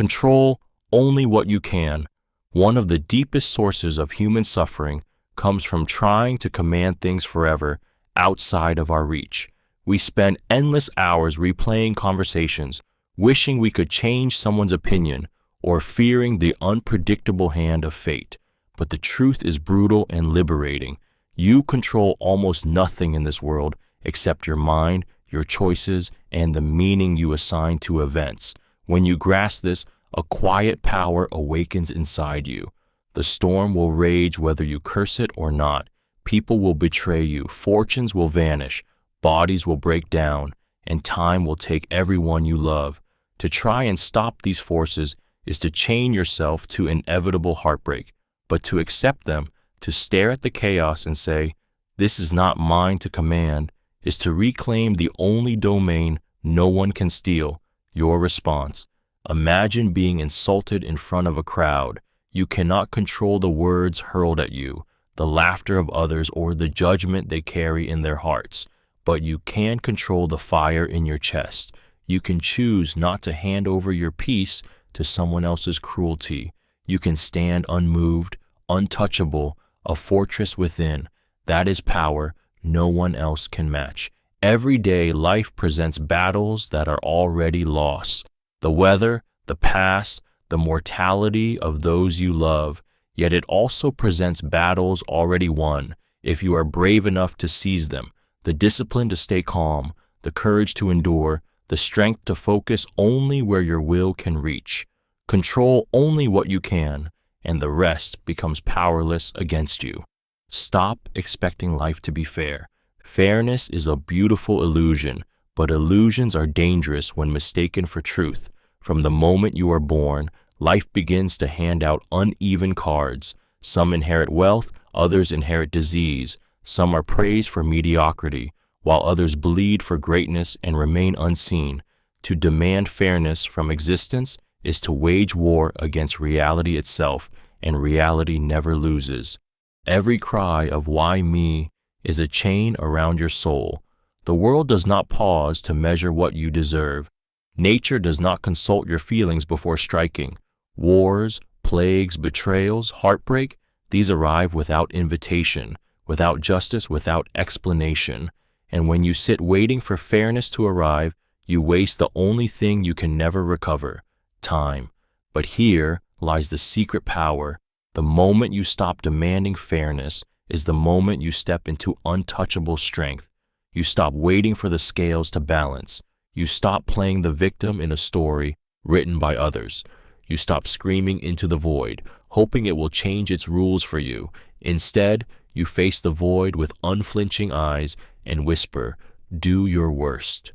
Control only what you can. One of the deepest sources of human suffering comes from trying to command things forever outside of our reach. We spend endless hours replaying conversations, wishing we could change someone's opinion, or fearing the unpredictable hand of fate. But the truth is brutal and liberating. You control almost nothing in this world except your mind, your choices, and the meaning you assign to events. When you grasp this, a quiet power awakens inside you. The storm will rage whether you curse it or not. People will betray you, fortunes will vanish, bodies will break down, and time will take everyone you love. To try and stop these forces is to chain yourself to inevitable heartbreak, but to accept them, to stare at the chaos and say, "This is not mine to command," is to reclaim the only domain no one can steal, your response. Imagine being insulted in front of a crowd. You cannot control the words hurled at you, the laughter of others, or the judgment they carry in their hearts. But you can control the fire in your chest. You can choose not to hand over your peace to someone else's cruelty. You can stand unmoved, untouchable, a fortress within. That is power no one else can match. Every day, life presents battles that are already lost. The weather, the past, the mortality of those you love. Yet it also presents battles already won, if you are brave enough to seize them. The discipline to stay calm, the courage to endure, the strength to focus only where your will can reach. Control only what you can, and the rest becomes powerless against you. Stop expecting life to be fair. Fairness is a beautiful illusion, but illusions are dangerous when mistaken for truth. From the moment you are born, life begins to hand out uneven cards. Some inherit wealth, others inherit disease. Some are praised for mediocrity, while others bleed for greatness and remain unseen. To demand fairness from existence is to wage war against reality itself, and reality never loses. Every cry of "why me" is a chain around your soul. The world does not pause to measure what you deserve. Nature does not consult your feelings before striking. Wars, plagues, betrayals, heartbreak, these arrive without invitation, without justice, without explanation. And when you sit waiting for fairness to arrive, you waste the only thing you can never recover, time. But here lies the secret power. The moment you stop demanding fairness is the moment you step into untouchable strength. You stop waiting for the scales to balance. You stop playing the victim in a story written by others. You stop screaming into the void, hoping it will change its rules for you. Instead, you face the void with unflinching eyes and whisper, "Do your worst."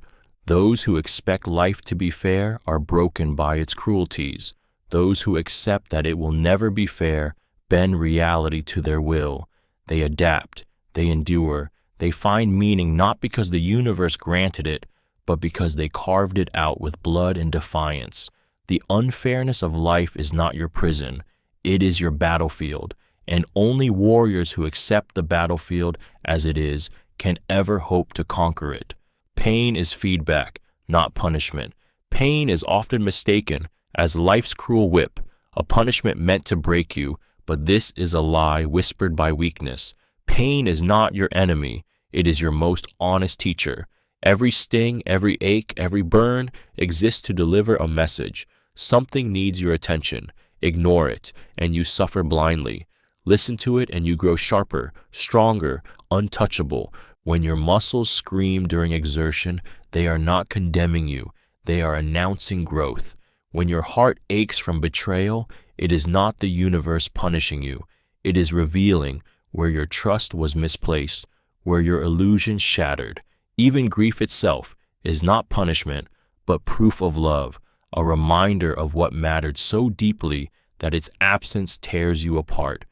Those who expect life to be fair are broken by its cruelties. Those who accept that it will never be fair bend reality to their will. They adapt, they endure, they find meaning not because the universe granted it, but because they carved it out with blood and defiance. The unfairness of life is not your prison, it is your battlefield, and only warriors who accept the battlefield as it is can ever hope to conquer it. Pain is feedback, not punishment. Pain is often mistaken as life's cruel whip, a punishment meant to break you, but this is a lie whispered by weakness. Pain is not your enemy, it is your most honest teacher. Every sting, every ache, every burn exists to deliver a message. Something needs your attention. Ignore it, and you suffer blindly. Listen to it, and you grow sharper, stronger, untouchable. When your muscles scream during exertion, they are not condemning you. They are announcing growth. When your heart aches from betrayal, it is not the universe punishing you. It is revealing where your trust was misplaced, where your illusions shattered. Even grief itself is not punishment, but proof of love, a reminder of what mattered so deeply that its absence tears you apart.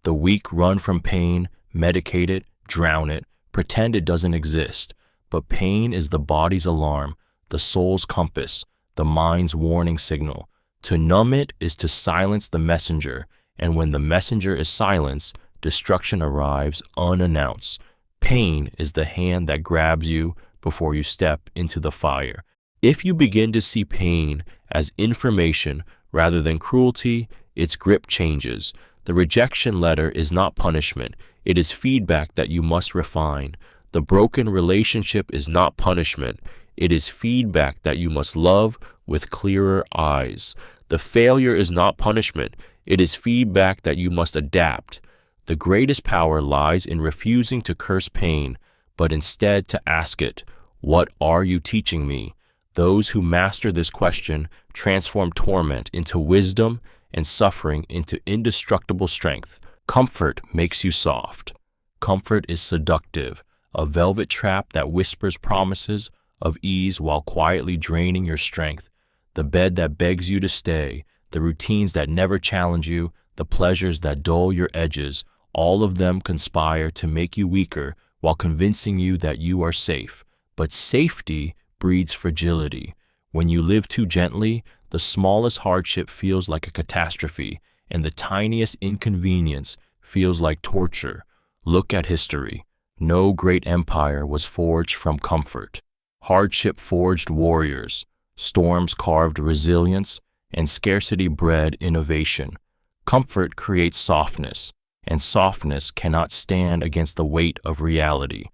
The weak run from pain, medicate it, drown it, pretend it doesn't exist. But pain is the body's alarm, the soul's compass, the mind's warning signal. To numb it is to silence the messenger, and when the messenger is silenced, destruction arrives unannounced. Pain is the hand that grabs you before you step into the fire. If you begin to see pain as information Rather than cruelty, its grip changes. The rejection letter is not punishment, it is feedback that you must refine. The broken relationship is not punishment, it is feedback that you must love with clearer eyes. The failure is not punishment, it is feedback that you must adapt. The greatest power lies in refusing to curse pain, but instead to ask it, what are you teaching me? Those who master this question transform torment into wisdom and suffering into indestructible strength. Comfort makes you soft. Comfort is seductive, a velvet trap that whispers promises of ease while quietly draining your strength. The bed that begs you to stay, the routines that never challenge you, the pleasures that dull your edges, all of them conspire to make you weaker while convincing you that you are safe. But safety breeds fragility. When you live too gently, the smallest hardship feels like a catastrophe, and the tiniest inconvenience feels like torture. Look at history. No great empire was forged from comfort. Hardship forged warriors, storms carved resilience, and scarcity bred innovation. Comfort creates softness, and softness cannot stand against the weight of reality.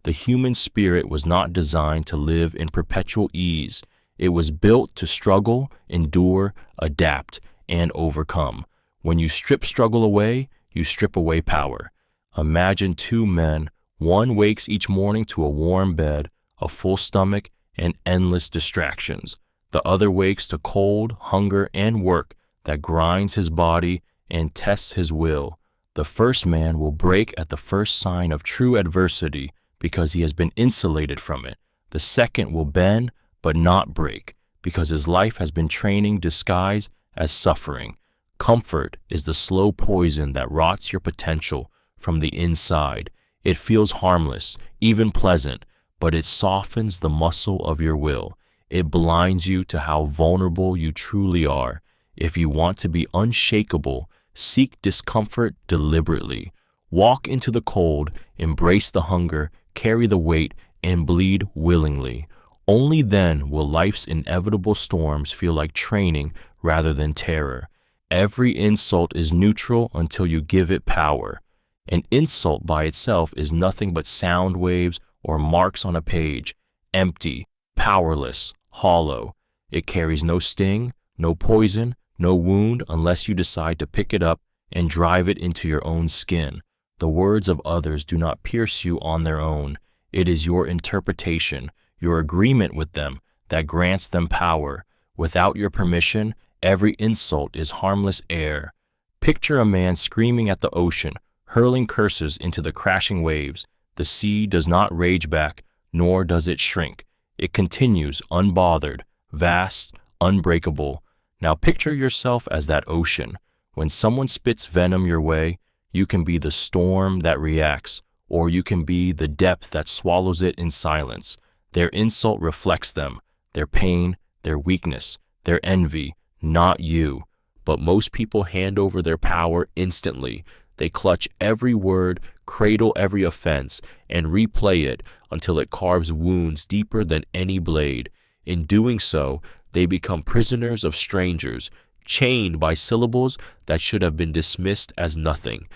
The human spirit was not designed to live in perpetual ease. It was built to struggle, endure, adapt, and overcome. When you strip struggle away, you strip away power. Imagine two men. One wakes each morning to a warm bed, a full stomach, and endless distractions. The other wakes to cold, hunger, and work that grinds his body and tests his will. The first man will break at the first sign of true adversity because he has been insulated from it. The second will bend but not break because his life has been training disguised as suffering. Comfort is the slow poison that rots your potential from the inside. It feels harmless, even pleasant, but it softens the muscle of your will. It blinds you to how vulnerable you truly are. If you want to be unshakable, seek discomfort deliberately. Walk into the cold, embrace the hunger, carry the weight, and bleed willingly. Only then will life's inevitable storms feel like training rather than terror. Every insult is neutral until you give it power. An insult by itself is nothing but sound waves or marks on a page, empty, powerless, hollow. It carries no sting, no poison, no wound unless you decide to pick it up and drive it into your own skin. The words of others do not pierce you on their own. It is your interpretation, your agreement with them, that grants them power. Without your permission, every insult is harmless air. Picture a man screaming at the ocean, hurling curses into the crashing waves. The sea does not rage back, nor does it shrink. It continues unbothered, vast, unbreakable. Now picture yourself as that ocean. When someone spits venom your way, you can be the storm that reacts, or you can be the depth that swallows it in silence. Their insult reflects them, their pain, their weakness, their envy, not you. But most people hand over their power instantly. They clutch every word, cradle every offense, and replay it until it carves wounds deeper than any blade. In doing so, they become prisoners of strangers, chained by syllables that should have been dismissed as nothing.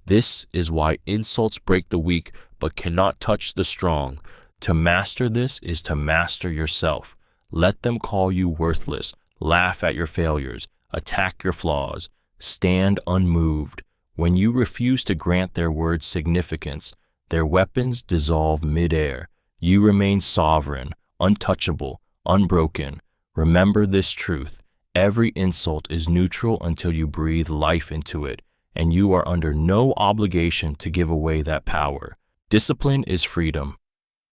This is why insults break the weak but cannot touch the strong. To master this is to master yourself. Let them call you worthless, laugh at your failures, attack your flaws. Stand unmoved. When you refuse to grant their words significance, their weapons dissolve midair. You remain sovereign, untouchable, unbroken. Remember this truth. Every insult is neutral until you breathe life into it, and you are under no obligation to give away that power. Discipline is freedom.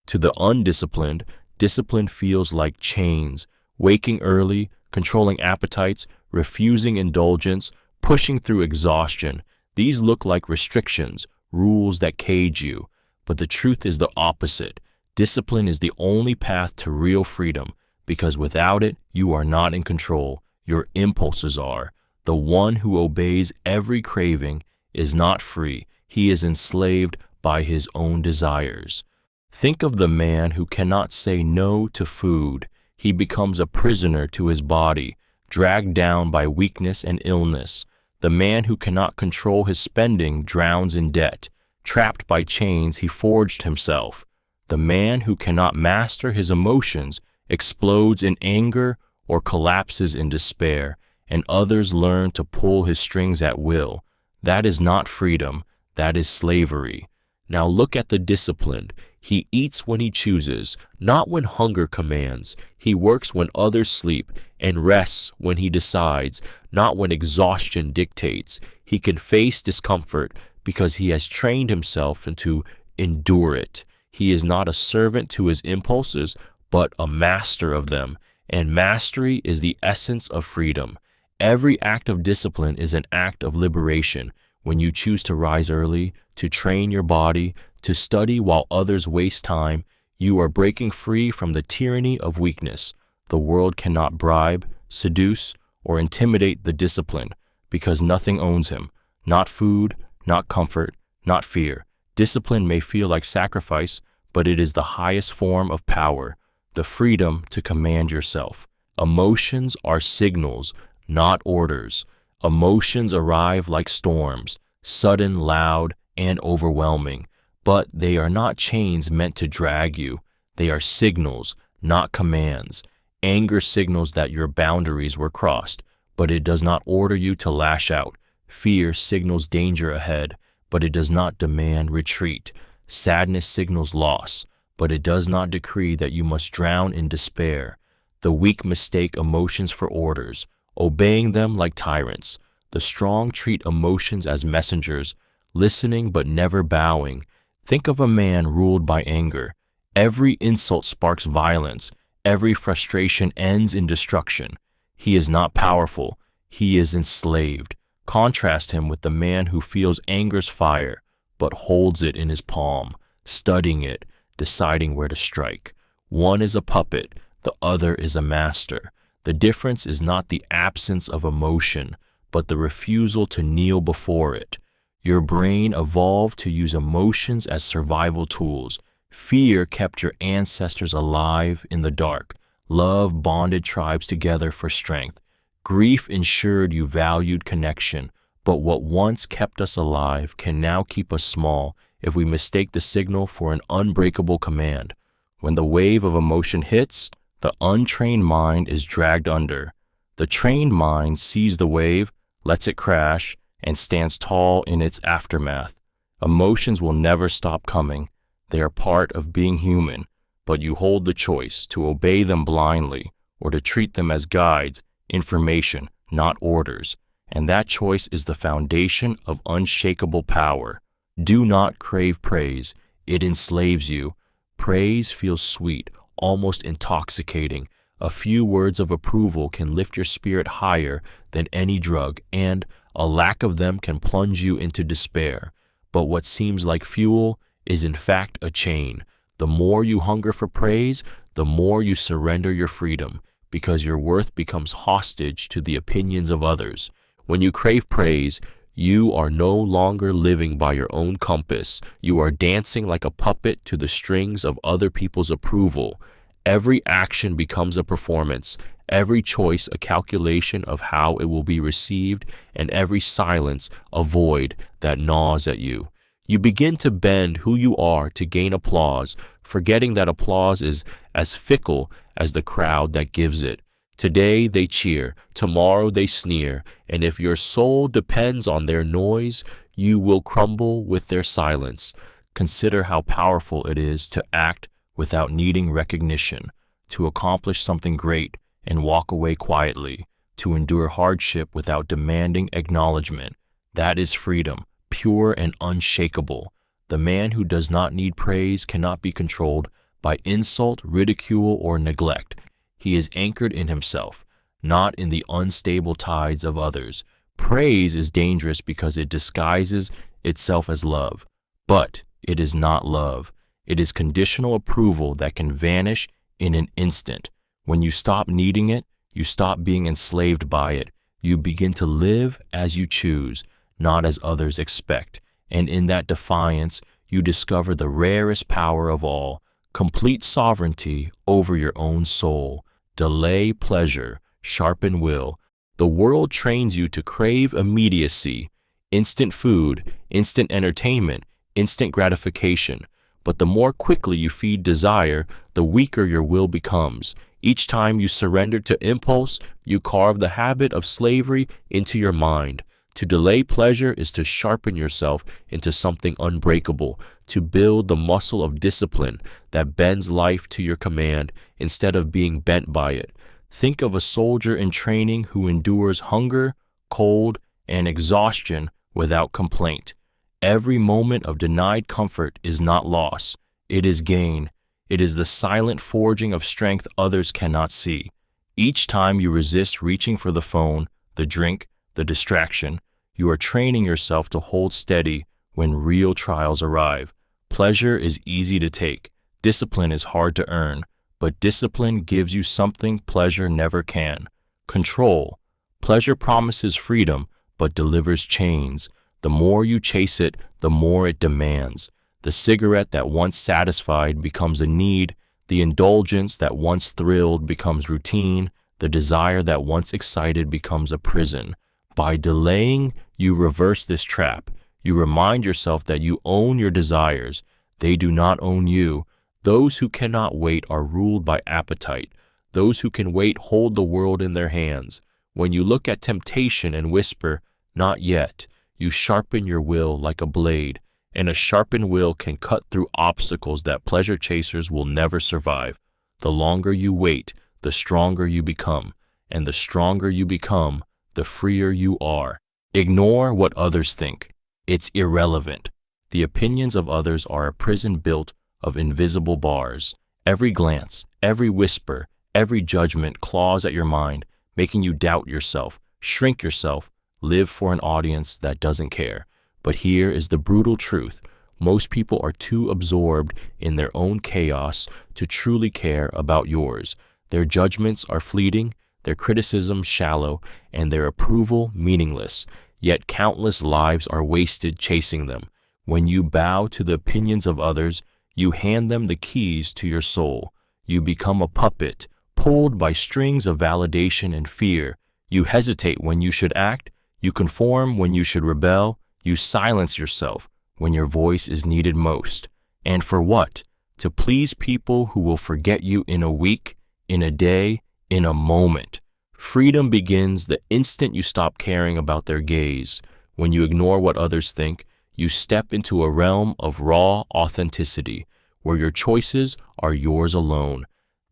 To the undisciplined, discipline feels like chains, waking early, controlling appetites, refusing indulgence, pushing through exhaustion. These look like restrictions, rules that cage you. But the truth is the opposite. Discipline is the only path to real freedom, because without it, you are not in control. Your impulses are. The one who obeys every craving is not free. He is enslaved by his own desires. Think of the man who cannot say no to food. He becomes a prisoner to his body. dragged down by weakness and illness. The man who cannot control his spending drowns in debt. Trapped by chains, he forged himself. The man who cannot master his emotions explodes in anger or collapses in despair, and others learn to pull his strings at will. That is not freedom, that is slavery. Now look at the disciplined. He eats when he chooses, not when hunger commands. He works when others sleep and rests when he decides, not when exhaustion dictates. He can face discomfort because he has trained himself to endure it. He is not a servant to his impulses, but a master of them. And mastery is the essence of freedom. Every act of discipline is an act of liberation. When you choose to rise early, to train your body, to study while others waste time, you are breaking free from the tyranny of weakness. The world cannot bribe, seduce, or intimidate the disciplined, because nothing owns him. Not food, not comfort, not fear. Discipline may feel like sacrifice, but it is the highest form of power, the freedom to command yourself. Emotions are signals, not orders. Emotions arrive like storms, sudden, loud, and overwhelming, but they are not chains meant to drag you. They are signals, not commands. Anger signals that your boundaries were crossed, but it does not order you to lash out. Fear signals danger ahead, but it does not demand retreat. Sadness signals loss, but it does not decree that you must drown in despair. The weak mistake emotions for orders, obeying them like tyrants. The strong treat emotions as messengers, listening but never bowing. Think of a man ruled by anger. Every insult sparks violence. Every frustration ends in destruction. He is not powerful. He is enslaved. Contrast him with the man who feels anger's fire, but holds it in his palm, studying it, deciding where to strike. One is a puppet, the other is a master. The difference is not the absence of emotion, but the refusal to kneel before it. Your brain evolved to use emotions as survival tools. Fear kept your ancestors alive in the dark. Love bonded tribes together for strength. Grief ensured you valued connection, but what once kept us alive can now keep us small if we mistake the signal for an unbreakable command. When the wave of emotion hits, the untrained mind is dragged under. The trained mind sees the wave, lets it crash, and stands tall in its aftermath. Emotions will never stop coming. They are part of being human, but you hold the choice to obey them blindly or to treat them as guides, information, not orders. And that choice is the foundation of unshakable power. Do not crave praise. It enslaves you. Praise feels sweet, almost intoxicating. A few words of approval can lift your spirit higher than any drug, and a lack of them can plunge you into despair. But what seems like fuel is in fact a chain. The more you hunger for praise, the more you surrender your freedom, because your worth becomes hostage to the opinions of others. When you crave praise, you are no longer living by your own compass. You are dancing like a puppet to the strings of other people's approval. Every action becomes a performance, every choice a calculation of how it will be received, and every silence a void that gnaws at you. You begin to bend who you are to gain applause, forgetting that applause is as fickle as the crowd that gives it. Today they cheer, tomorrow they sneer, and if your soul depends on their noise, you will crumble with their silence. Consider how powerful it is to act without needing recognition, to accomplish something great and walk away quietly, to endure hardship without demanding acknowledgement. That is freedom, pure and unshakable. The man who does not need praise cannot be controlled by insult, ridicule, or neglect. He is anchored in himself, not in the unstable tides of others. Praise is dangerous because it disguises itself as love, but it is not love. It is conditional approval that can vanish in an instant. When you stop needing it, you stop being enslaved by it. You begin to live as you choose, not as others expect. And in that defiance, you discover the rarest power of all, complete sovereignty over your own soul. Delay pleasure, sharpen will. The world trains you to crave immediacy, instant food, instant entertainment, instant gratification. But the more quickly you feed desire, the weaker your will becomes. Each time you surrender to impulse, you carve the habit of slavery into your mind. To delay pleasure is to sharpen yourself into something unbreakable, to build the muscle of discipline that bends life to your command instead of being bent by it. Think of a soldier in training who endures hunger, cold, and exhaustion without complaint. Every moment of denied comfort is not loss, it is gain. It is the silent forging of strength others cannot see. Each time you resist reaching for the phone, the drink, the distraction, you are training yourself to hold steady when real trials arrive. Pleasure is easy to take. Discipline is hard to earn, but discipline gives you something pleasure never can: control. Pleasure promises freedom, but delivers chains. The more you chase it, the more it demands. The cigarette that once satisfied becomes a need. The indulgence that once thrilled becomes routine. The desire that once excited becomes a prison. By delaying, you reverse this trap. You remind yourself that you own your desires. They do not own you. Those who cannot wait are ruled by appetite. Those who can wait hold the world in their hands. When you look at temptation and whisper, "Not yet," you sharpen your will like a blade, and a sharpened will can cut through obstacles that pleasure chasers will never survive. The longer you wait, the stronger you become, and the stronger you become, the freer you are. Ignore what others think. It's irrelevant. The opinions of others are a prison built of invisible bars. Every glance, every whisper, every judgment claws at your mind, making you doubt yourself, shrink yourself, live for an audience that doesn't care. But here is the brutal truth. Most people are too absorbed in their own chaos to truly care about yours. Their judgments are fleeting, their criticisms shallow, and their approval meaningless. Yet countless lives are wasted chasing them. When you bow to the opinions of others, you hand them the keys to your soul. You become a puppet, pulled by strings of validation and fear. You hesitate when you should act, you conform when you should rebel, you silence yourself when your voice is needed most. And for what? To please people who will forget you in a week, in a day, in a moment. Freedom begins the instant you stop caring about their gaze. When you ignore what others think, you step into a realm of raw authenticity, where your choices are yours alone.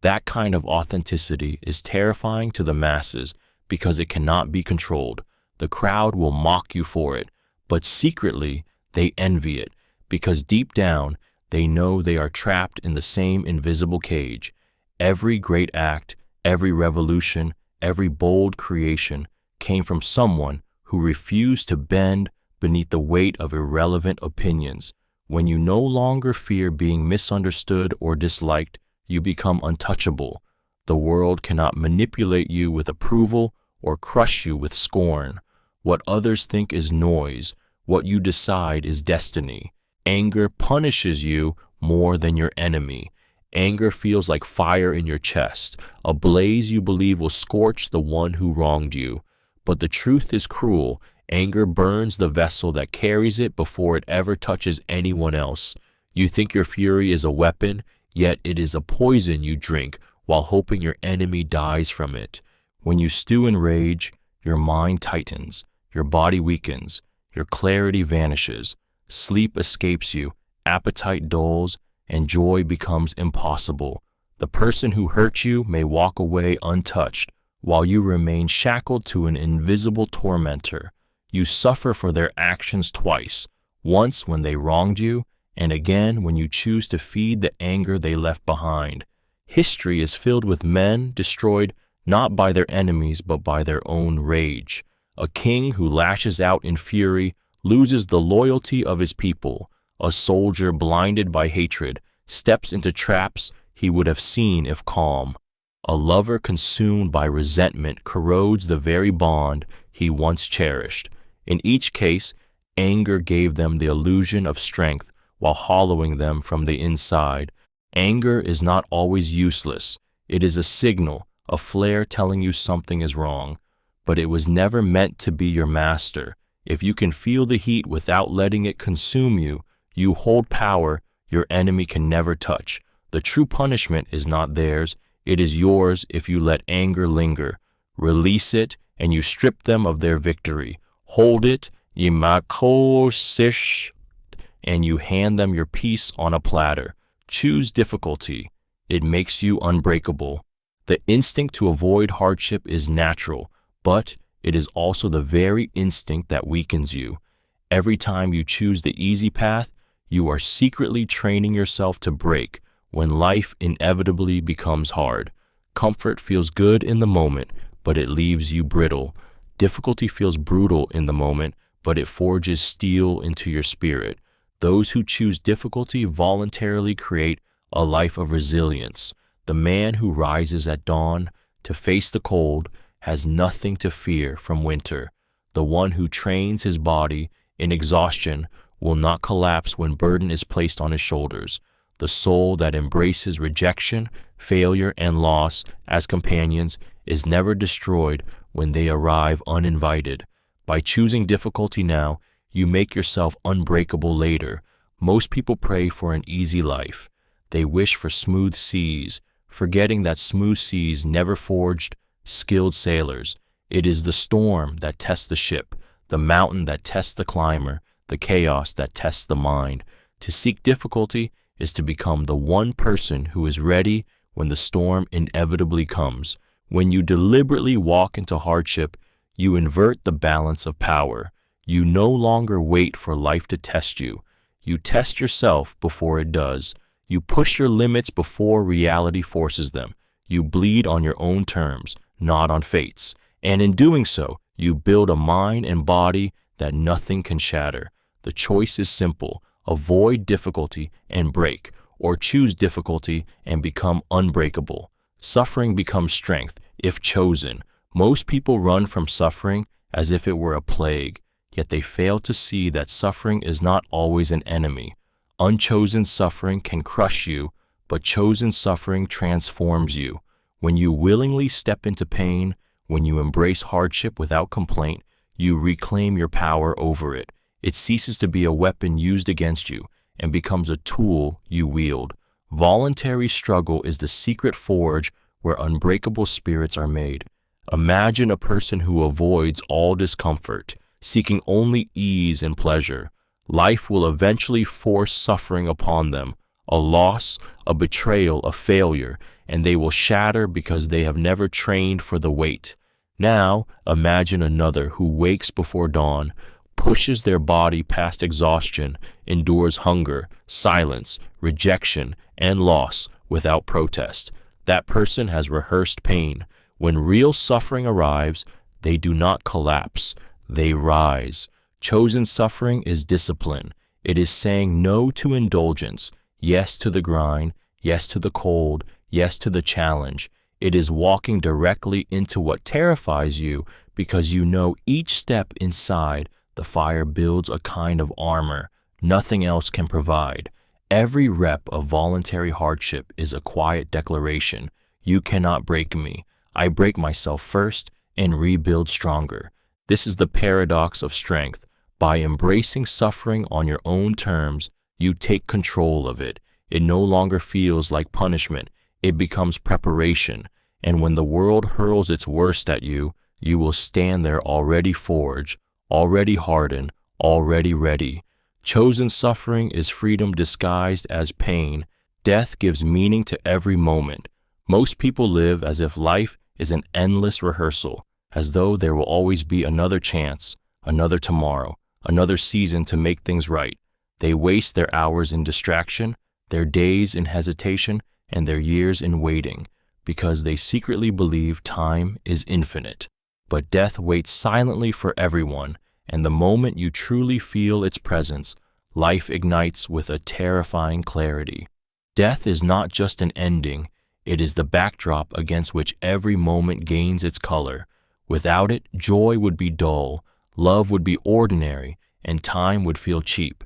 That kind of authenticity is terrifying to the masses because it cannot be controlled. The crowd will mock you for it, but secretly they envy it because deep down they know they are trapped in the same invisible cage. Every great act, every revolution, every bold creation came from someone who refused to bend beneath the weight of irrelevant opinions. When you no longer fear being misunderstood or disliked, you become untouchable. The world cannot manipulate you with approval or crush you with scorn. What others think is noise. What you decide is destiny. Anger punishes you more than your enemy. Anger feels like fire in your chest, a blaze you believe will scorch the one who wronged you. But the truth is cruel. Anger burns the vessel that carries it before it ever touches anyone else. You think your fury is a weapon, yet it is a poison you drink while hoping your enemy dies from it. When you stew in rage, your mind tightens, your body weakens, your clarity vanishes, sleep escapes you, appetite dulls, and joy becomes impossible. The person who hurt you may walk away untouched, while you remain shackled to an invisible tormentor. You suffer for their actions twice, once when they wronged you, and again when you choose to feed the anger they left behind. History is filled with men destroyed not by their enemies but by their own rage. A king who lashes out in fury loses the loyalty of his people. A soldier blinded by hatred steps into traps he would have seen if calm. A lover consumed by resentment corrodes the very bond he once cherished. In each case, anger gave them the illusion of strength while hollowing them from the inside. Anger is not always useless. It is a signal, a flare telling you something is wrong, but it was never meant to be your master. If you can feel the heat without letting it consume you, you hold power your enemy can never touch. The true punishment is not theirs, it is yours if you let anger linger. Release it, and you strip them of their victory. Hold it, and you hand them your peace on a platter. Choose difficulty. It makes you unbreakable. The instinct to avoid hardship is natural, but it is also the very instinct that weakens you. Every time you choose the easy path, you are secretly training yourself to break when life inevitably becomes hard. Comfort feels good in the moment, but it leaves you brittle. Difficulty feels brutal in the moment, but it forges steel into your spirit. Those who choose difficulty voluntarily create a life of resilience. The man who rises at dawn to face the cold has nothing to fear from winter. The one who trains his body in exhaustion will not collapse when burden is placed on his shoulders. The soul that embraces rejection, failure, and loss as companions is never destroyed when they arrive uninvited. By choosing difficulty now, you make yourself unbreakable later. Most people pray for an easy life. They wish for smooth seas, forgetting that smooth seas never forged skilled sailors. It is the storm that tests the ship, the mountain that tests the climber, the chaos that tests the mind. To seek difficulty is to become the one person who is ready when the storm inevitably comes. When you deliberately walk into hardship, you invert the balance of power. You no longer wait for life to test you. You test yourself before it does. You push your limits before reality forces them. You bleed on your own terms, not on fate's. And in doing so, you build a mind and body that nothing can shatter. The choice is simple. Avoid difficulty and break, or choose difficulty and become unbreakable. Suffering becomes strength, if chosen. Most people run from suffering as if it were a plague, yet they fail to see that suffering is not always an enemy. Unchosen suffering can crush you, but chosen suffering transforms you. When you willingly step into pain, when you embrace hardship without complaint, you reclaim your power over it. It ceases to be a weapon used against you and becomes a tool you wield. Voluntary struggle is the secret forge where unbreakable spirits are made. Imagine a person who avoids all discomfort, seeking only ease and pleasure. Life will eventually force suffering upon them, a loss, a betrayal, a failure, and they will shatter because they have never trained for the weight. Now, imagine another who wakes before dawn, pushes their body past exhaustion, endures hunger, silence, rejection, and loss without protest. That person has rehearsed pain. When real suffering arrives, they do not collapse, they rise. Chosen suffering is discipline. It is saying no to indulgence, yes to the grind, yes to the cold, yes to the challenge. It is walking directly into what terrifies you because you know each step inside the fire builds a kind of armor nothing else can provide. Every rep of voluntary hardship is a quiet declaration. You cannot break me. I break myself first and rebuild stronger. This is the paradox of strength. By embracing suffering on your own terms, you take control of it. It no longer feels like punishment. It becomes preparation. And when the world hurls its worst at you, you will stand there already forged, already hardened, already ready. Chosen suffering is freedom disguised as pain. Death gives meaning to every moment. Most people live as if life is an endless rehearsal, as though there will always be another chance, another tomorrow, another season to make things right. They waste their hours in distraction, their days in hesitation, and their years in waiting, because they secretly believe time is infinite. But death waits silently for everyone, and the moment you truly feel its presence, life ignites with a terrifying clarity. Death is not just an ending, it is the backdrop against which every moment gains its color. Without it, joy would be dull, love would be ordinary, and time would feel cheap.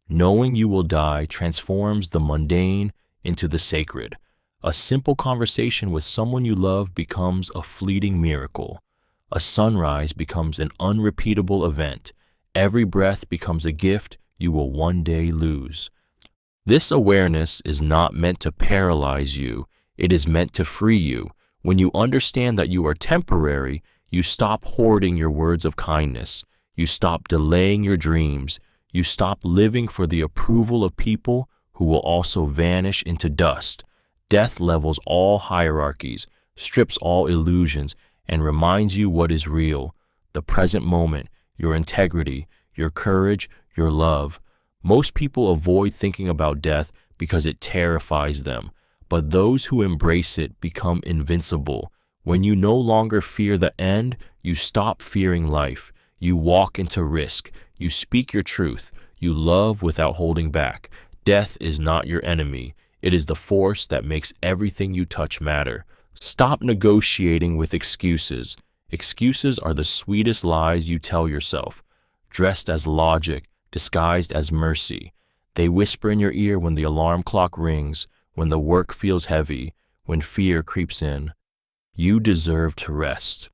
Knowing you will die transforms the mundane into the sacred. A simple conversation with someone you love becomes a fleeting miracle. A sunrise becomes an unrepeatable event. Every breath becomes a gift you will one day lose. This awareness is not meant to paralyze you. It is meant to free you. When you understand that you are temporary, you stop hoarding your words of kindness. You stop delaying your dreams. You stop living for the approval of people who will also vanish into dust. Death levels all hierarchies, strips all illusions, and reminds you what is real: the present moment, your integrity, your courage, your love. Most people avoid thinking about death because it terrifies them, but those who embrace it become invincible. When you no longer fear the end, you stop fearing life. You walk into risk. You speak your truth. You love without holding back. Death is not your enemy. It is the force that makes everything you touch matter. Stop negotiating with excuses. Excuses are the sweetest lies you tell yourself, dressed as logic, disguised as mercy. They whisper in your ear when the alarm clock rings, when the work feels heavy, when fear creeps in. You deserve to rest.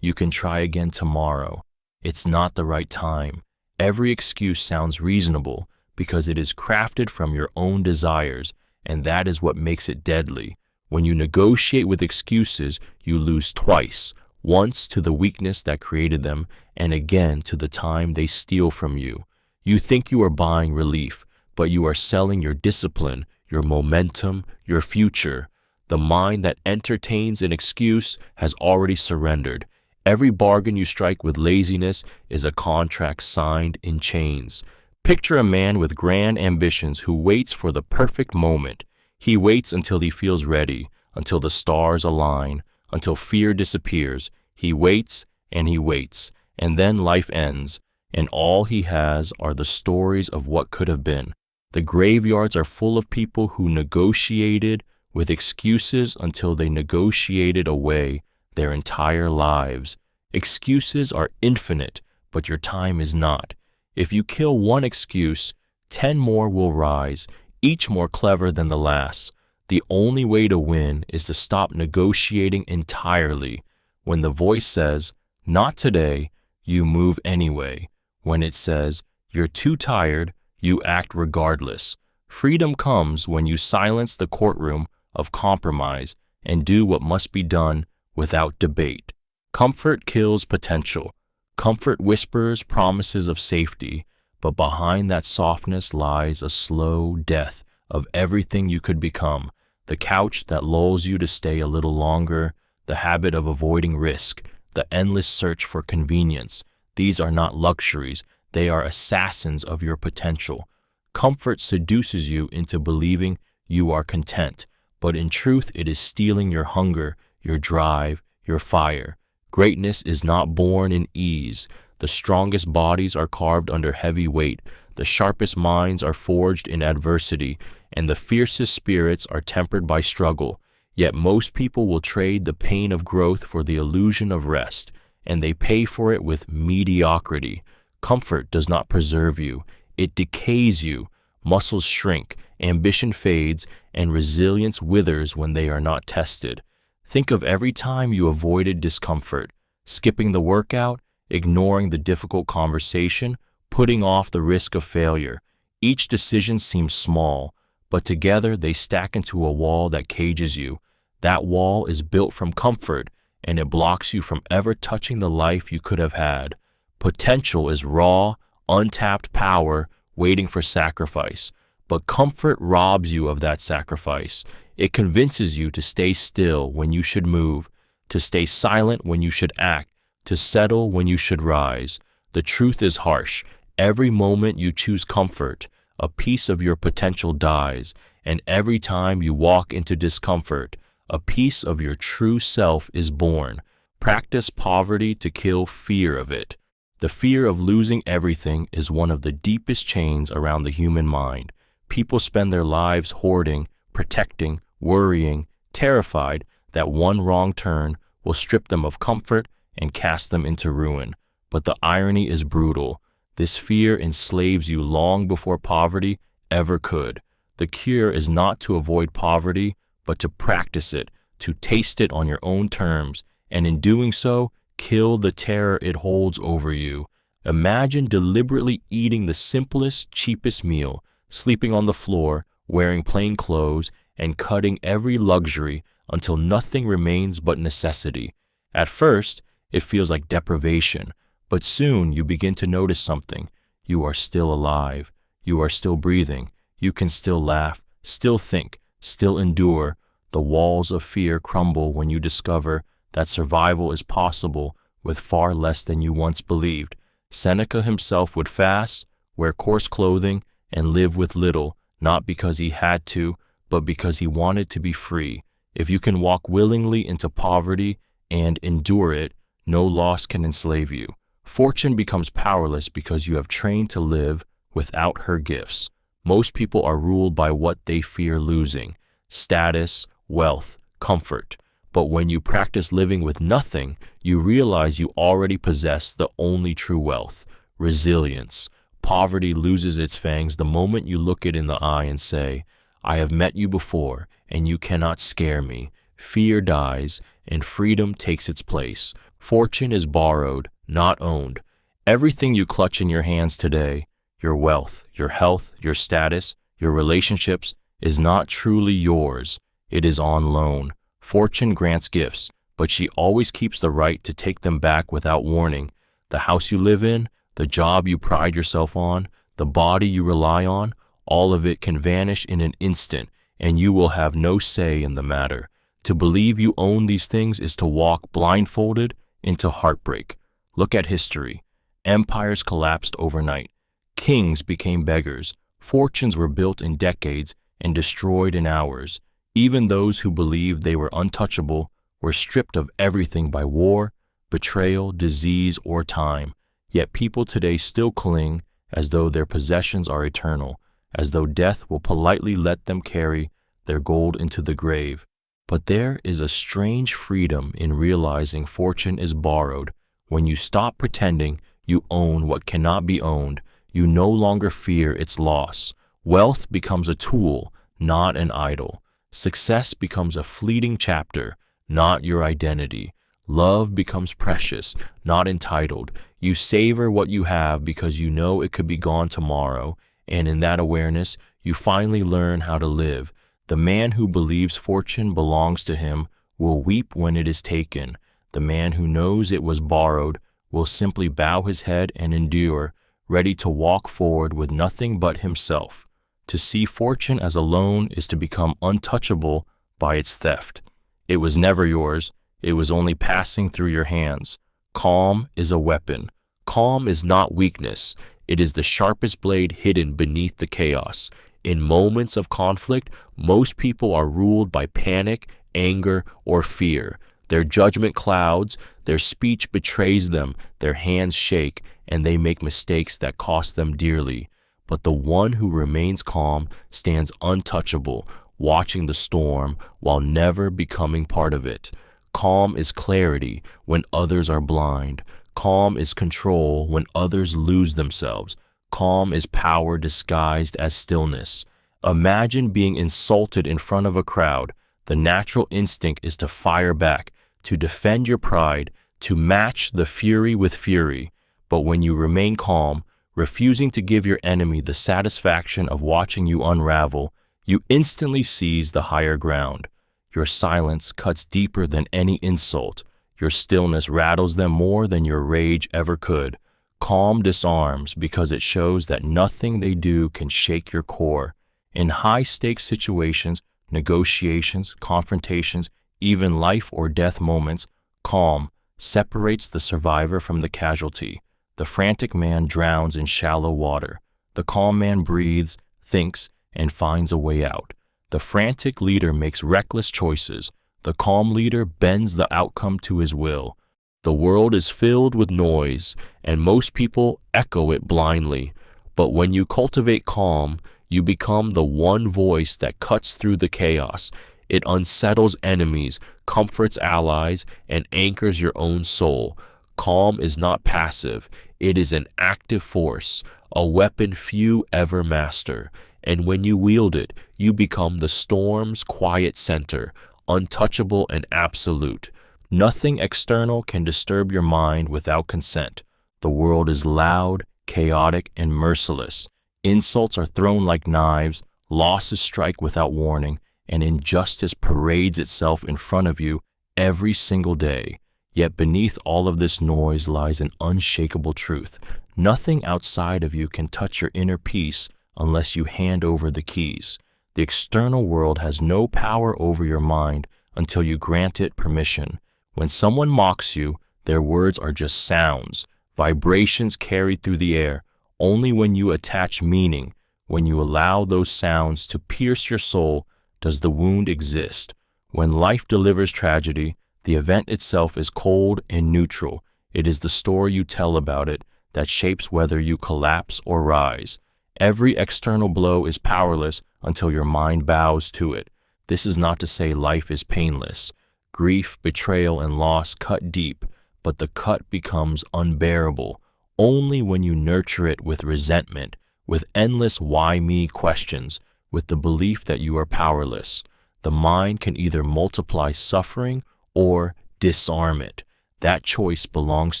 You can try again tomorrow. It's not the right time. Every excuse sounds reasonable because it is crafted from your own desires, and that is what makes it deadly. When you negotiate with excuses, you lose twice: once to the weakness that created them, and again to the time they steal from you. You think you are buying relief, but you are selling your discipline, your momentum, your future. The mind that entertains an excuse has already surrendered. Every bargain you strike with laziness is a contract signed in chains. Picture a man with grand ambitions who waits for the perfect moment. He waits until he feels ready, until the stars align, until fear disappears. He waits, and then life ends, and all he has are the stories of what could have been. The graveyards are full of people who negotiated with excuses until they negotiated away their entire lives. Excuses are infinite, but your time is not. If you kill one excuse, 10 more will rise, each more clever than the last. The only way to win is to stop negotiating entirely. When the voice says, "Not today," you move anyway. When it says, "You're too tired," you act regardless. Freedom comes when you silence the courtroom of compromise and do what must be done without debate. Comfort kills potential. Comfort whispers promises of safety, but behind that softness lies a slow death of everything you could become. The couch that lulls you to stay a little longer, the habit of avoiding risk, the endless search for convenience. These are not luxuries. They are assassins of your potential. Comfort seduces you into believing you are content, but in truth it is stealing your hunger, your drive, your fire. Greatness is not born in ease. The strongest bodies are carved under heavy weight. The sharpest minds are forged in adversity, and the fiercest spirits are tempered by struggle. Yet most people will trade the pain of growth for the illusion of rest, and they pay for it with mediocrity. Comfort does not preserve you. It decays you. Muscles shrink, ambition fades, and resilience withers when they are not tested. Think of every time you avoided discomfort, skipping the workout, ignoring the difficult conversation, putting off the risk of failure. Each decision seems small, but together they stack into a wall that cages you. That wall is built from comfort, and it blocks you from ever touching the life you could have had. Potential is raw, untapped power waiting for sacrifice, but comfort robs you of that sacrifice. It convinces you to stay still when you should move, to stay silent when you should act, to settle when you should rise. The truth is harsh. Every moment you choose comfort, a piece of your potential dies, and every time you walk into discomfort, a piece of your true self is born. Practice poverty to kill fear of it. The fear of losing everything is one of the deepest chains around the human mind. People spend their lives hoarding, protecting, worrying, terrified that one wrong turn will strip them of comfort and cast them into ruin. But the irony is brutal. This fear enslaves you long before poverty ever could. The cure is not to avoid poverty, but to practice it, to taste it on your own terms, and in doing so, kill the terror it holds over you. Imagine deliberately eating the simplest, cheapest meal, sleeping on the floor, wearing plain clothes, and cutting every luxury until nothing remains but necessity. At first, it feels like deprivation, but soon you begin to notice something. You are still alive. You are still breathing. You can still laugh, still think, still endure. The walls of fear crumble when you discover that survival is possible with far less than you once believed. Seneca himself would fast, wear coarse clothing, and live with little, not because he had to, but because he wanted to be free. If you can walk willingly into poverty and endure it, no loss can enslave you. Fortune becomes powerless because you have trained to live without her gifts. Most people are ruled by what they fear losing: status, wealth, comfort. But when you practice living with nothing, you realize you already possess the only true wealth: resilience. Poverty loses its fangs the moment you look it in the eye and say, "I have met you before, and you cannot scare me." Fear dies, and freedom takes its place. Fortune is borrowed, not owned. Everything you clutch in your hands today, your wealth, your health, your status, your relationships, is not truly yours. It is on loan. Fortune grants gifts, but she always keeps the right to take them back without warning. The house you live in, the job you pride yourself on, the body you rely on, all of it can vanish in an instant, and you will have no say in the matter. To believe you own these things is to walk blindfolded into heartbreak. Look at history. Empires collapsed overnight. Kings became beggars. Fortunes were built in decades and destroyed in hours. Even those who believed they were untouchable were stripped of everything by war, betrayal, disease, or time. Yet people today still cling as though their possessions are eternal, as though death will politely let them carry their gold into the grave. But there is a strange freedom in realizing fortune is borrowed. When you stop pretending you own what cannot be owned, you no longer fear its loss. Wealth becomes a tool, not an idol. Success becomes a fleeting chapter, not your identity. Love becomes precious, not entitled. You savor what you have because you know it could be gone tomorrow, and in that awareness, you finally learn how to live. The man who believes fortune belongs to him will weep when it is taken. The man who knows it was borrowed will simply bow his head and endure, ready to walk forward with nothing but himself. To see fortune as a loan is to become untouchable by its theft. It was never yours. It was only passing through your hands. Calm is a weapon. Calm is not weakness. It is the sharpest blade hidden beneath the chaos. In moments of conflict, most people are ruled by panic, anger, or fear. Their judgment clouds, their speech betrays them, their hands shake, and they make mistakes that cost them dearly. But the one who remains calm stands untouchable, watching the storm while never becoming part of it. Calm is clarity when others are blind. Calm is control when others lose themselves. Calm is power disguised as stillness. Imagine being insulted in front of a crowd. The natural instinct is to fire back, to defend your pride, to match the fury with fury. But when you remain calm, refusing to give your enemy the satisfaction of watching you unravel, you instantly seize the higher ground. Your silence cuts deeper than any insult. Your stillness rattles them more than your rage ever could. Calm disarms because it shows that nothing they do can shake your core. In high-stakes situations, negotiations, confrontations, even life or death moments, calm separates the survivor from the casualty. The frantic man drowns in shallow water. The calm man breathes, thinks, and finds a way out. The frantic leader makes reckless choices. The calm leader bends the outcome to his will. The world is filled with noise, and most people echo it blindly. But when you cultivate calm, you become the one voice that cuts through the chaos. It unsettles enemies, comforts allies, and anchors your own soul. Calm is not passive. It is an active force, a weapon few ever master. And when you wield it, you become the storm's quiet center, untouchable and absolute. Nothing external can disturb your mind without consent. The world is loud, chaotic, and merciless. Insults are thrown like knives, losses strike without warning, and injustice parades itself in front of you every single day. Yet beneath all of this noise lies an unshakable truth. Nothing outside of you can touch your inner peace unless you hand over the keys. The external world has no power over your mind until you grant it permission. When someone mocks you, their words are just sounds, vibrations carried through the air. Only when you attach meaning, when you allow those sounds to pierce your soul, does the wound exist. When life delivers tragedy, the event itself is cold and neutral. It is the story you tell about it that shapes whether you collapse or rise. Every external blow is powerless until your mind bows to it. This is not to say life is painless. Grief, betrayal, and loss cut deep, but the cut becomes unbearable only when you nurture it with resentment, with endless why me questions, with the belief that you are powerless. The mind can either multiply suffering or disarm it. That choice belongs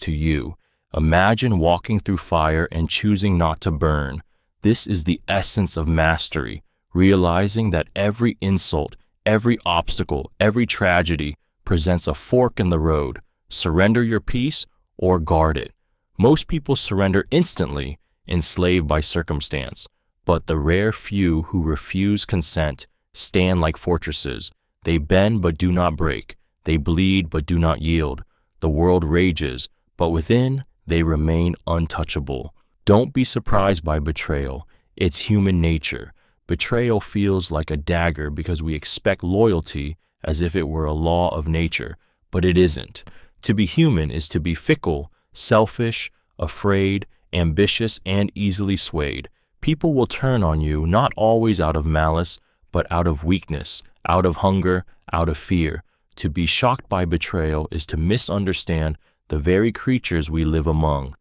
to you. Imagine walking through fire and choosing not to burn. This is the essence of mastery, realizing that every insult, every obstacle, every tragedy presents a fork in the road. Surrender your peace or guard it. Most people surrender instantly, enslaved by circumstance, but the rare few who refuse consent stand like fortresses. They bend but do not break. They bleed but do not yield. The world rages, but within they remain untouchable. Don't be surprised by betrayal. It's human nature. Betrayal feels like a dagger because we expect loyalty as if it were a law of nature, but it isn't. To be human is to be fickle, selfish, afraid, ambitious, and easily swayed. People will turn on you not always out of malice, but out of weakness, out of hunger, out of fear. To be shocked by betrayal is to misunderstand the very creatures we live among.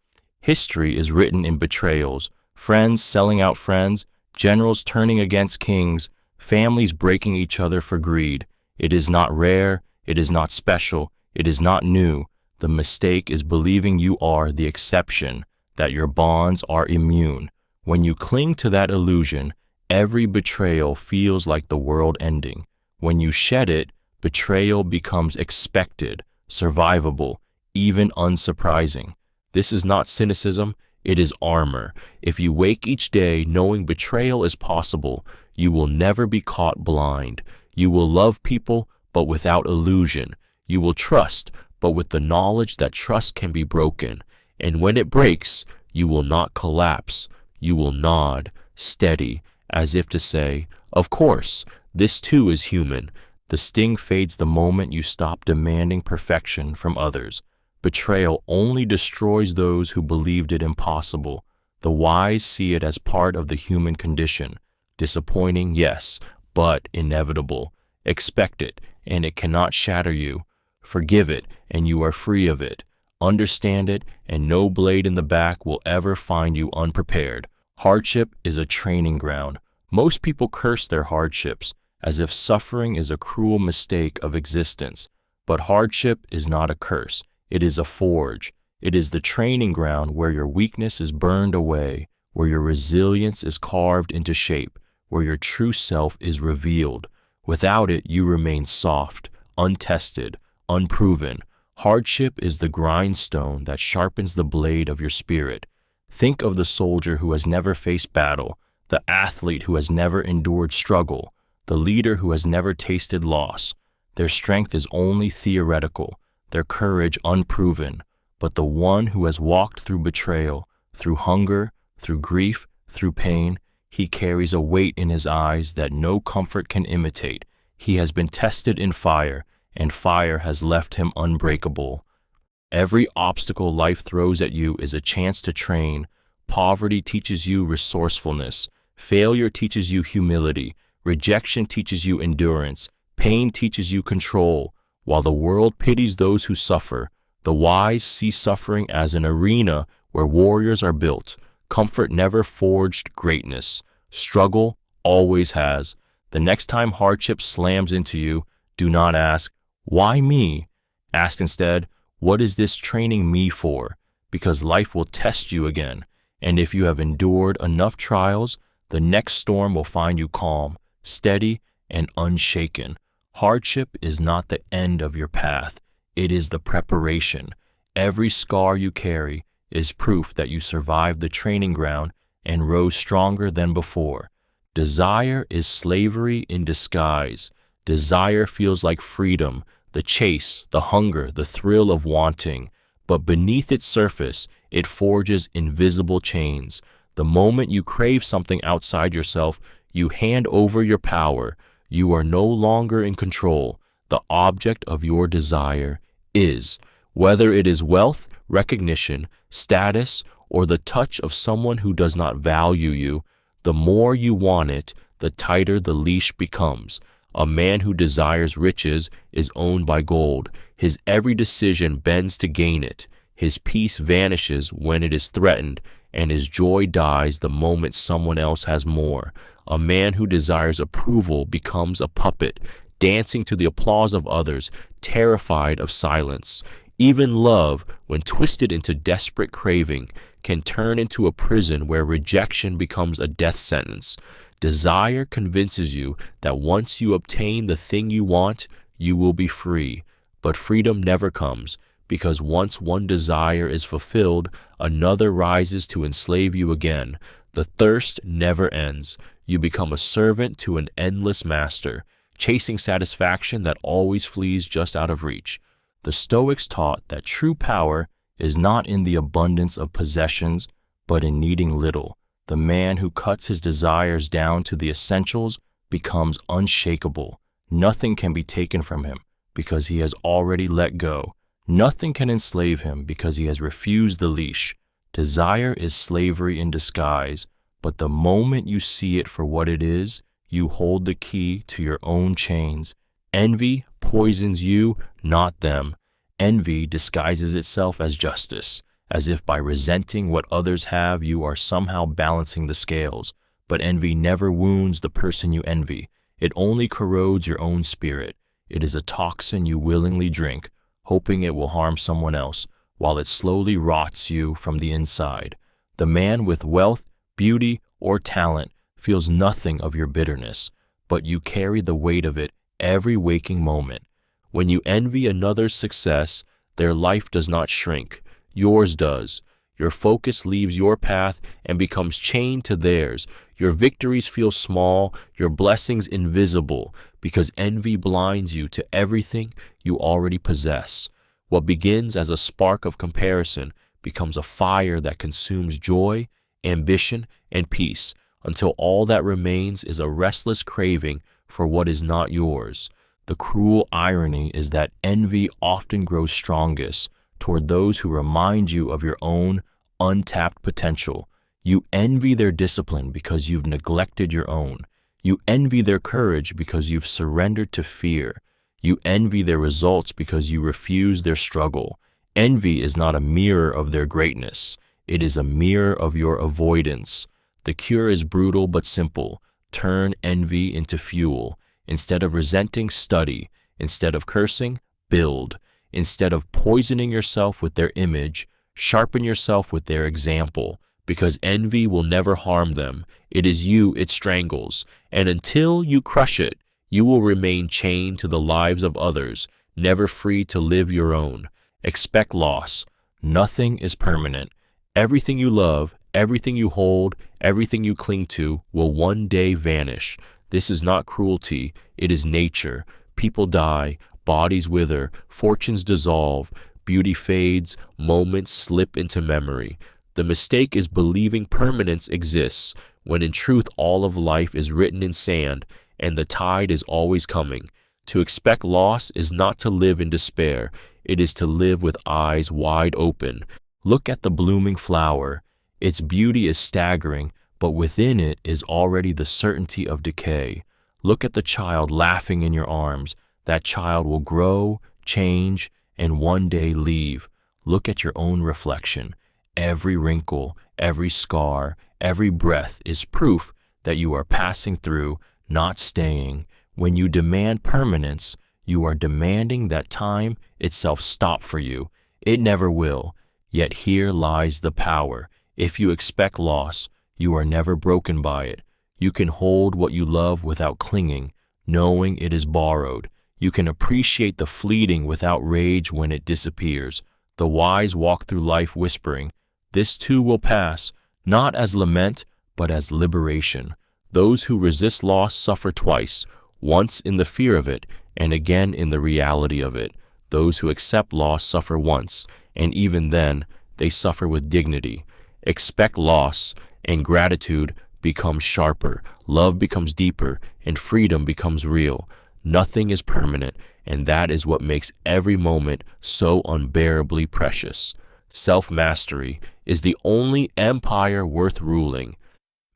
History is written in betrayals, friends selling out friends, generals turning against kings, families breaking each other for greed. It is not rare, it is not special, it is not new. The mistake is believing you are the exception, that your bonds are immune. When you cling to that illusion, every betrayal feels like the world ending. When you shed it, betrayal becomes expected, survivable, even unsurprising. This is not cynicism, it is armor. If you wake each day knowing betrayal is possible, you will never be caught blind. You will love people, but without illusion. You will trust, but with the knowledge that trust can be broken. And when it breaks, you will not collapse. You will nod, steady, as if to say, of course, this too is human. The sting fades the moment you stop demanding perfection from others. Betrayal only destroys those who believed it impossible. The wise see it as part of the human condition. Disappointing, yes, but inevitable. Expect it, and it cannot shatter you. Forgive it, and you are free of it. Understand it, and no blade in the back will ever find you unprepared. Hardship is a training ground. Most people curse their hardships, as if suffering is a cruel mistake of existence. But hardship is not a curse. It is a forge. It is the training ground where your weakness is burned away, where your resilience is carved into shape, where your true self is revealed. Without it, you remain soft, untested, unproven. Hardship is the grindstone that sharpens the blade of your spirit. Think of the soldier who has never faced battle, the athlete who has never endured struggle, the leader who has never tasted loss. Their strength is only theoretical, their courage unproven, but the one who has walked through betrayal, through hunger, through grief, through pain, he carries a weight in his eyes that no comfort can imitate. He has been tested in fire, and fire has left him unbreakable. Every obstacle life throws at you is a chance to train. Poverty teaches you resourcefulness. Failure teaches you humility. Rejection teaches you endurance. Pain teaches you control. While the world pities those who suffer, the wise see suffering as an arena where warriors are built. Comfort never forged greatness. Struggle always has. The next time hardship slams into you, do not ask, why me? Ask instead, what is this training me for? Because life will test you again. And if you have endured enough trials, the next storm will find you calm, steady, and unshaken. Hardship is not the end of your path. It is the preparation. Every scar you carry is proof that you survived the training ground and rose stronger than before. Desire is slavery in disguise. Desire feels like freedom, the chase, the hunger, the thrill of wanting. But beneath its surface, it forges invisible chains. The moment you crave something outside yourself, you hand over your power. You are no longer in control. The object of your desire is. Whether it is wealth, recognition, status, or the touch of someone who does not value you, the more you want it, the tighter the leash becomes. A man who desires riches is owned by gold. His every decision bends to gain it. His peace vanishes when it is threatened, and his joy dies the moment someone else has more. A man who desires approval becomes a puppet, dancing to the applause of others, terrified of silence. Even love, when twisted into desperate craving, can turn into a prison where rejection becomes a death sentence. Desire convinces you that once you obtain the thing you want, you will be free. But freedom never comes, because once one desire is fulfilled, another rises to enslave you again. The thirst never ends. You become a servant to an endless master, chasing satisfaction that always flees just out of reach. The Stoics taught that true power is not in the abundance of possessions, but in needing little. The man who cuts his desires down to the essentials becomes unshakable. Nothing can be taken from him because he has already let go. Nothing can enslave him because he has refused the leash. Desire is slavery in disguise, but the moment you see it for what it is, you hold the key to your own chains. Envy poisons you, not them. Envy disguises itself as justice, as if by resenting what others have, you are somehow balancing the scales. But envy never wounds the person you envy. It only corrodes your own spirit. It is a toxin you willingly drink, hoping it will harm someone else, while it slowly rots you from the inside. The man with wealth, beauty, or talent feels nothing of your bitterness, but you carry the weight of it every waking moment. When you envy another's success, their life does not shrink. Yours does. Your focus leaves your path and becomes chained to theirs. Your victories feel small, your blessings invisible, because envy blinds you to everything you already possess. What begins as a spark of comparison becomes a fire that consumes joy, ambition, and peace, until all that remains is a restless craving for what is not yours. The cruel irony is that envy often grows strongest toward those who remind you of your own untapped potential. You envy their discipline because you've neglected your own. You envy their courage because you've surrendered to fear. You envy their results because you refuse their struggle. Envy is not a mirror of their greatness. It is a mirror of your avoidance. The cure is brutal but simple. Turn envy into fuel. Instead of resenting, study. Instead of cursing, build. Instead of poisoning yourself with their image, sharpen yourself with their example, because envy will never harm them. It is you it strangles, and until you crush it, you will remain chained to the lives of others, never free to live your own. Expect loss. Nothing is permanent. Everything you love, everything you hold, everything you cling to will one day vanish. This is not cruelty, it is nature. People die, bodies wither, fortunes dissolve, beauty fades, moments slip into memory. The mistake is believing permanence exists, when in truth all of life is written in sand, and the tide is always coming. To expect loss is not to live in despair, it is to live with eyes wide open. Look at the blooming flower. Its beauty is staggering, but within it is already the certainty of decay. Look at the child laughing in your arms. That child will grow, change, and one day leave. Look at your own reflection. Every wrinkle, every scar, every breath is proof that you are passing through, not staying. When you demand permanence, you are demanding that time itself stop for you. It never will. Yet here lies the power. If you expect loss, you are never broken by it. You can hold what you love without clinging, knowing it is borrowed. You can appreciate the fleeting without rage when it disappears. The wise walk through life whispering, "This too will pass," not as lament, but as liberation. Those who resist loss suffer twice, once in the fear of it, and again in the reality of it. Those who accept loss suffer once, and even then, they suffer with dignity. Expect loss, and gratitude becomes sharper, love becomes deeper, and freedom becomes real. Nothing is permanent, and that is what makes every moment so unbearably precious. Self-mastery is the only empire worth ruling.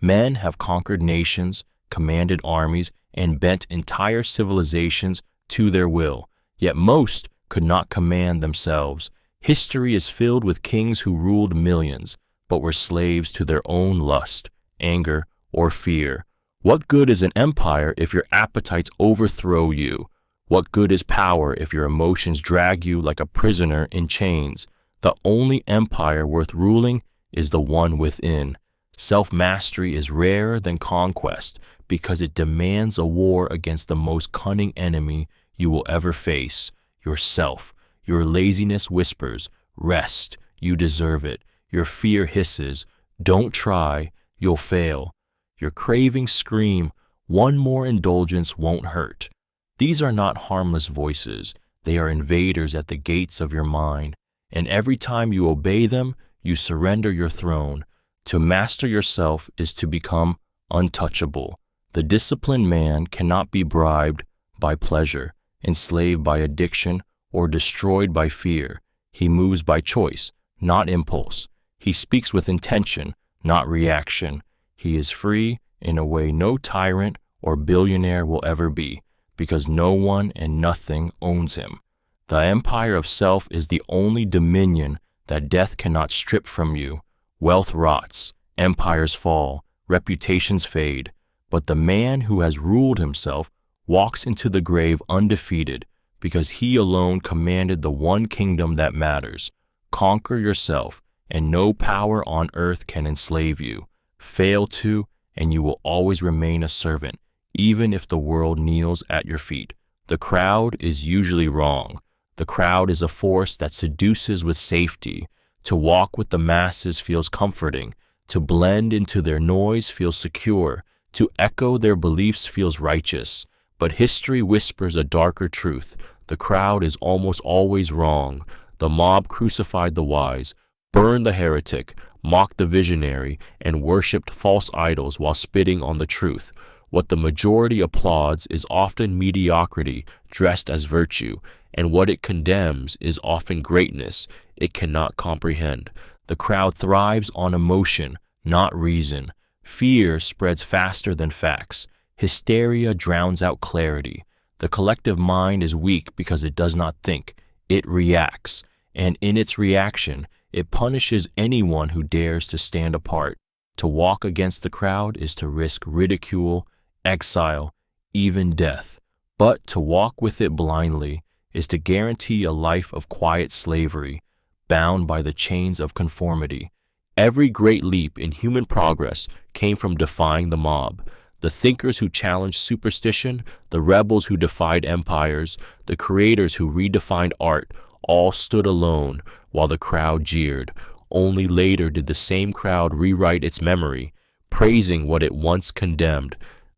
Men have conquered nations, commanded armies, and bent entire civilizations to their will, yet most could not command themselves. History is filled with kings who ruled millions, but were slaves to their own lust, anger, or fear. What good is an empire if your appetites overthrow you? What good is power if your emotions drag you like a prisoner in chains? The only empire worth ruling is the one within. Self-mastery is rarer than conquest because it demands a war against the most cunning enemy you will ever face, yourself. Your laziness whispers, "Rest, you deserve it." Your fear hisses, "Don't try, you'll fail." Your cravings scream, "One more indulgence won't hurt." These are not harmless voices. They are invaders at the gates of your mind. And every time you obey them, you surrender your throne. To master yourself is to become untouchable. The disciplined man cannot be bribed by pleasure, enslaved by addiction, or destroyed by fear. He moves by choice, not impulse. He speaks with intention, not reaction. He is free in a way no tyrant or billionaire will ever be, because no one and nothing owns him. The empire of self is the only dominion that death cannot strip from you. Wealth rots, empires fall, reputations fade, but the man who has ruled himself walks into the grave undefeated because he alone commanded the one kingdom that matters. Conquer yourself, and no power on earth can enslave you. Fail to, and you will always remain a servant, even if the world kneels at your feet. The crowd is usually wrong. The crowd is a force that seduces with safety. To walk with the masses feels comforting. To blend into their noise feels secure. To echo their beliefs feels righteous. But history whispers a darker truth. The crowd is almost always wrong. The mob crucified the wise, burned the heretic, mocked the visionary, and worshipped false idols while spitting on the truth. What the majority applauds is often mediocrity dressed as virtue, and what it condemns is often greatness it cannot comprehend. The crowd thrives on emotion, not reason. Fear spreads faster than facts. Hysteria drowns out clarity. The collective mind is weak because it does not think. It reacts, and in its reaction, it punishes anyone who dares to stand apart. To walk against the crowd is to risk ridicule, exile, even death. But to walk with it blindly is to guarantee a life of quiet slavery, bound by the chains of conformity. Every great leap in human progress came from defying the mob. The thinkers who challenged superstition, the rebels who defied empires, the creators who redefined art, all stood alone while the crowd jeered. Only later did the same crowd rewrite its memory, praising what it once condemned.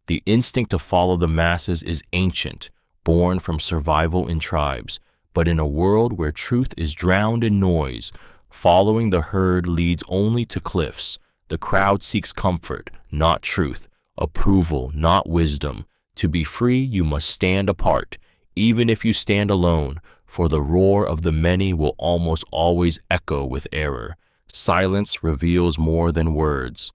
The instinct to follow the masses is ancient, born from survival in tribes. But in a world where truth is drowned in noise, following the herd leads only to cliffs. The crowd seeks comfort, not truth, approval, not wisdom. To be free, you must stand apart, even if you stand alone, for the roar of the many will almost always echo with error. Silence reveals more than words.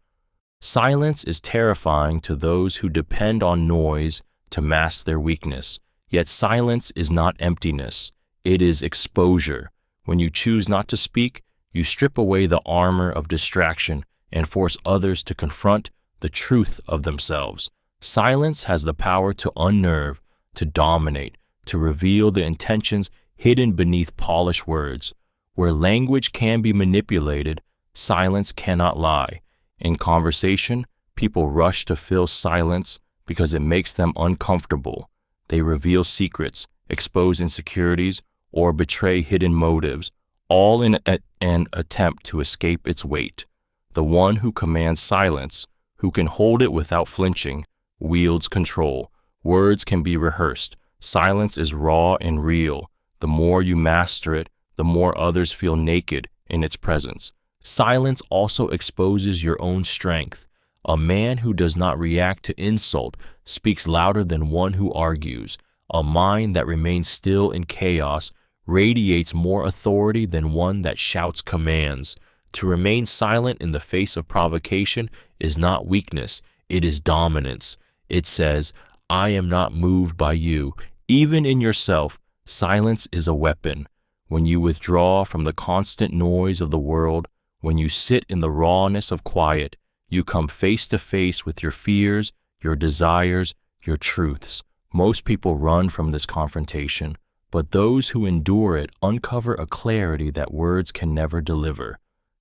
Silence is terrifying to those who depend on noise to mask their weakness. Yet silence is not emptiness. It is exposure. When you choose not to speak, you strip away the armor of distraction and force others to confront the the truth of themselves. Silence has the power to unnerve, to dominate, to reveal the intentions hidden beneath polished words. Where language can be manipulated, silence cannot lie. In conversation, people rush to fill silence because it makes them uncomfortable. They reveal secrets, expose insecurities, or betray hidden motives, all in an attempt to escape its weight. The one who commands silence, who can hold it without flinching, wields control. Words can be rehearsed. Silence is raw and real. The more you master it, the more others feel naked in its presence. Silence also exposes your own strength. A man who does not react to insult speaks louder than one who argues. A mind that remains still in chaos radiates more authority than one that shouts commands. To remain silent in the face of provocation is not weakness, it is dominance. It says, I am not moved by you. Even in yourself, silence is a weapon. When you withdraw from the constant noise of the world, when you sit in the rawness of quiet, you come face to face with your fears, your desires, your truths. Most people run from this confrontation, but those who endure it uncover a clarity that words can never deliver.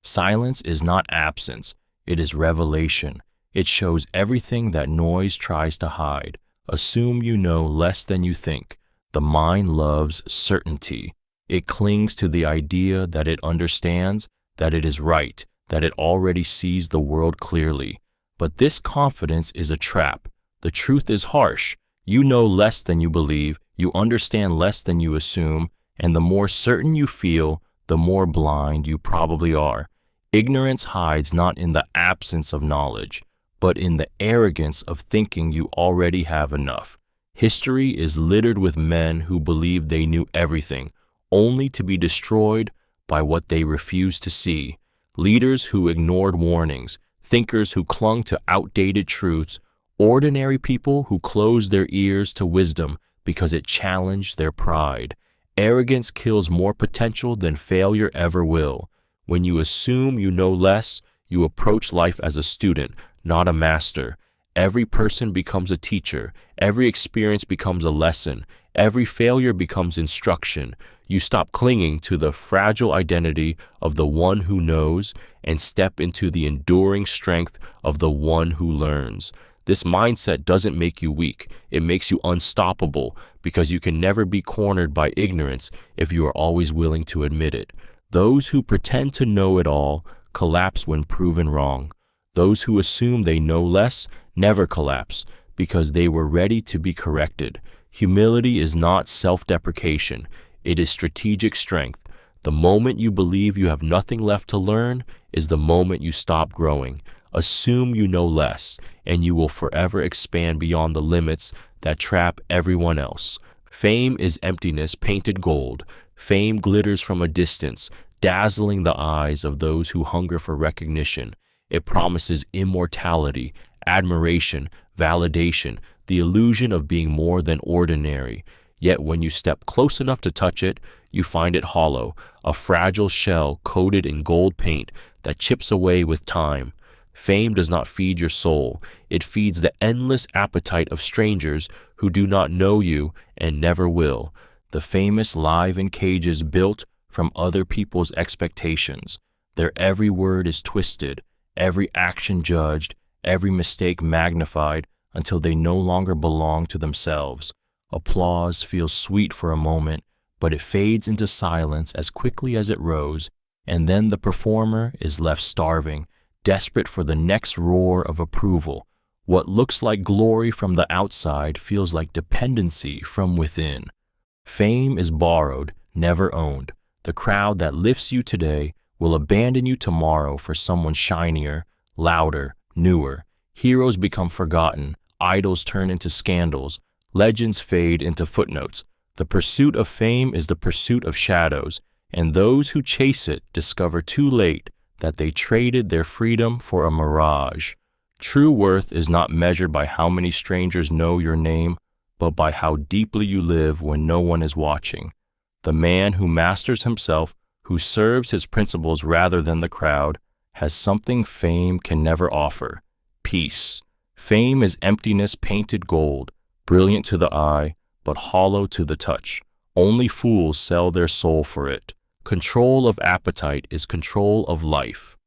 Silence is not absence, it is revelation. It shows everything that noise tries to hide. Assume you know less than you think. The mind loves certainty. It clings to the idea that it understands, that it is right, that it already sees the world clearly. But this confidence is a trap. The truth is harsh. You know less than you believe, you understand less than you assume, and the more certain you feel, the more blind you probably are. Ignorance hides not in the absence of knowledge, but in the arrogance of thinking you already have enough. History is littered with men who believed they knew everything, only to be destroyed by what they refused to see. Leaders who ignored warnings, thinkers who clung to outdated truths, ordinary people who closed their ears to wisdom because it challenged their pride. Arrogance kills more potential than failure ever will. When you assume you know less, you approach life as a student, not a master. Every person becomes a teacher. Every experience becomes a lesson. Every failure becomes instruction. You stop clinging to the fragile identity of the one who knows and step into the enduring strength of the one who learns. This mindset doesn't make you weak. It makes you unstoppable because you can never be cornered by ignorance if you are always willing to admit it. Those who pretend to know it all collapse when proven wrong. Those who assume they know less never collapse because they were ready to be corrected. Humility is not self-deprecation. It is strategic strength. The moment you believe you have nothing left to learn is the moment you stop growing. Assume you know less, and you will forever expand beyond the limits that trap everyone else. Fame is emptiness painted gold. Fame glitters from a distance, dazzling the eyes of those who hunger for recognition. It promises immortality, admiration, validation, the illusion of being more than ordinary. Yet when you step close enough to touch it, you find it hollow, a fragile shell coated in gold paint that chips away with time. Fame does not feed your soul. It feeds the endless appetite of strangers who do not know you and never will. The famous live in cages built from other people's expectations. Their every word is twisted, every action judged, every mistake magnified until they no longer belong to themselves. Applause feels sweet for a moment, but it fades into silence as quickly as it rose, and then the performer is left starving, desperate for the next roar of approval. What looks like glory from the outside feels like dependency from within. Fame is borrowed, never owned. The crowd that lifts you today will abandon you tomorrow for someone shinier, louder, newer. Heroes become forgotten, idols turn into scandals, legends fade into footnotes. The pursuit of fame is the pursuit of shadows, and those who chase it discover too late that they traded their freedom for a mirage. True worth is not measured by how many strangers know your name, but by how deeply you live when no one is watching. The man who masters himself, who serves his principles rather than the crowd, has something fame can never offer. Peace. Fame is emptiness painted gold, brilliant to the eye, but hollow to the touch. Only fools sell their soul for it. Control of appetite is control of life.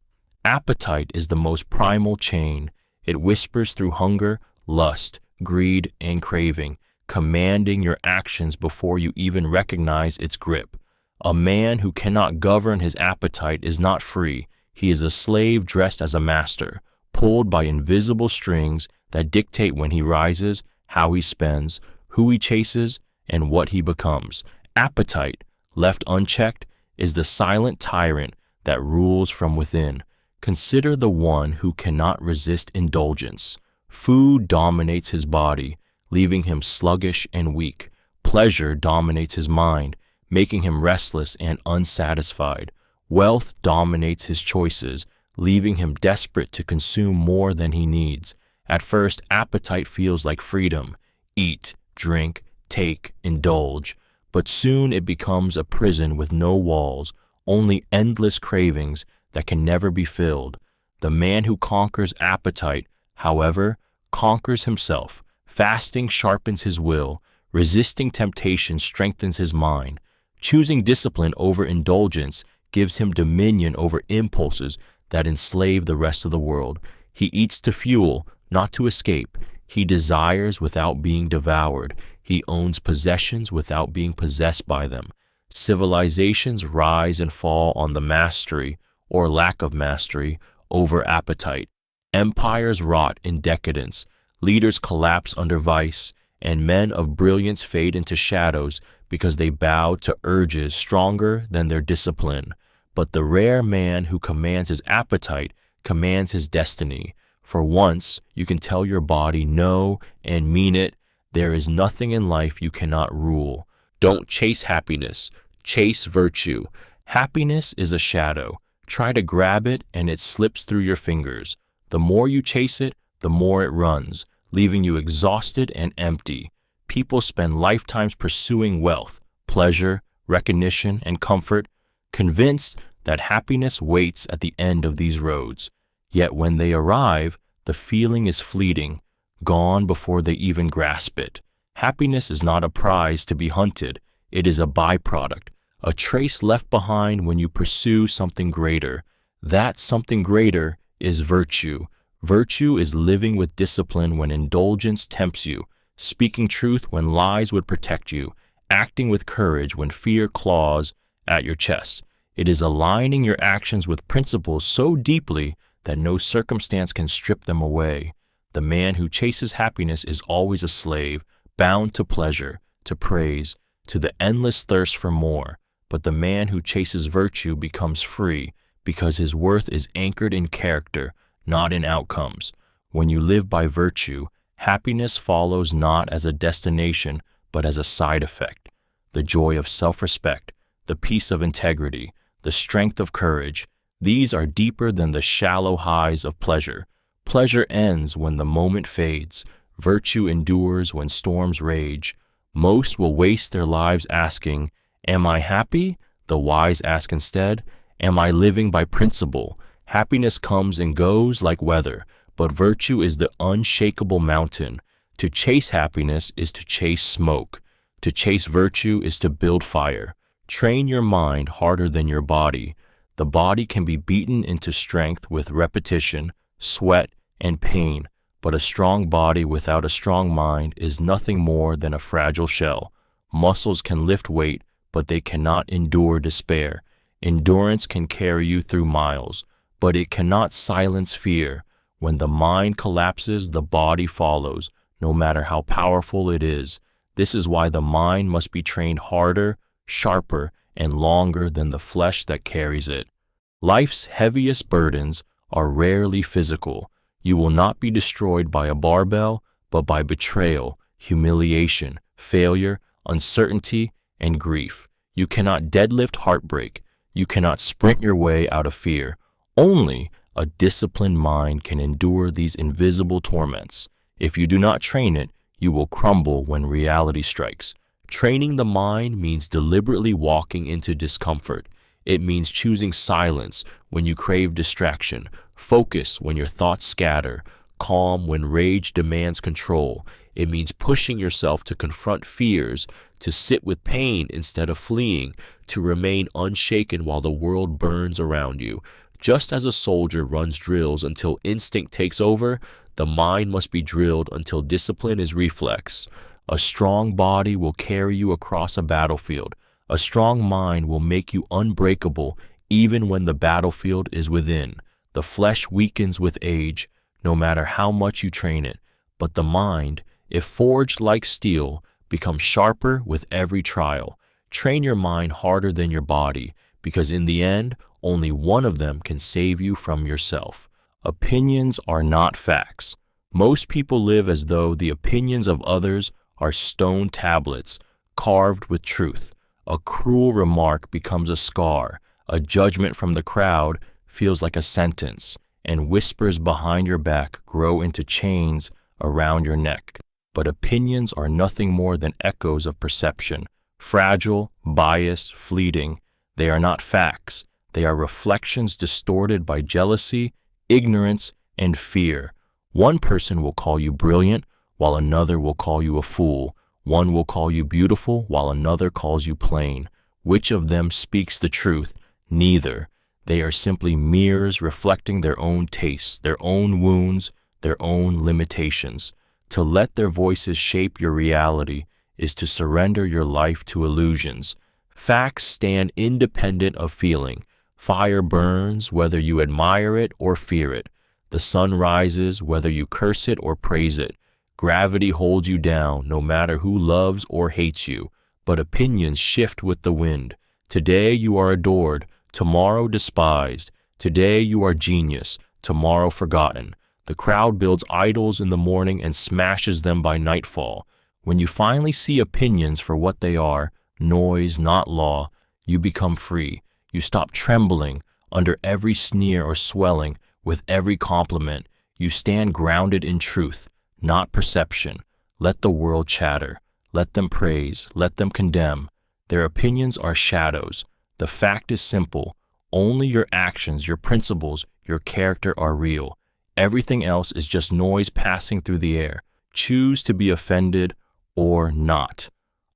Appetite is the most primal chain. It whispers through hunger, lust, greed, and craving, commanding your actions before you even recognize its grip. A man who cannot govern his appetite is not free. He is a slave dressed as a master, pulled by invisible strings that dictate when he rises, how he spends, who he chases, and what he becomes. Appetite, left unchecked, is the silent tyrant that rules from within. Consider the one who cannot resist indulgence. Food dominates his body, leaving him sluggish and weak. Pleasure dominates his mind, making him restless and unsatisfied. Wealth dominates his choices, leaving him desperate to consume more than he needs. At first, appetite feels like freedom. Eat, drink, take, indulge. But soon it becomes a prison with no walls, only endless cravings that can never be filled. The man who conquers appetite, however, conquers himself. Fasting sharpens his will. Resisting temptation strengthens his mind. Choosing discipline over indulgence gives him dominion over impulses that enslave the rest of the world. He eats to fuel, not to escape. He desires without being devoured. He owns possessions without being possessed by them. Civilizations rise and fall on the mastery, or lack of mastery, over appetite. Empires rot in decadence. Leaders collapse under vice, and men of brilliance fade into shadows because they bow to urges stronger than their discipline. But the rare man who commands his appetite commands his destiny. For once, you can tell your body no and mean it. There is nothing in life you cannot rule. Don't chase happiness. Chase virtue. Happiness is a shadow. Try to grab it and it slips through your fingers. The more you chase it, the more it runs, leaving you exhausted and empty. People spend lifetimes pursuing wealth, pleasure, recognition, and comfort, convinced that happiness waits at the end of these roads. Yet when they arrive, the feeling is fleeting, gone before they even grasp it. Happiness is not a prize to be hunted. It is a byproduct, a trace left behind when you pursue something greater. That something greater is virtue. Virtue is living with discipline when indulgence tempts you, speaking truth when lies would protect you, acting with courage when fear claws at your chest. It is aligning your actions with principles so deeply that no circumstance can strip them away. The man who chases happiness is always a slave, bound to pleasure, to praise, to the endless thirst for more. But the man who chases virtue becomes free because his worth is anchored in character, not in outcomes. When you live by virtue, happiness follows not as a destination, but as a side effect. The joy of self-respect, the peace of integrity, the strength of courage, these are deeper than the shallow highs of pleasure. Pleasure ends when the moment fades. Virtue endures when storms rage. Most will waste their lives asking, "Am I happy?" The wise ask instead, "Am I living by principle?" Happiness comes and goes like weather, but virtue is the unshakable mountain. To chase happiness is to chase smoke. To chase virtue is to build fire. Train your mind harder than your body. The body can be beaten into strength with repetition, sweat, and pain, but a strong body without a strong mind is nothing more than a fragile shell. Muscles can lift weight, but they cannot endure despair. Endurance can carry you through miles, but it cannot silence fear. When the mind collapses, the body follows, no matter how powerful it is. This is why the mind must be trained harder, sharper, and longer than the flesh that carries it. Life's heaviest burdens are rarely physical. You will not be destroyed by a barbell, but by betrayal, humiliation, failure, uncertainty, and grief. You cannot deadlift heartbreak. You cannot sprint your way out of fear. Only a disciplined mind can endure these invisible torments. If you do not train it, you will crumble when reality strikes. Training the mind means deliberately walking into discomfort. It means choosing silence when you crave distraction, focus when your thoughts scatter, calm when rage demands control. It means pushing yourself to confront fears, to sit with pain instead of fleeing, to remain unshaken while the world burns around you. Just as a soldier runs drills until instinct takes over, the mind must be drilled until discipline is reflex. A strong body will carry you across a battlefield. A strong mind will make you unbreakable even when the battlefield is within. The flesh weakens with age, no matter how much you train it, but the mind, if forged like steel, becomes sharper with every trial. Train your mind harder than your body, because in the end, only one of them can save you from yourself. Opinions are not facts. Most people live as though the opinions of others are stone tablets, carved with truth. A cruel remark becomes a scar. A judgment from the crowd feels like a sentence, and whispers behind your back grow into chains around your neck. But opinions are nothing more than echoes of perception, fragile, biased, fleeting. They are not facts. They are reflections distorted by jealousy, ignorance, and fear. One person will call you brilliant, while another will call you a fool. One will call you beautiful, while another calls you plain. Which of them speaks the truth? Neither. They are simply mirrors reflecting their own tastes, their own wounds, their own limitations. To let their voices shape your reality is to surrender your life to illusions. Facts stand independent of feeling. Fire burns whether you admire it or fear it. The sun rises whether you curse it or praise it. Gravity holds you down no matter who loves or hates you. But opinions shift with the wind. Today you are adored, tomorrow despised. Today you are genius, tomorrow forgotten. The crowd builds idols in the morning and smashes them by nightfall. When you finally see opinions for what they are, noise, not law, you become free. You stop trembling under every sneer or swelling with every compliment. You stand grounded in truth, not perception. Let the world chatter. Let them praise. Let them condemn. Their opinions are shadows. The fact is simple. Only your actions, your principles, your character are real. Everything else is just noise passing through the air. Choose to be offended or not.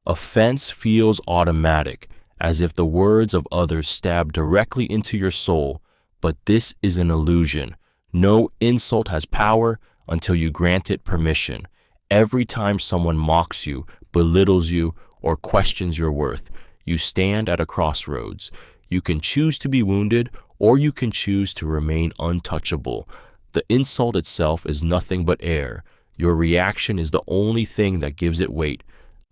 Offense feels automatic, as if the words of others stab directly into your soul, but this is an illusion. No insult has power until you grant it permission. Every time someone mocks you, belittles you, or questions your worth, you stand at a crossroads. You can choose to be wounded, or you can choose to remain untouchable. The insult itself is nothing but air. Your reaction is the only thing that gives it weight.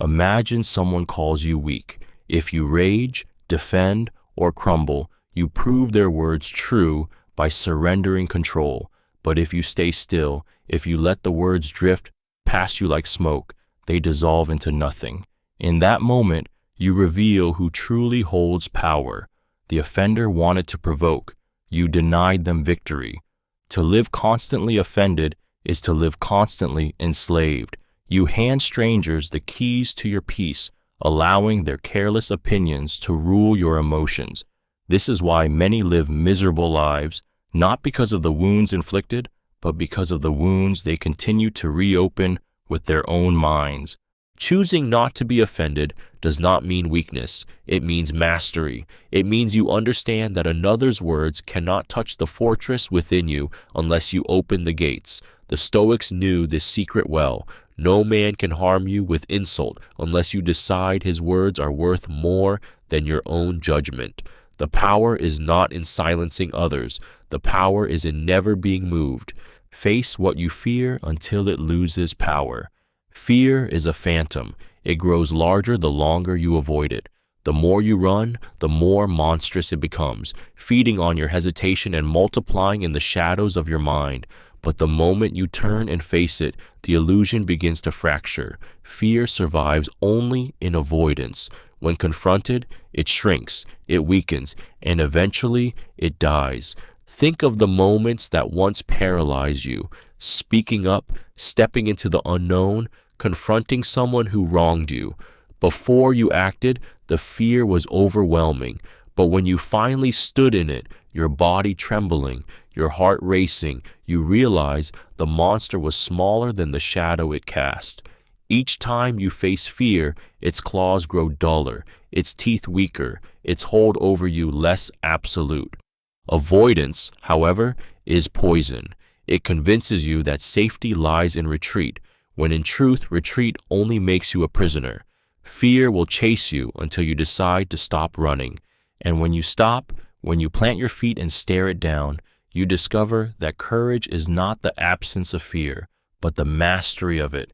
Imagine someone calls you weak. If you rage, defend, or crumble, you prove their words true by surrendering control. But if you stay still, if you let the words drift past you like smoke, they dissolve into nothing. In that moment, you reveal who truly holds power. The offender wanted to provoke. You denied them victory. To live constantly offended is to live constantly enslaved. You hand strangers the keys to your peace, allowing their careless opinions to rule your emotions. This is why many live miserable lives, not because of the wounds inflicted, but because of the wounds they continue to reopen with their own minds. Choosing not to be offended does not mean weakness. It means mastery. It means you understand that another's words cannot touch the fortress within you unless you open the gates. The Stoics knew this secret well. No man can harm you with insult unless you decide his words are worth more than your own judgment. The power is not in silencing others. The power is in never being moved. Face what you fear until it loses power. Fear is a phantom. It grows larger the longer you avoid it. The more you run, the more monstrous it becomes, feeding on your hesitation and multiplying in the shadows of your mind. But the moment you turn and face it, the illusion begins to fracture. Fear survives only in avoidance. When confronted, it shrinks, it weakens, and eventually it dies. Think of the moments that once paralyzed you. Speaking up, stepping into the unknown, confronting someone who wronged you. Before you acted, the fear was overwhelming. But when you finally stood in it, your body trembling, your heart racing, you realize the monster was smaller than the shadow it cast. Each time you face fear, its claws grow duller, its teeth weaker, its hold over you less absolute. Avoidance, however, is poison. It convinces you that safety lies in retreat, when in truth, retreat only makes you a prisoner. Fear will chase you until you decide to stop running. And when you stop, when you plant your feet and stare it down, you discover that courage is not the absence of fear, but the mastery of it.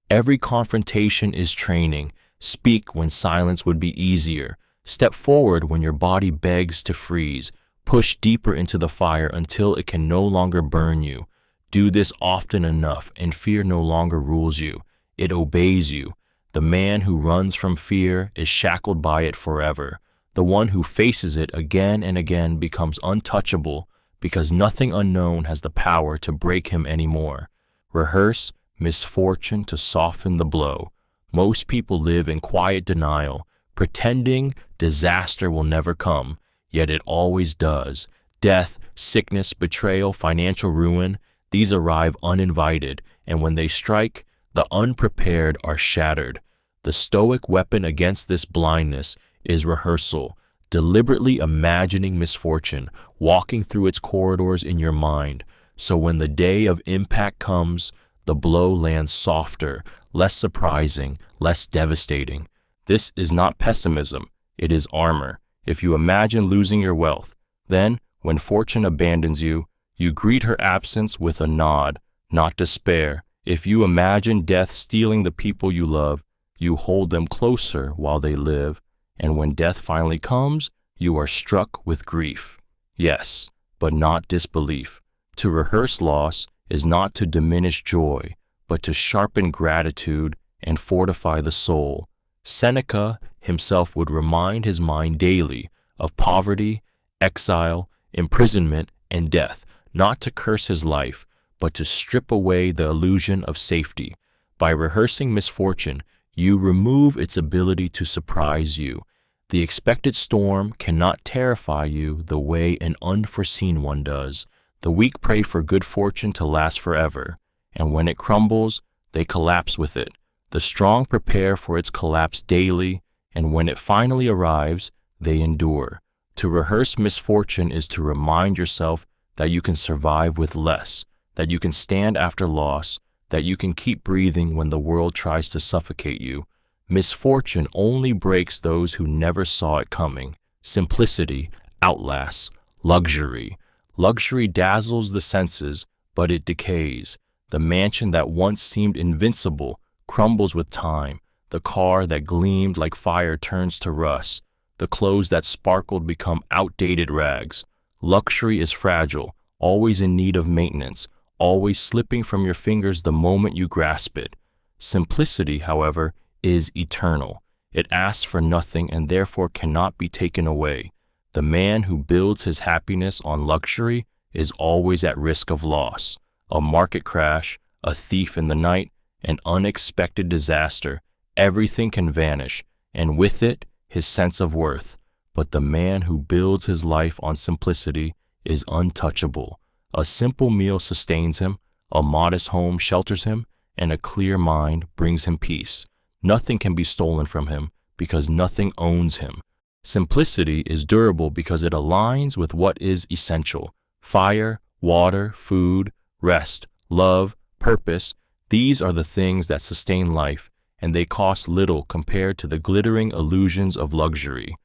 Every confrontation is training. Speak when silence would be easier. Step forward when your body begs to freeze. Push deeper into the fire until it can no longer burn you. Do this often enough, and fear no longer rules you. It obeys you. The man who runs from fear is shackled by it forever. The one who faces it again and again becomes untouchable because nothing unknown has the power to break him anymore. Rehearse misfortune to soften the blow. Most people live in quiet denial, pretending disaster will never come, yet it always does. Death, sickness, betrayal, financial ruin, these arrive uninvited, and when they strike, the unprepared are shattered. The Stoic weapon against this blindness is rehearsal, deliberately imagining misfortune, walking through its corridors in your mind, so when the day of impact comes, the blow lands softer, less surprising, less devastating. This is not pessimism, it is armor. If you imagine losing your wealth, then, when fortune abandons you, you greet her absence with a nod, not despair. If you imagine death stealing the people you love, you hold them closer while they live, and when death finally comes, you are struck with grief. Yes, but not disbelief. To rehearse loss is not to diminish joy, but to sharpen gratitude and fortify the soul. Seneca himself would remind his mind daily of poverty, exile, imprisonment, and death, not to curse his life, but to strip away the illusion of safety. By rehearsing misfortune, you remove its ability to surprise you. The expected storm cannot terrify you the way an unforeseen one does. The weak pray for good fortune to last forever, and when it crumbles, they collapse with it. The strong prepare for its collapse daily, and when it finally arrives, they endure. To rehearse misfortune is to remind yourself that you can survive with less, that you can stand after loss, that you can keep breathing when the world tries to suffocate you. Misfortune only breaks those who never saw it coming. Simplicity outlasts luxury. Luxury dazzles the senses, but it decays. The mansion that once seemed invincible crumbles with time. The car that gleamed like fire turns to rust. The clothes that sparkled become outdated rags. Luxury is fragile, always in need of maintenance, always slipping from your fingers the moment you grasp it. Simplicity, however, is eternal. It asks for nothing and therefore cannot be taken away. The man who builds his happiness on luxury is always at risk of loss. A market crash, a thief in the night, an unexpected disaster, everything can vanish, and with it, his sense of worth. But the man who builds his life on simplicity is untouchable. A simple meal sustains him, a modest home shelters him, and a clear mind brings him peace. Nothing can be stolen from him because nothing owns him. Simplicity is durable because it aligns with what is essential. Fire, water, food, rest, love, purpose, these are the things that sustain life, and they cost little compared to the glittering illusions of luxury.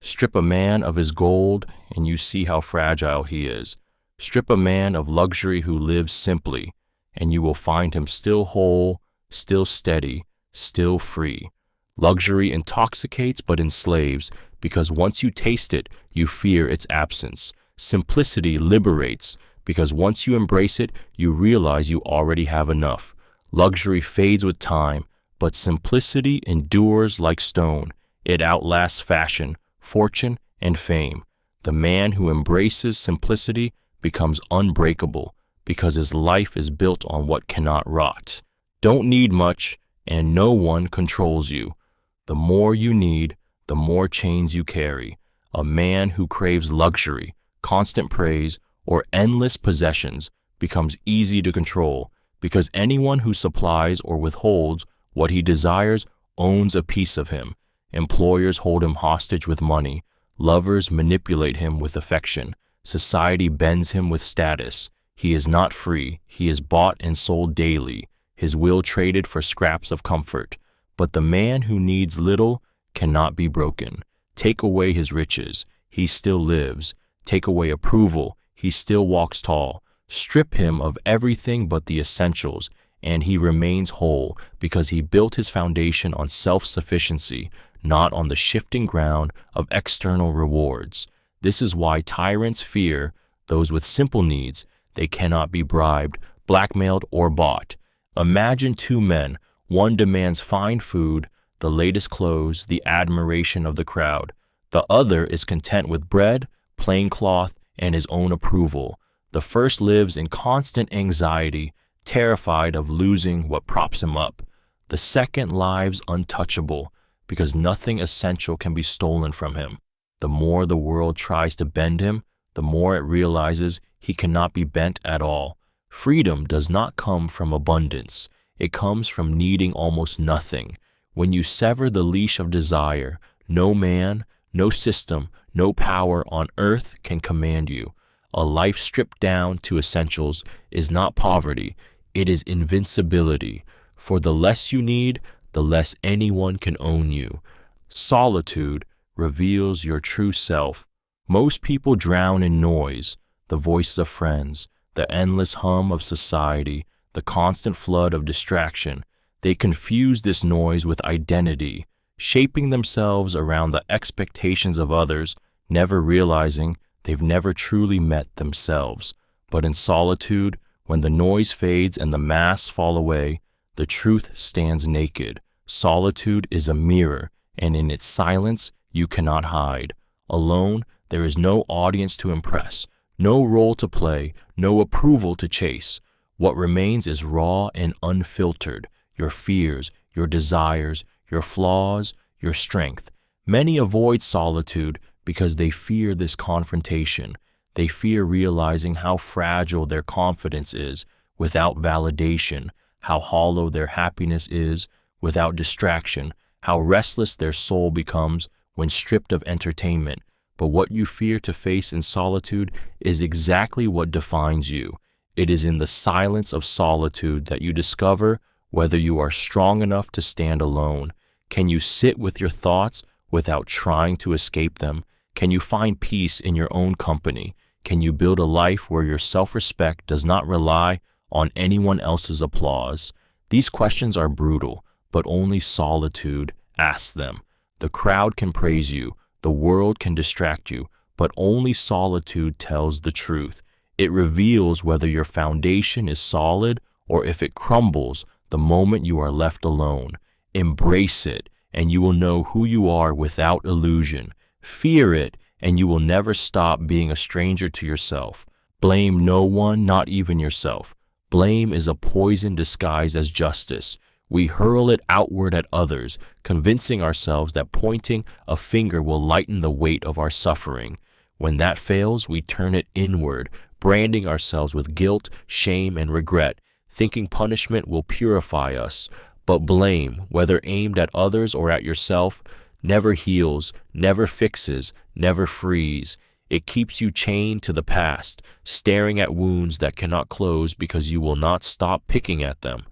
Strip a man of his gold, and you see how fragile he is. Strip a man of luxury who lives simply, and you will find him still whole, still steady, still free. Luxury intoxicates but enslaves, because once you taste it, you fear its absence. Simplicity liberates, because once you embrace it, you realize you already have enough. Luxury fades with time, but simplicity endures like stone. It outlasts fashion, fortune, and fame. The man who embraces simplicity becomes unbreakable, because his life is built on what cannot rot. Don't need much, and no one controls you. The more you need, the more chains you carry. A man who craves luxury, constant praise, or endless possessions becomes easy to control because anyone who supplies or withholds what he desires owns a piece of him. Employers hold him hostage with money. Lovers manipulate him with affection. Society bends him with status. He is not free. He is bought and sold daily, his will traded for scraps of comfort. But the man who needs little cannot be broken. Take away his riches, he still lives. Take away approval, he still walks tall. Strip him of everything but the essentials, and he remains whole because he built his foundation on self-sufficiency, not on the shifting ground of external rewards. This is why tyrants fear those with simple needs. They cannot be bribed, blackmailed, or bought. Imagine two men. One demands fine food, the latest clothes, the admiration of the crowd. The other is content with bread, plain cloth, and his own approval. The first lives in constant anxiety, terrified of losing what props him up. The second lives untouchable, because nothing essential can be stolen from him. The more the world tries to bend him, the more it realizes he cannot be bent at all. Freedom does not come from abundance. It comes from needing almost nothing. When you sever the leash of desire, no man, no system, no power on earth can command you. A life stripped down to essentials is not poverty, it is invincibility. For the less you need, the less anyone can own you. Solitude reveals your true self. Most people drown in noise, the voices of friends, the endless hum of society, the constant flood of distraction. They confuse this noise with identity, shaping themselves around the expectations of others, never realizing they've never truly met themselves. But in solitude, when the noise fades and the masks fall away, the truth stands naked. Solitude is a mirror, and in its silence, you cannot hide. Alone, there is no audience to impress, no role to play, no approval to chase. What remains is raw and unfiltered, your fears, your desires, your flaws, your strength. Many avoid solitude because they fear this confrontation. They fear realizing how fragile their confidence is without validation, how hollow their happiness is without distraction, how restless their soul becomes when stripped of entertainment. But what you fear to face in solitude is exactly what defines you. It is in the silence of solitude that you discover whether you are strong enough to stand alone. Can you sit with your thoughts without trying to escape them? Can you find peace in your own company? Can you build a life where your self-respect does not rely on anyone else's applause? These questions are brutal, but only solitude asks them. The crowd can praise you, the world can distract you, but only solitude tells the truth. It reveals whether your foundation is solid or if it crumbles the moment you are left alone. Embrace it, and you will know who you are without illusion. Fear it, and you will never stop being a stranger to yourself. Blame no one, not even yourself. Blame is a poison disguised as justice. We hurl it outward at others, convincing ourselves that pointing a finger will lighten the weight of our suffering. When that fails, we turn it inward, branding ourselves with guilt, shame, and regret, thinking punishment will purify us. But blame, whether aimed at others or at yourself, never heals, never fixes, never frees. It keeps you chained to the past, staring at wounds that cannot close because you will not stop picking at them.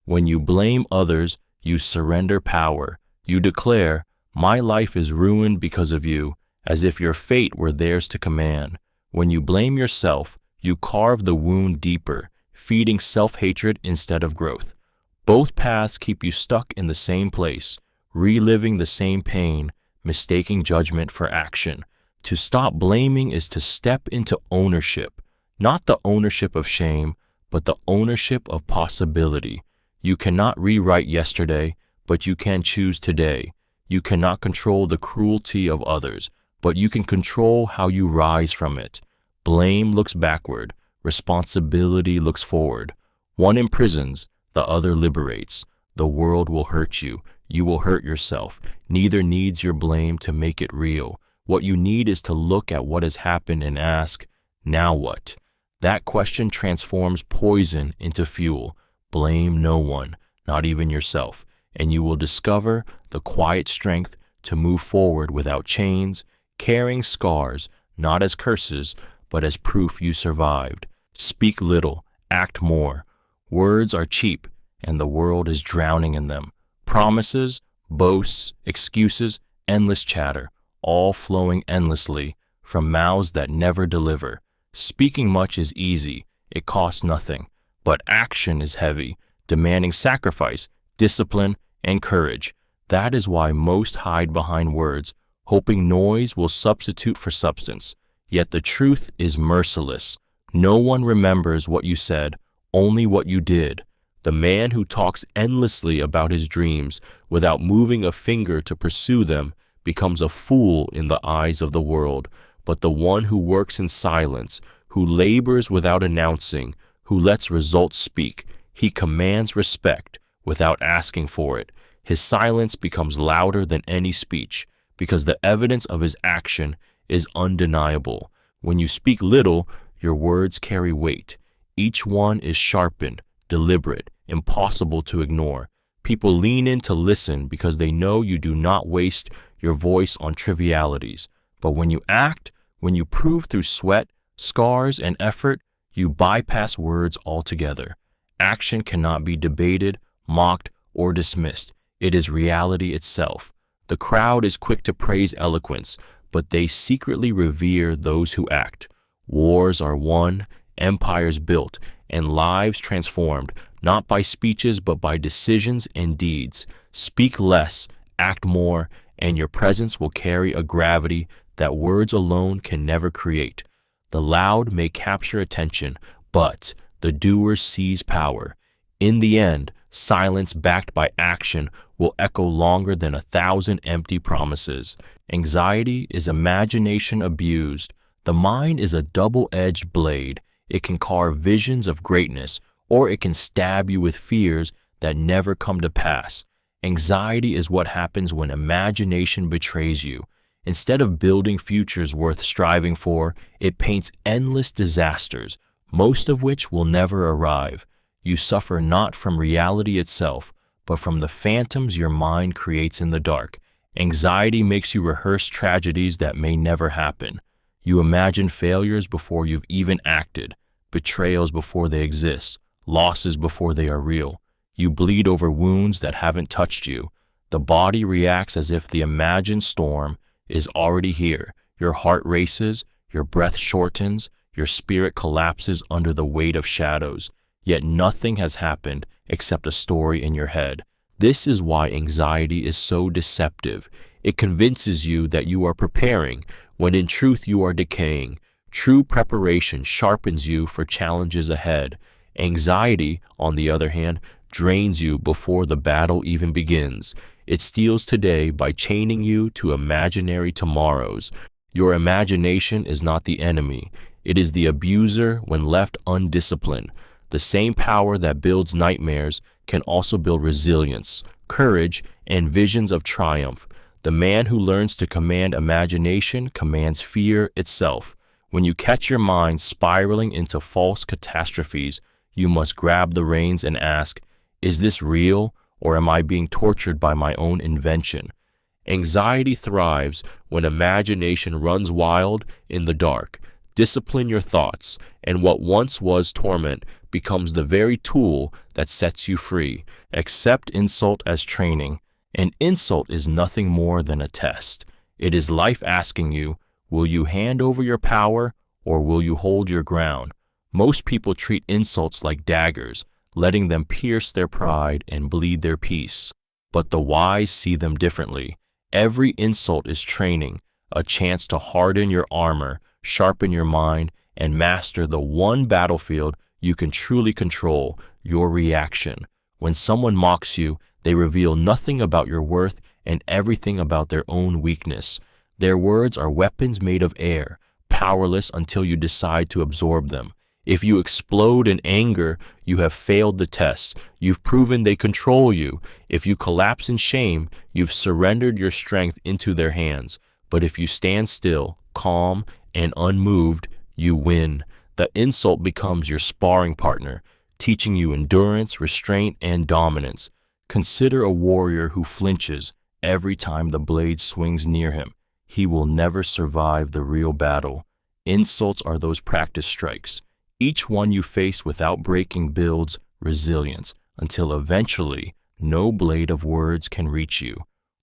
When you blame others, you surrender power. You declare, "My life is ruined because of you," as if your fate were theirs to command. When you blame yourself, you carve the wound deeper, feeding self-hatred instead of growth. Both paths keep you stuck in the same place, reliving the same pain, mistaking judgment for action. To stop blaming is to step into ownership, not the ownership of shame, but the ownership of possibility. You cannot rewrite yesterday, but you can choose today. You cannot control the cruelty of others, but you can control how you rise from it. Blame looks backward, responsibility looks forward. One imprisons, the other liberates. The world will hurt you. You will hurt yourself. Neither needs your blame to make it real. What you need is to look at what has happened and ask, now what? That question transforms poison into fuel. Blame no one, not even yourself, and you will discover the quiet strength to move forward without chains, carrying scars not as curses, but as proof you survived. Speak little, act more. Words are cheap, and the world is drowning in them. Promises, boasts, excuses, endless chatter, all flowing endlessly from mouths that never deliver. Speaking much is easy, it costs nothing, but action is heavy, demanding sacrifice, discipline, and courage. That is why most hide behind words, hoping noise will substitute for substance. Yet the truth is merciless. No one remembers what you said, only what you did. The man who talks endlessly about his dreams without moving a finger to pursue them becomes a fool in the eyes of the world. But the one who works in silence, who labors without announcing, who lets results speak, he commands respect without asking for it. His silence becomes louder than any speech because the evidence of his action is undeniable. When you speak little, your words carry weight. Each one is sharpened, deliberate, impossible to ignore. People lean in to listen because they know you do not waste your voice on trivialities. But when you act, when you prove through sweat, scars, and effort, you bypass words altogether. Action cannot be debated, mocked, or dismissed. It is reality itself. The crowd is quick to praise eloquence, but they secretly revere those who act. Wars are won, empires built, and lives transformed, not by speeches but by decisions and deeds. Speak less, act more, and your presence will carry a gravity that words alone can never create. The loud may capture attention, but the doer seize power. In the end, silence backed by action will echo longer than 1,000 empty promises. Anxiety is imagination abused. The mind is a double-edged blade. It can carve visions of greatness, or it can stab you with fears that never come to pass. Anxiety is what happens when imagination betrays you. Instead of building futures worth striving for, it paints endless disasters, most of which will never arrive. You suffer not from reality itself, but from the phantoms your mind creates in the dark. Anxiety makes you rehearse tragedies that may never happen. You imagine failures before you've even acted, betrayals before they exist, losses before they are real. You bleed over wounds that haven't touched you. The body reacts as if the imagined storm is already here. Your heart races, your breath shortens, your spirit collapses under the weight of shadows. Yet nothing has happened except a story in your head. This is why anxiety is so deceptive. It convinces you that you are preparing, when in truth you are decaying. True preparation sharpens you for challenges ahead. Anxiety, on the other hand, drains you before the battle even begins. It steals today by chaining you to imaginary tomorrows. Your imagination is not the enemy. It is the abuser when left undisciplined. The same power that builds nightmares can also build resilience, courage, and visions of triumph. The man who learns to command imagination commands fear itself. When you catch your mind spiraling into false catastrophes, you must grab the reins and ask, is this real, or am I being tortured by my own invention? Anxiety thrives when imagination runs wild in the dark. Discipline your thoughts, and what once was torment becomes the very tool that sets you free. Accept insult as training. An insult is nothing more than a test. It is life asking you, will you hand over your power, or will you hold your ground? Most people treat insults like daggers, letting them pierce their pride and bleed their peace. But the wise see them differently. Every insult is training, a chance to harden your armor, sharpen your mind, and master the one battlefield you can truly control, your reaction. When someone mocks you, they reveal nothing about your worth and everything about their own weakness. Their words are weapons made of air, powerless until you decide to absorb them. If you explode in anger, you have failed the test. You've proven they control you. If you collapse in shame, you've surrendered your strength into their hands. But if you stand still, calm, and unmoved, you win. The insult becomes your sparring partner, teaching you endurance, restraint, and dominance. Consider a warrior who flinches every time the blade swings near him. He will never survive the real battle. Insults are those practice strikes. Each one you face without breaking builds resilience until eventually no blade of words can reach you.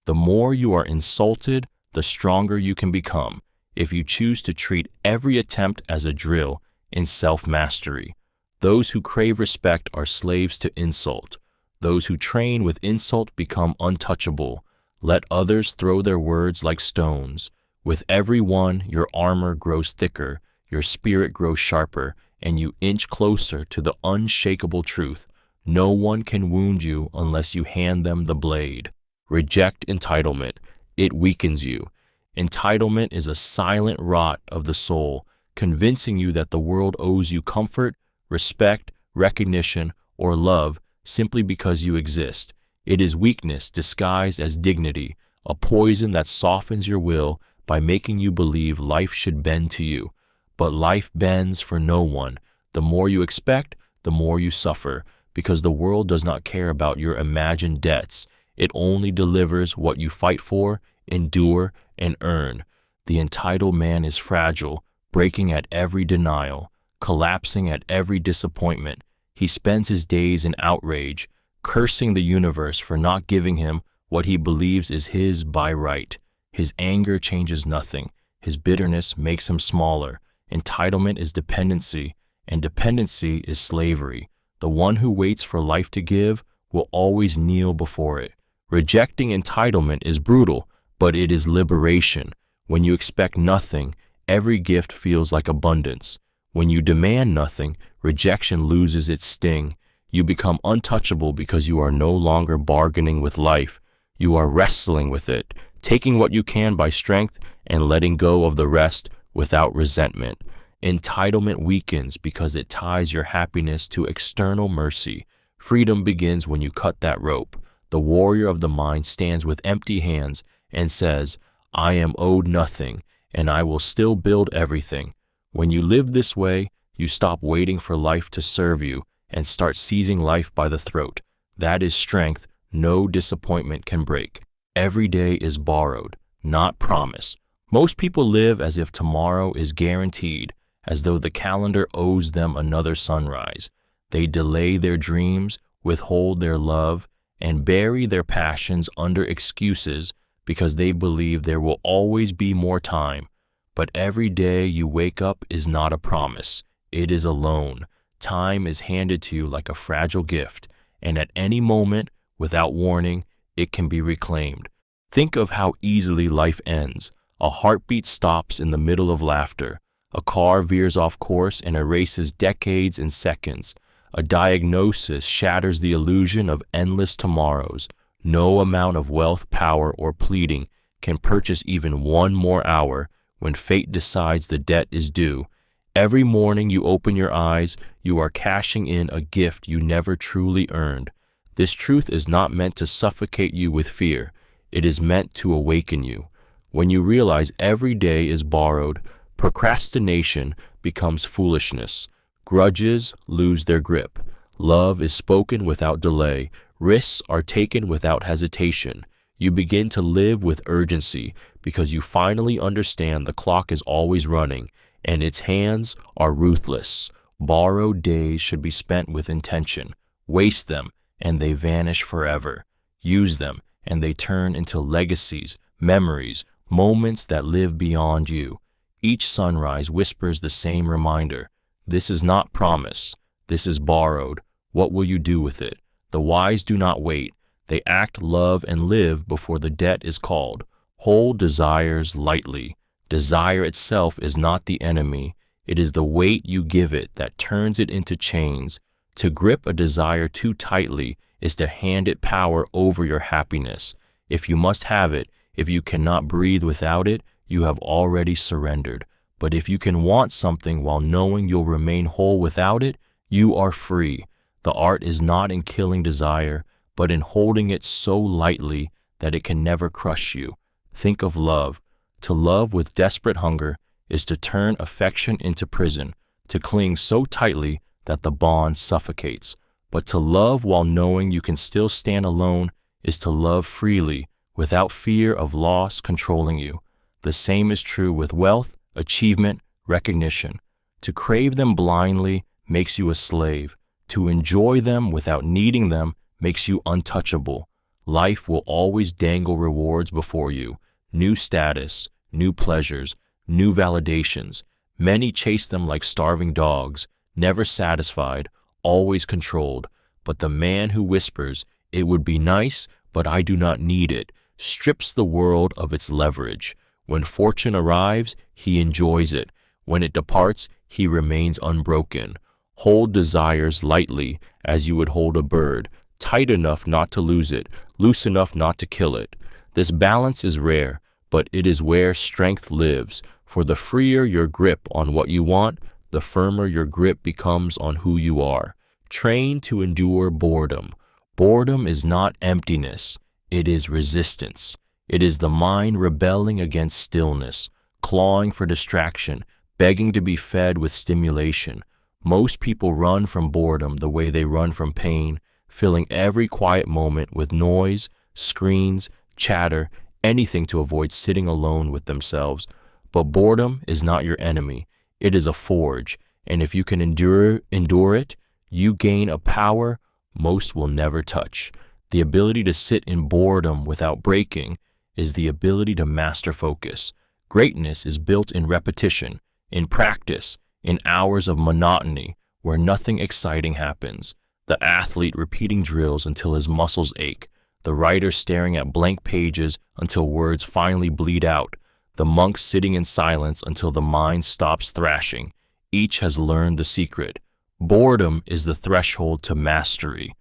The more you are insulted, the stronger you can become if you choose to treat every attempt as a drill in self-mastery. Those who crave respect are slaves to insult. Those who train with insult become untouchable. Let others throw their words like stones. With every one, your armor grows thicker, your spirit grows sharper, and you inch closer to the unshakable truth. No one can wound you unless you hand them the blade. Reject entitlement. It weakens you. Entitlement is a silent rot of the soul, convincing you that the world owes you comfort, respect, recognition, or love simply because you exist. It is weakness disguised as dignity, a poison that softens your will by making you believe life should bend to you. But life bends for no one. The more you expect, the more you suffer, because the world does not care about your imagined debts. It only delivers what you fight for, endure, and earn. The entitled man is fragile, breaking at every denial, collapsing at every disappointment. He spends his days in outrage, cursing the universe for not giving him what he believes is his by right. His anger changes nothing. His bitterness makes him smaller. Entitlement is dependency, and dependency is slavery. The one who waits for life to give will always kneel before it. Rejecting entitlement is brutal, but it is liberation. When you expect nothing, every gift feels like abundance. When you demand nothing, rejection loses its sting. You become untouchable because you are no longer bargaining with life. You are wrestling with it, taking what you can by strength and letting go of the rest without resentment. Entitlement weakens because it ties your happiness to external mercy. Freedom begins when you cut that rope. The warrior of the mind stands with empty hands and says, "I am owed nothing, and I will still build everything." When you live this way, you stop waiting for life to serve you and start seizing life by the throat. That is strength no disappointment can break. Every day is borrowed, not promised. Most people live as if tomorrow is guaranteed, as though the calendar owes them another sunrise. They delay their dreams, withhold their love, and bury their passions under excuses because they believe there will always be more time. But every day you wake up is not a promise. It is a loan. Time is handed to you like a fragile gift, and at any moment, without warning, it can be reclaimed. Think of how easily life ends. A heartbeat stops in the middle of laughter. A car veers off course and erases decades in seconds. A diagnosis shatters the illusion of endless tomorrows. No amount of wealth, power, or pleading can purchase even one more hour when fate decides the debt is due. Every morning you open your eyes, you are cashing in a gift you never truly earned. This truth is not meant to suffocate you with fear. It is meant to awaken you. When you realize every day is borrowed, procrastination becomes foolishness. Grudges lose their grip. Love is spoken without delay. Risks are taken without hesitation. You begin to live with urgency because you finally understand the clock is always running and its hands are ruthless. Borrowed days should be spent with intention. Waste them and they vanish forever. Use them and they turn into legacies, memories, moments that live beyond you. Each sunrise whispers the same reminder. This is not promise. This is borrowed. What will you do with it? The wise do not wait. They act, love, and live before the debt is called. Hold desires lightly. Desire itself is not the enemy. It is the weight you give it that turns it into chains. To grip a desire too tightly is to hand it power over your happiness. If you must have it, if you cannot breathe without it, you have already surrendered. But if you can want something while knowing you'll remain whole without it, you are free. The art is not in killing desire, but in holding it so lightly that it can never crush you. Think of love. To love with desperate hunger is to turn affection into prison. to cling so tightly that the bond suffocates. But to love while knowing you can still stand alone is to love freely, without fear of loss controlling you. The same is true with wealth, achievement, recognition. To crave them blindly makes you a slave. To enjoy them without needing them makes you untouchable. Life will always dangle rewards before you, new status, new pleasures, new validations. Many chase them like starving dogs, never satisfied, always controlled. But the man who whispers, "It would be nice, but I do not need it," strips the world of its leverage. When fortune arrives, he enjoys it. When it departs, he remains unbroken. Hold desires lightly as you would hold a bird, tight enough not to lose it, loose enough not to kill it. This balance is rare, but it is where strength lives. For the freer your grip on what you want, the firmer your grip becomes on who you are. Train to endure boredom. Boredom is not emptiness, it is resistance. It is the mind rebelling against stillness, clawing for distraction, begging to be fed with stimulation. Most people run from boredom the way they run from pain, filling every quiet moment with noise, screens, chatter, anything to avoid sitting alone with themselves. But boredom is not your enemy. It is a forge, and if you can endure it, you gain a power most will never touch. The ability to sit in boredom without breaking is the ability to master focus. Greatness is built in repetition, in practice, in hours of monotony where nothing exciting happens. The athlete repeating drills until his muscles ache, the writer staring at blank pages until words finally bleed out, the monk sitting in silence until the mind stops thrashing. Each has learned the secret. Boredom is the threshold to mastery.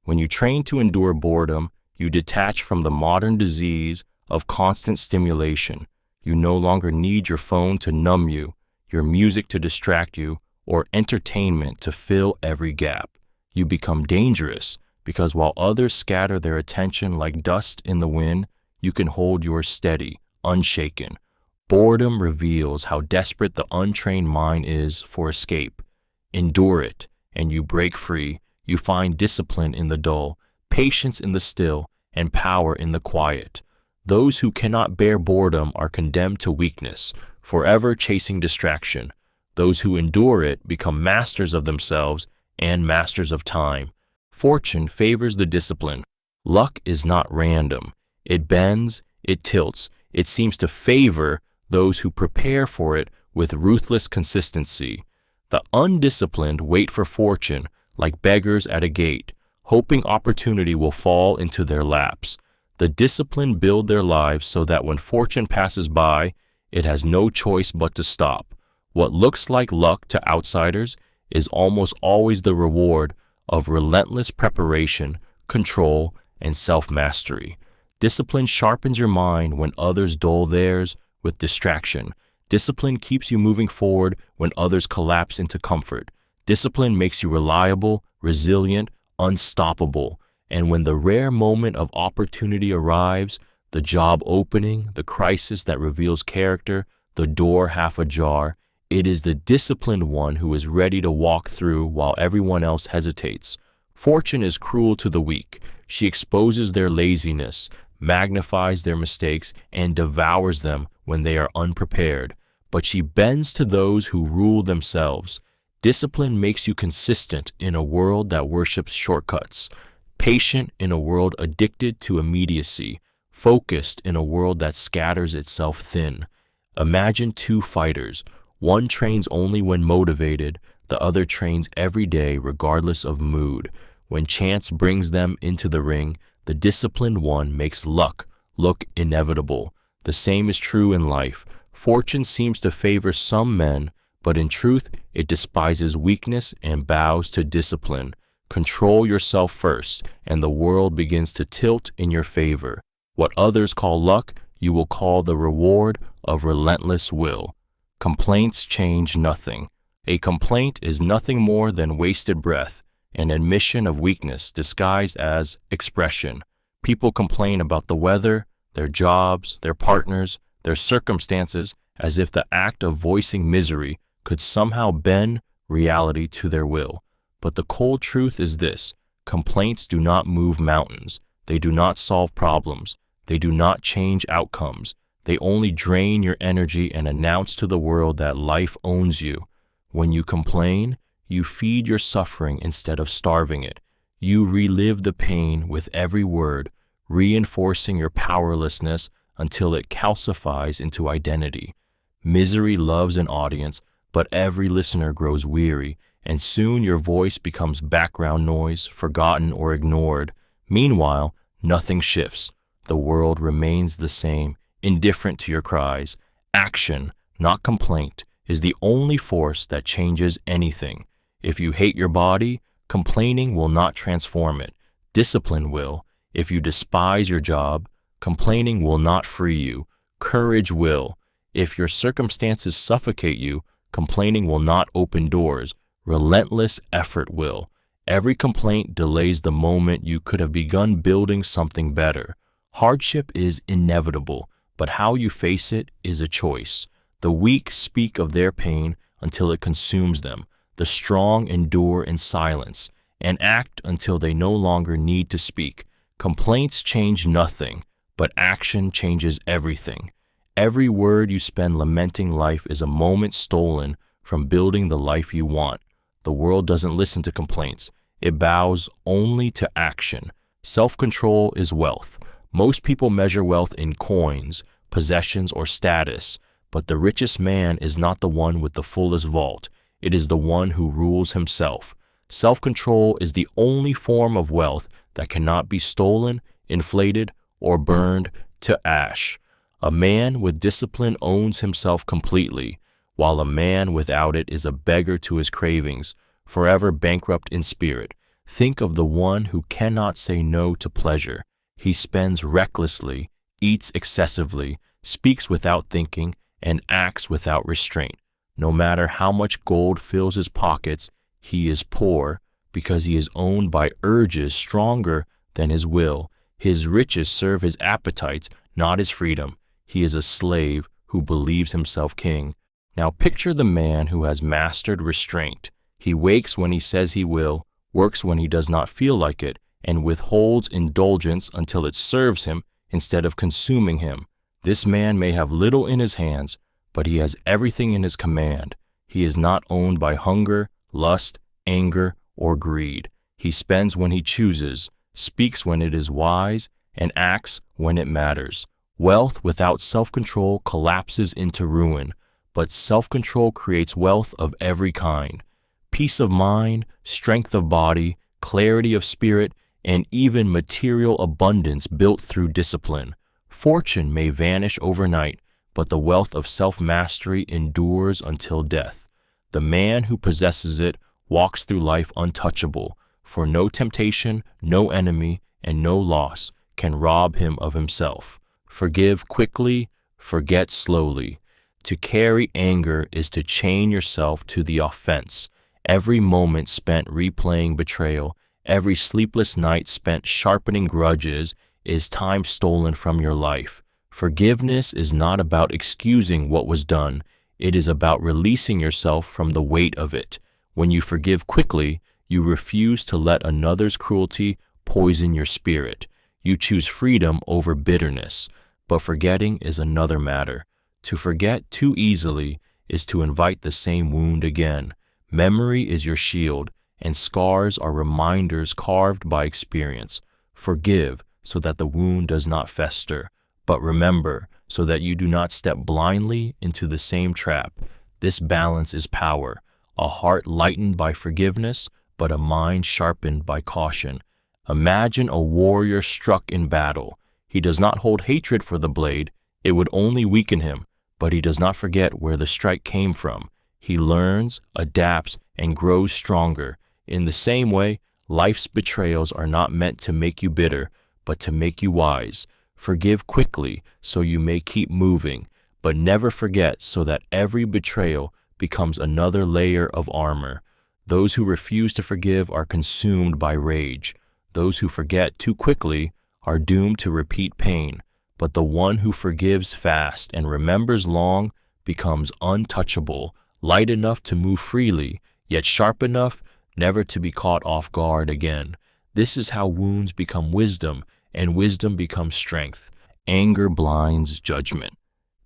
When you train to endure boredom, you detach from the modern disease of constant stimulation. You no longer need your phone to numb you, your music to distract you, or entertainment to fill every gap. You become dangerous because while others scatter their attention like dust in the wind, you can hold yours steady, unshaken. Boredom reveals how desperate the untrained mind is for escape. Endure it, and you break free. You find discipline in the dull, patience in the still, and power in the quiet. Those who cannot bear boredom are condemned to weakness, forever chasing distraction. Those who endure it become masters of themselves and masters of time. Fortune favors the discipline. Luck is not random. It bends, it tilts, it seems to favor those who prepare for it with ruthless consistency. The undisciplined wait for fortune like beggars at a gate, hoping opportunity will fall into their laps. The disciplined build their lives so that when fortune passes by, it has no choice but to stop. What looks like luck to outsiders is almost always the reward of relentless preparation, control, and self-mastery. Discipline sharpens your mind when others dull theirs with distraction. Discipline keeps you moving forward when others collapse into comfort. Discipline makes you reliable, resilient, unstoppable. And when the rare moment of opportunity arrives, the job opening, the crisis that reveals character, the door half ajar, it is the disciplined one who is ready to walk through while everyone else hesitates. Fortune is cruel to the weak. She exposes their laziness, magnifies their mistakes, and devours them when they are unprepared. But she bends to those who rule themselves. Discipline makes you consistent in a world that worships shortcuts, patient in a world addicted to immediacy, focused in a world that scatters itself thin. Imagine two fighters. One trains only when motivated, the other trains every day regardless of mood. When chance brings them into the ring, the disciplined one makes luck look inevitable. The same is true in life. Fortune seems to favor some men, but in truth, it despises weakness and bows to discipline. Control yourself first, and the world begins to tilt in your favor. What others call luck, you will call the reward of relentless will. Complaints change nothing. A complaint is nothing more than wasted breath, an admission of weakness disguised as expression. People complain about the weather, their jobs, their partners, their circumstances, as if the act of voicing misery could somehow bend, reality to their will. But the cold truth is this: complaints do not move mountains. They do not solve problems. They do not change outcomes. They only drain your energy and announce to the world that life owns you. When you complain, you feed your suffering instead of starving it. You relive the pain with every word, reinforcing your powerlessness until it calcifies into identity. Misery loves an audience, but every listener grows weary, and soon your voice becomes background noise, forgotten or ignored. Meanwhile, nothing shifts. The world remains the same, indifferent to your cries. Action, not complaint, is the only force that changes anything. If you hate your body, complaining will not transform it. Discipline will. If you despise your job, complaining will not free you. Courage will. If your circumstances suffocate you, complaining will not open doors. Relentless effort will. Every complaint delays the moment you could have begun building something better. Hardship is inevitable, but how you face it is a choice. The weak speak of their pain until it consumes them. The strong endure in silence and act until they no longer need to speak. Complaints change nothing, but action changes everything. Every word you spend lamenting life is a moment stolen from building the life you want. The world doesn't listen to complaints. It bows only to action. Self-control is wealth. Most people measure wealth in coins, possessions, or status, but the richest man is not the one with the fullest vault. It is the one who rules himself. Self-control is the only form of wealth that cannot be stolen, inflated, or burned to ash. A man with discipline owns himself completely, while a man without it is a beggar to his cravings, forever bankrupt in spirit. Think of the one who cannot say no to pleasure. He spends recklessly, eats excessively, speaks without thinking, and acts without restraint. No matter how much gold fills his pockets, he is poor because he is owned by urges stronger than his will. His riches serve his appetites, not his freedom. He is a slave who believes himself king. Now picture the man who has mastered restraint. He wakes when he says he will, works when he does not feel like it, and withholds indulgence until it serves him instead of consuming him. This man may have little in his hands, but he has everything in his command. He is not owned by hunger, lust, anger, or greed. He spends when he chooses, speaks when it is wise, and acts when it matters. Wealth without self-control collapses into ruin, but self-control creates wealth of every kind. Peace of mind, strength of body, clarity of spirit, and even material abundance built through discipline. Fortune may vanish overnight, but the wealth of self-mastery endures until death. The man who possesses it walks through life untouchable, for no temptation, no enemy, and no loss can rob him of himself. Forgive quickly, forget slowly. To carry anger is to chain yourself to the offense. Every moment spent replaying betrayal, every sleepless night spent sharpening grudges is time stolen from your life. Forgiveness is not about excusing what was done. It is about releasing yourself from the weight of it. When you forgive quickly, you refuse to let another's cruelty poison your spirit. You choose freedom over bitterness. But forgetting is another matter. To forget too easily is to invite the same wound again. Memory is your shield, and scars are reminders carved by experience. Forgive so that the wound does not fester, but remember so that you do not step blindly into the same trap. This balance is power, a heart lightened by forgiveness, but a mind sharpened by caution. Imagine a warrior struck in battle. He does not hold hatred for the blade. It would only weaken him, but he does not forget where the strike came from. He learns, adapts, and grows stronger. In the same way, life's betrayals are not meant to make you bitter, but to make you wise. Forgive quickly so you may keep moving, but never forget so that every betrayal becomes another layer of armor. Those who refuse to forgive are consumed by rage. Those who forget too quickly are doomed to repeat pain, but the one who forgives fast and remembers long becomes untouchable, light enough to move freely, yet sharp enough never to be caught off guard again. This is how wounds become wisdom, and wisdom becomes strength. Anger blinds judgment.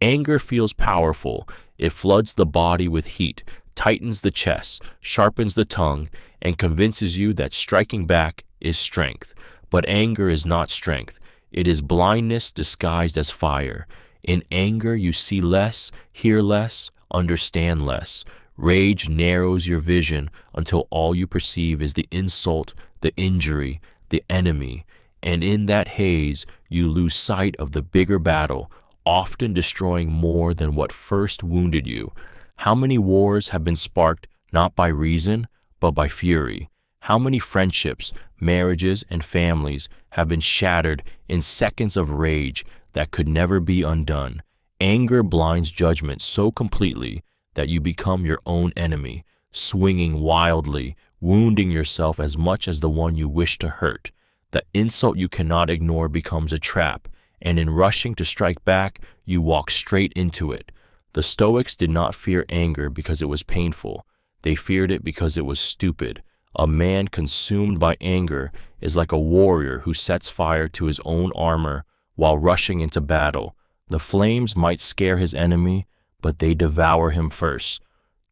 Anger feels powerful. It floods the body with heat, tightens the chest, sharpens the tongue, and convinces you that striking back is strength. But anger is not strength. It is blindness disguised as fire. In anger, you see less, hear less, understand less. Rage narrows your vision until all you perceive is the insult, the injury, the enemy. And in that haze, you lose sight of the bigger battle, often destroying more than what first wounded you. How many wars have been sparked not by reason, but by fury? How many friendships, marriages, and families have been shattered in seconds of rage that could never be undone? Anger blinds judgment so completely that you become your own enemy, swinging wildly, wounding yourself as much as the one you wish to hurt. The insult you cannot ignore becomes a trap, and in rushing to strike back, you walk straight into it. The Stoics did not fear anger because it was painful. They feared it because it was stupid. A man consumed by anger is like a warrior who sets fire to his own armor while rushing into battle. The flames might scare his enemy, but they devour him first.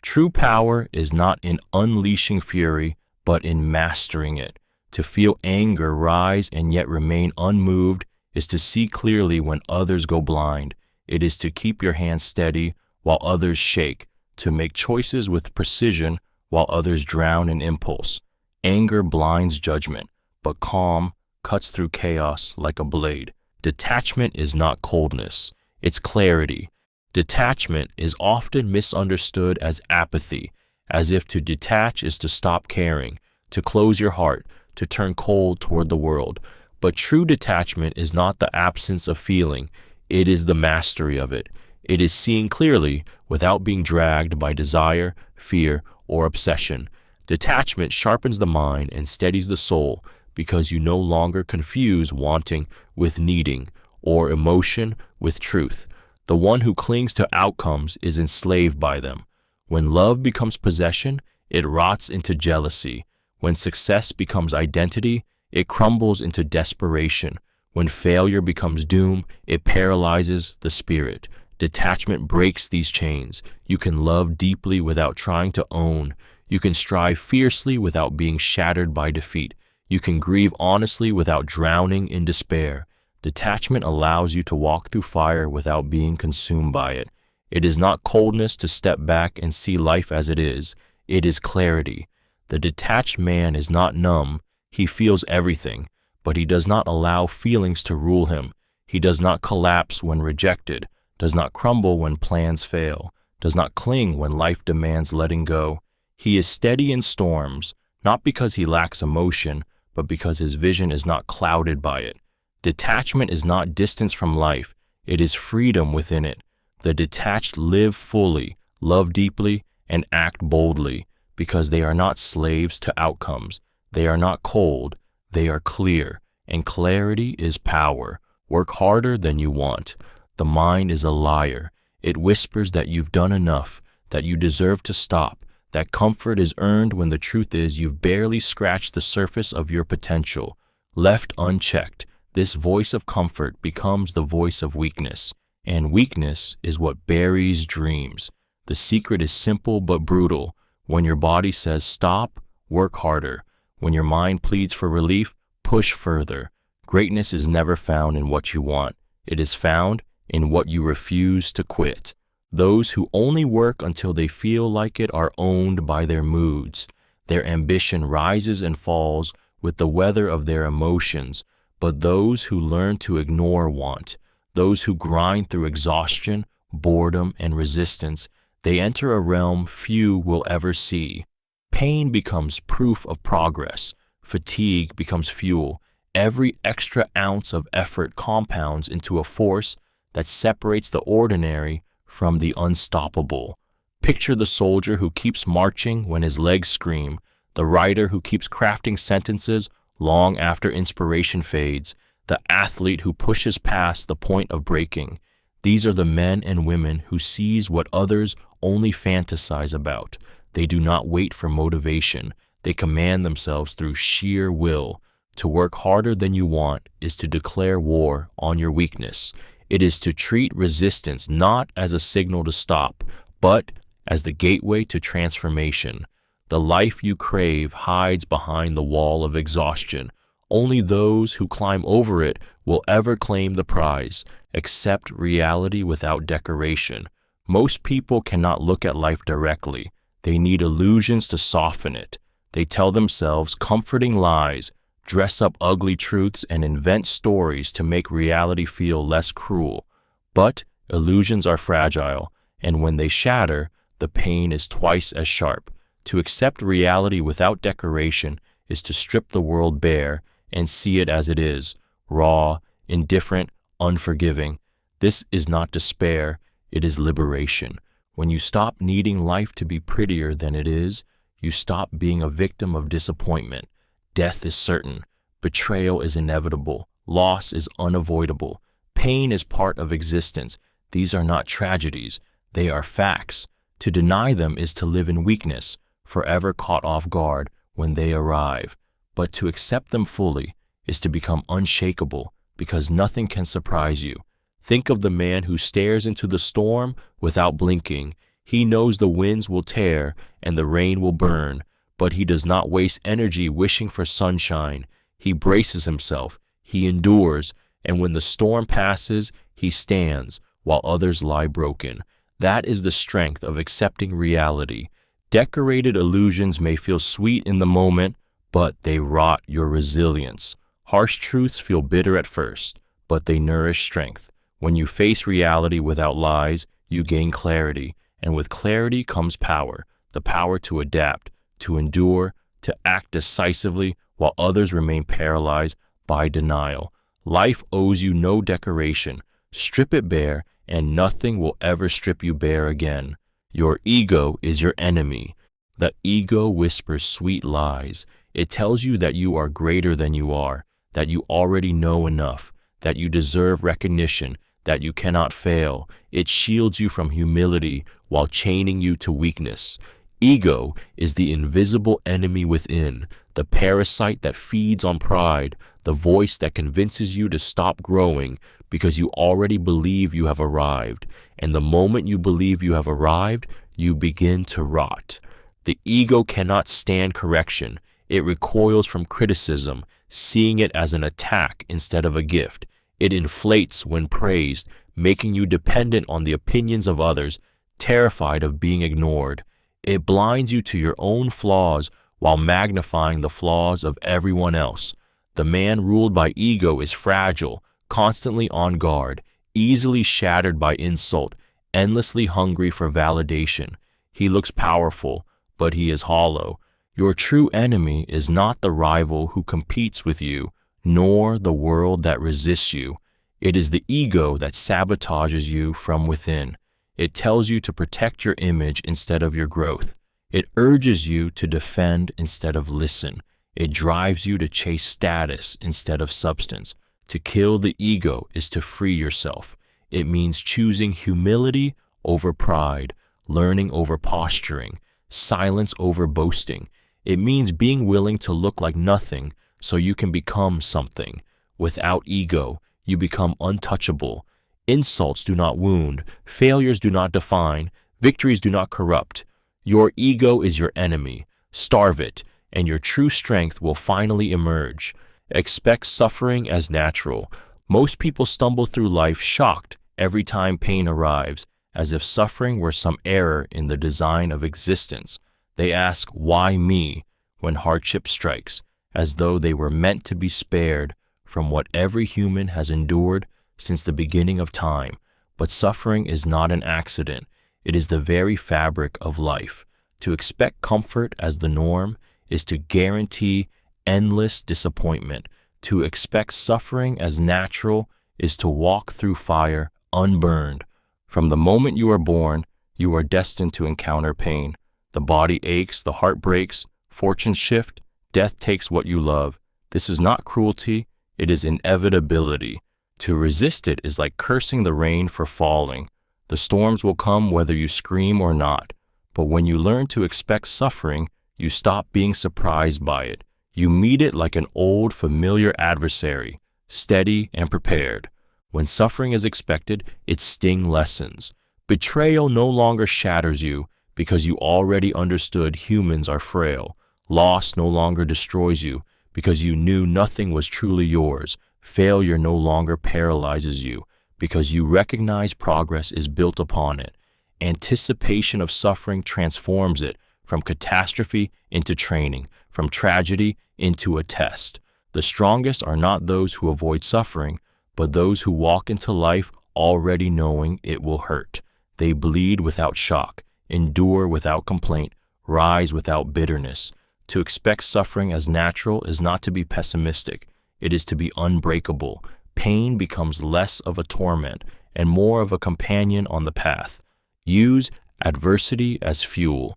True power is not in unleashing fury, but in mastering it. To feel anger rise and yet remain unmoved is to see clearly when others go blind. It is to keep your hands steady while others shake, to make choices with precision while others drown in impulse. Anger blinds judgment, but calm cuts through chaos like a blade. Detachment is not coldness, it's clarity. Detachment is often misunderstood as apathy, as if to detach is to stop caring, to close your heart, to turn cold toward the world. But true detachment is not the absence of feeling, it is the mastery of it. It is seeing clearly without being dragged by desire, fear, or obsession. Detachment sharpens the mind and steadies the soul because you no longer confuse wanting with needing or emotion with truth. The one who clings to outcomes is enslaved by them. When love becomes possession, it rots into jealousy. When success becomes identity, it crumbles into desperation. When failure becomes doom, it paralyzes the spirit. Detachment breaks these chains. You can love deeply without trying to own. You can strive fiercely without being shattered by defeat. You can grieve honestly without drowning in despair. Detachment allows you to walk through fire without being consumed by it. It is not coldness to step back and see life as it is. It is clarity. The detached man is not numb. He feels everything, but he does not allow feelings to rule him. He does not collapse when rejected, does not crumble when plans fail, does not cling when life demands letting go. He is steady in storms, not because he lacks emotion, but because his vision is not clouded by it. Detachment is not distance from life, it is freedom within it. The detached live fully, love deeply, and act boldly, because they are not slaves to outcomes. They are not cold, they are clear, and clarity is power. Work harder than you want. The mind is a liar. It whispers that you've done enough, that you deserve to stop, that comfort is earned when the truth is you've barely scratched the surface of your potential. Left unchecked, this voice of comfort becomes the voice of weakness, and weakness is what buries dreams. The secret is simple but brutal. When your body says stop, work harder. When your mind pleads for relief, push further. Greatness is never found in what you want. It is found in what you refuse to quit. Those who only work until they feel like it are owned by their moods. Their ambition rises and falls with the weather of their emotions. But those who learn to ignore want, those who grind through exhaustion, boredom, and resistance, they enter a realm few will ever see. Pain becomes proof of progress. Fatigue becomes fuel. Every extra ounce of effort compounds into a force that separates the ordinary from the unstoppable. Picture the soldier who keeps marching when his legs scream, the writer who keeps crafting sentences long after inspiration fades, the athlete who pushes past the point of breaking. These are the men and women who seize what others only fantasize about. They do not wait for motivation. They command themselves through sheer will. To work harder than you want is to declare war on your weakness. It is to treat resistance not as a signal to stop, but as the gateway to transformation. The life you crave hides behind the wall of exhaustion. Only those who climb over it will ever claim the prize. Accept reality without decoration. Most people cannot look at life directly. They need illusions to soften it. They tell themselves comforting lies, dress up ugly truths, and invent stories to make reality feel less cruel. But illusions are fragile, and when they shatter, the pain is twice as sharp. To accept reality without decoration is to strip the world bare and see it as it is, raw, indifferent, unforgiving. This is not despair, it is liberation. When you stop needing life to be prettier than it is, you stop being a victim of disappointment. Death is certain. Betrayal is inevitable. Loss is unavoidable. Pain is part of existence. These are not tragedies. They are facts. To deny them is to live in weakness, forever caught off guard when they arrive. But to accept them fully is to become unshakable, because nothing can surprise you. Think of the man who stares into the storm without blinking. He knows the winds will tear and the rain will burn, but he does not waste energy wishing for sunshine. He braces himself, he endures, and when the storm passes, he stands while others lie broken. That is the strength of accepting reality. Decorated illusions may feel sweet in the moment, but they rot your resilience. Harsh truths feel bitter at first, but they nourish strength. When you face reality without lies, you gain clarity, and with clarity comes power, the power to adapt, to endure, to act decisively while others remain paralyzed by denial. Life owes you no decoration. Strip it bare, and nothing will ever strip you bare again. Your ego is your enemy. The ego whispers sweet lies. It tells you that you are greater than you are, that you already know enough, that you deserve recognition, that you cannot fail. It shields you from humility while chaining you to weakness. Ego is the invisible enemy within, the parasite that feeds on pride, the voice that convinces you to stop growing because you already believe you have arrived. And the moment you believe you have arrived, you begin to rot. The ego cannot stand correction. It recoils from criticism, seeing it as an attack instead of a gift. It inflates when praised, making you dependent on the opinions of others, terrified of being ignored. It blinds you to your own flaws while magnifying the flaws of everyone else. The man ruled by ego is fragile, constantly on guard, easily shattered by insult, endlessly hungry for validation. He looks powerful, but he is hollow. Your true enemy is not the rival who competes with you, nor the world that resists you. It is the ego that sabotages you from within. It tells you to protect your image instead of your growth. It urges you to defend instead of listen. It drives you to chase status instead of substance. To kill the ego is to free yourself. It means choosing humility over pride, learning over posturing, silence over boasting. It means being willing to look like nothing so you can become something. Without ego, you become untouchable. Insults do not wound, failures do not define, victories do not corrupt. Your ego is your enemy. Starve it, and your true strength will finally emerge. Expect suffering as natural. Most people stumble through life shocked every time pain arrives, as if suffering were some error in the design of existence. They ask, "Why me?" when hardship strikes, as though they were meant to be spared from what every human has endured since the beginning of time. But suffering is not an accident. It is the very fabric of life. To expect comfort as the norm is to guarantee endless disappointment. To expect suffering as natural is to walk through fire unburned. From the moment you are born, you are destined to encounter pain. The body aches, the heart breaks, fortunes shift, death takes what you love. This is not cruelty, it is inevitability. To resist it is like cursing the rain for falling. The storms will come whether you scream or not. But when you learn to expect suffering, you stop being surprised by it. You meet it like an old, familiar adversary, steady and prepared. When suffering is expected, its sting lessens. Betrayal no longer shatters you because you already understood humans are frail. Loss no longer destroys you because you knew nothing was truly yours. Failure no longer paralyzes you because you recognize progress is built upon it. Anticipation of suffering transforms it from catastrophe into training, from tragedy into a test. The strongest are not those who avoid suffering, but those who walk into life already knowing it will hurt. They bleed without shock, endure without complaint, rise without bitterness. To expect suffering as natural is not to be pessimistic. It is to be unbreakable. Pain becomes less of a torment and more of a companion on the path. Use adversity as fuel.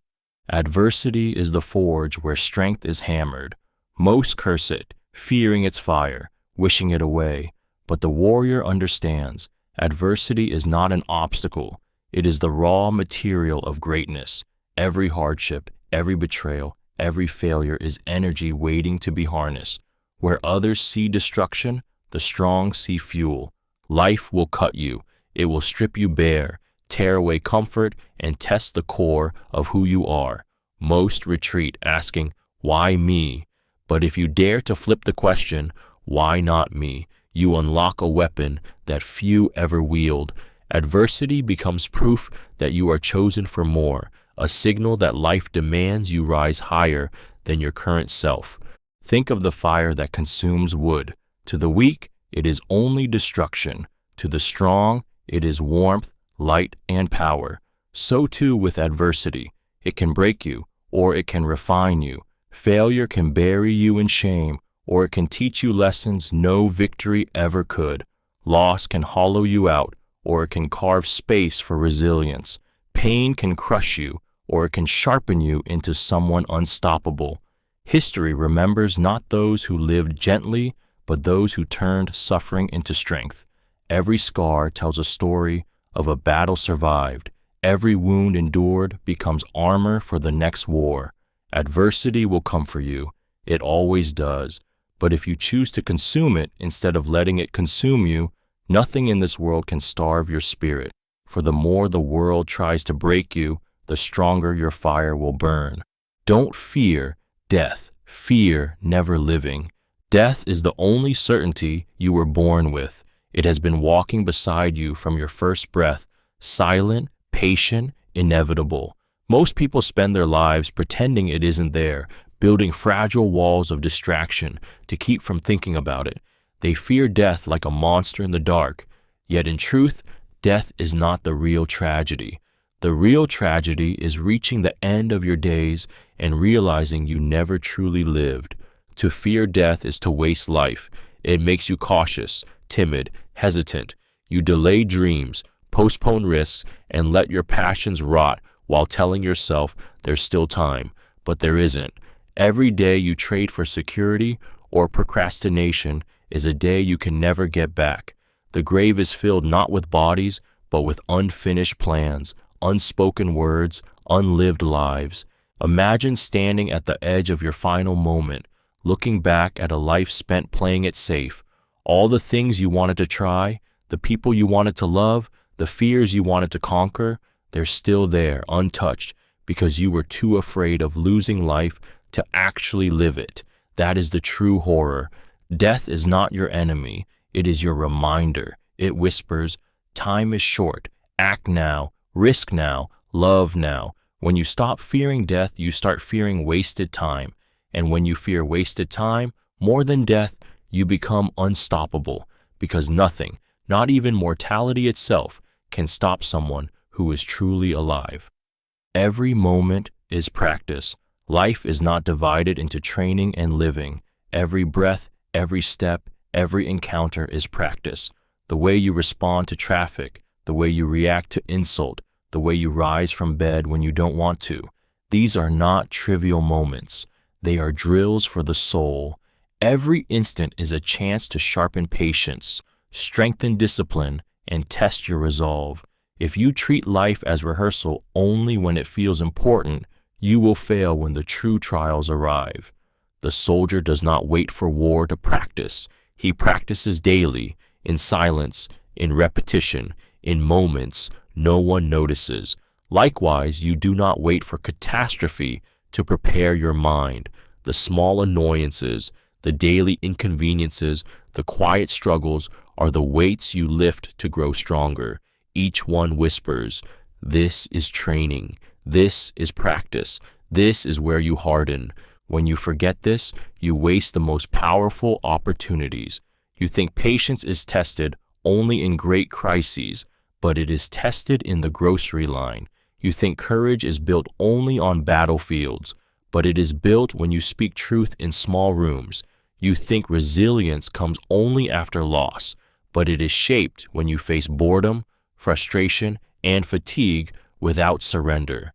Adversity is the forge where strength is hammered. Most curse it, fearing its fire, wishing it away. But the warrior understands. Adversity is not an obstacle. It is the raw material of greatness. Every hardship, every betrayal, every failure is energy waiting to be harnessed. Where others see destruction, the strong see fuel. Life will cut you. It will strip you bare, tear away comfort, and test the core of who you are. Most retreat asking, why me? But if you dare to flip the question, why not me? You unlock a weapon that few ever wield. Adversity becomes proof that you are chosen for more, a signal that life demands you rise higher than your current self. Think of the fire that consumes wood. To the weak, it is only destruction. To the strong, it is warmth, light, and power. So too with adversity. It can break you, or it can refine you. Failure can bury you in shame, or it can teach you lessons no victory ever could. Loss can hollow you out, or it can carve space for resilience. Pain can crush you, or it can sharpen you into someone unstoppable. History remembers not those who lived gently, but those who turned suffering into strength. Every scar tells a story of a battle survived. Every wound endured becomes armor for the next war. Adversity will come for you. It always does. But if you choose to consume it instead of letting it consume you, nothing in this world can starve your spirit. For the more the world tries to break you, the stronger your fire will burn. Don't fear death. Fear never living. Death is the only certainty you were born with. It has been walking beside you from your first breath, silent, patient, inevitable. Most people spend their lives pretending it isn't there, building fragile walls of distraction to keep from thinking about it. They fear death like a monster in the dark. Yet in truth, death is not the real tragedy. The real tragedy is reaching the end of your days and realizing you never truly lived. To fear death is to waste life. It makes you cautious, timid, hesitant. You delay dreams, postpone risks, and let your passions rot while telling yourself there's still time, but there isn't. Every day you trade for security or procrastination is a day you can never get back. The grave is filled not with bodies, but with unfinished plans, unspoken words, unlived lives. Imagine standing at the edge of your final moment, looking back at a life spent playing it safe. All the things you wanted to try, the people you wanted to love, the fears you wanted to conquer, they're still there, untouched, because you were too afraid of losing life to actually live it. That is the true horror. Death is not your enemy. It is your reminder. It whispers, time is short. Act now. Risk now. Love now. When you stop fearing death, you start fearing wasted time. And when you fear wasted time, more than death, you become unstoppable, because nothing, not even mortality itself, can stop someone who is truly alive. Every moment is practice. Life is not divided into training and living. Every breath, every step, every encounter is practice. The way you respond to traffic, the way you react to insult, the way you rise from bed when you don't want to. These are not trivial moments. They are drills for the soul. Every instant is a chance to sharpen patience, strengthen discipline, and test your resolve. If you treat life as rehearsal only when it feels important, you will fail when the true trials arrive. The soldier does not wait for war to practice. He practices daily, in silence, in repetition, in moments no one notices. Likewise, you do not wait for catastrophe to prepare your mind. The small annoyances, the daily inconveniences, the quiet struggles are the weights you lift to grow stronger. Each one whispers, "This is training. This is practice. This is where you harden." When you forget this, you waste the most powerful opportunities. You think patience is tested only in great crises, but it is tested in the grocery line. You think courage is built only on battlefields, but it is built when you speak truth in small rooms. You think resilience comes only after loss, but it is shaped when you face boredom, frustration, and fatigue without surrender.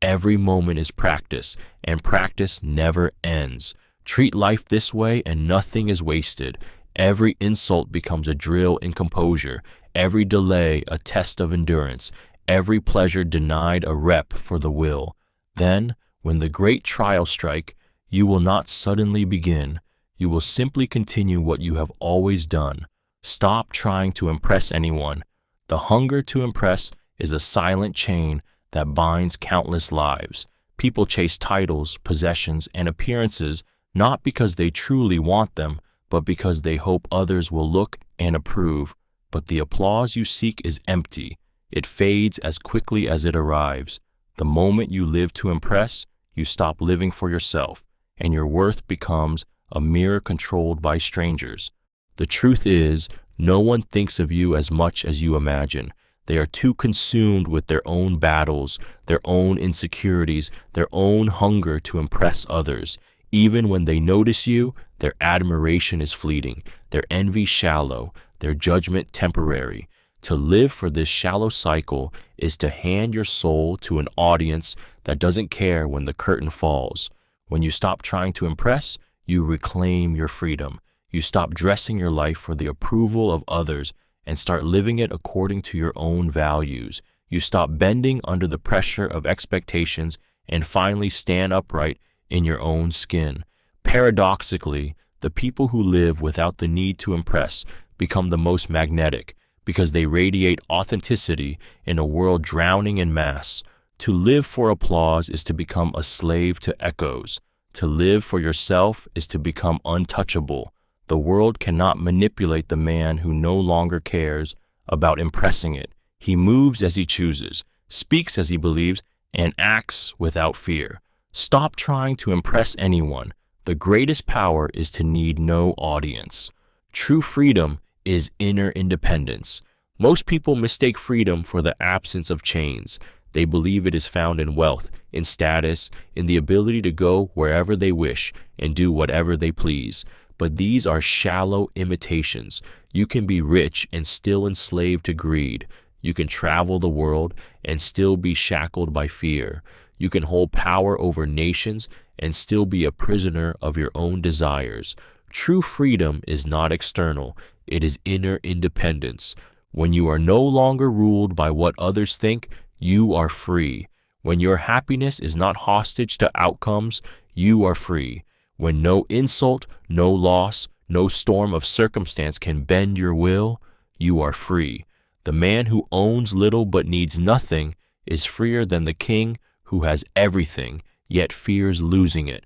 Every moment is practice, and practice never ends. Treat life this way and nothing is wasted. Every insult becomes a drill in composure, every delay a test of endurance, every pleasure denied a rep for the will. Then, when the great trials strike, you will not suddenly begin. You will simply continue what you have always done. Stop trying to impress anyone. The hunger to impress is a silent chain that binds countless lives. People chase titles, possessions, and appearances not because they truly want them, but because they hope others will look and approve. But the applause you seek is empty. It fades as quickly as it arrives. The moment you live to impress, you stop living for yourself, and your worth becomes a mirror controlled by strangers. The truth is, no one thinks of you as much as you imagine. They are too consumed with their own battles, their own insecurities, their own hunger to impress others. Even when they notice you, their admiration is fleeting, their envy shallow, their judgment temporary. To live for this shallow cycle is to hand your soul to an audience that doesn't care when the curtain falls. When you stop trying to impress, you reclaim your freedom. You stop dressing your life for the approval of others and start living it according to your own values. You stop bending under the pressure of expectations and finally stand upright in your own skin. Paradoxically, the people who live without the need to impress become the most magnetic because they radiate authenticity in a world drowning in mass. To live for applause is to become a slave to echoes. To live for yourself is to become untouchable. The world cannot manipulate the man who no longer cares about impressing it. He moves as he chooses, speaks as he believes, and acts without fear. Stop trying to impress anyone. The greatest power is to need no audience. True freedom is inner independence. Most people mistake freedom for the absence of chains. They believe it is found in wealth, in status, in the ability to go wherever they wish and do whatever they please. But these are shallow imitations. You can be rich and still enslaved to greed. You can travel the world and still be shackled by fear. You can hold power over nations and still be a prisoner of your own desires. True freedom is not external. It is inner independence. When you are no longer ruled by what others think, you are free. When your happiness is not hostage to outcomes, you are free. When no insult, no loss, no storm of circumstance can bend your will, you are free. The man who owns little but needs nothing is freer than the king who has everything, yet fears losing it.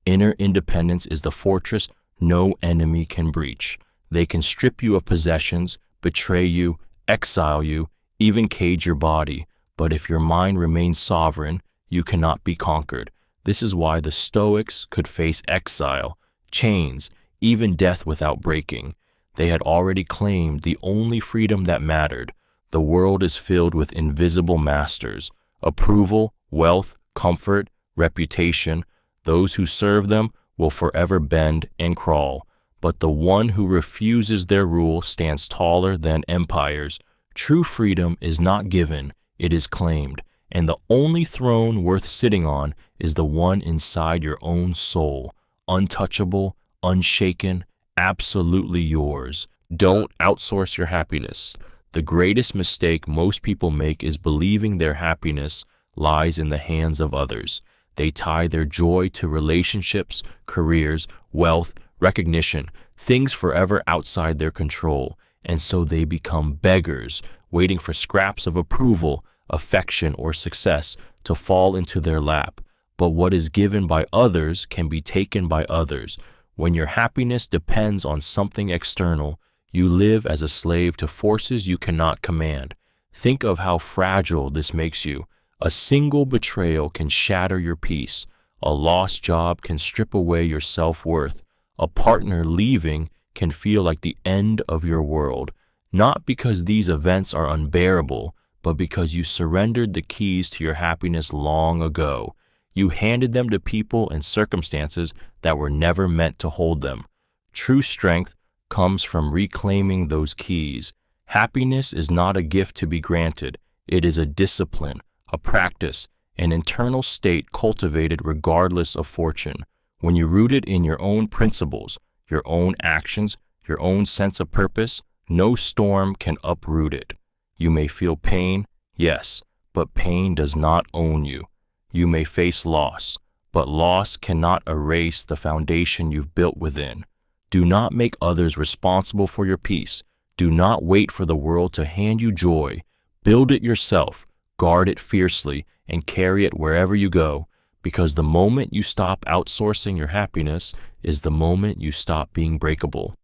Inner independence is the fortress no enemy can breach. They can strip you of possessions, betray you, exile you, even cage your body. But if your mind remains sovereign, you cannot be conquered. This is why the Stoics could face exile, chains, even death without breaking. They had already claimed the only freedom that mattered. The world is filled with invisible masters. Approval, wealth, comfort, reputation. Those who serve them will forever bend and crawl. But the one who refuses their rule stands taller than empires. True freedom is not given, it is claimed. And the only throne worth sitting on is the one inside your own soul, untouchable, unshaken, absolutely yours. Don't outsource your happiness. The greatest mistake most people make is believing their happiness lies in the hands of others. They tie their joy to relationships, careers, wealth, recognition, things forever outside their control, and so they become beggars, waiting for scraps of approval, affection, or success to fall into their lap. But what is given by others can be taken by others. When your happiness depends on something external, you live as a slave to forces you cannot command. Think of how fragile this makes you. A single betrayal can shatter your peace. A lost job can strip away your self-worth. A partner leaving can feel like the end of your world. Not because these events are unbearable, but because you surrendered the keys to your happiness long ago. You handed them to people and circumstances that were never meant to hold them. True strength comes from reclaiming those keys. Happiness is not a gift to be granted. It is a discipline, a practice, an internal state cultivated regardless of fortune. When you root it in your own principles, your own actions, your own sense of purpose, no storm can uproot it. You may feel pain, yes, but pain does not own you. You may face loss, but loss cannot erase the foundation you've built within. Do not make others responsible for your peace. Do not wait for the world to hand you joy. Build it yourself, guard it fiercely, and carry it wherever you go, because the moment you stop outsourcing your happiness is the moment you stop being breakable.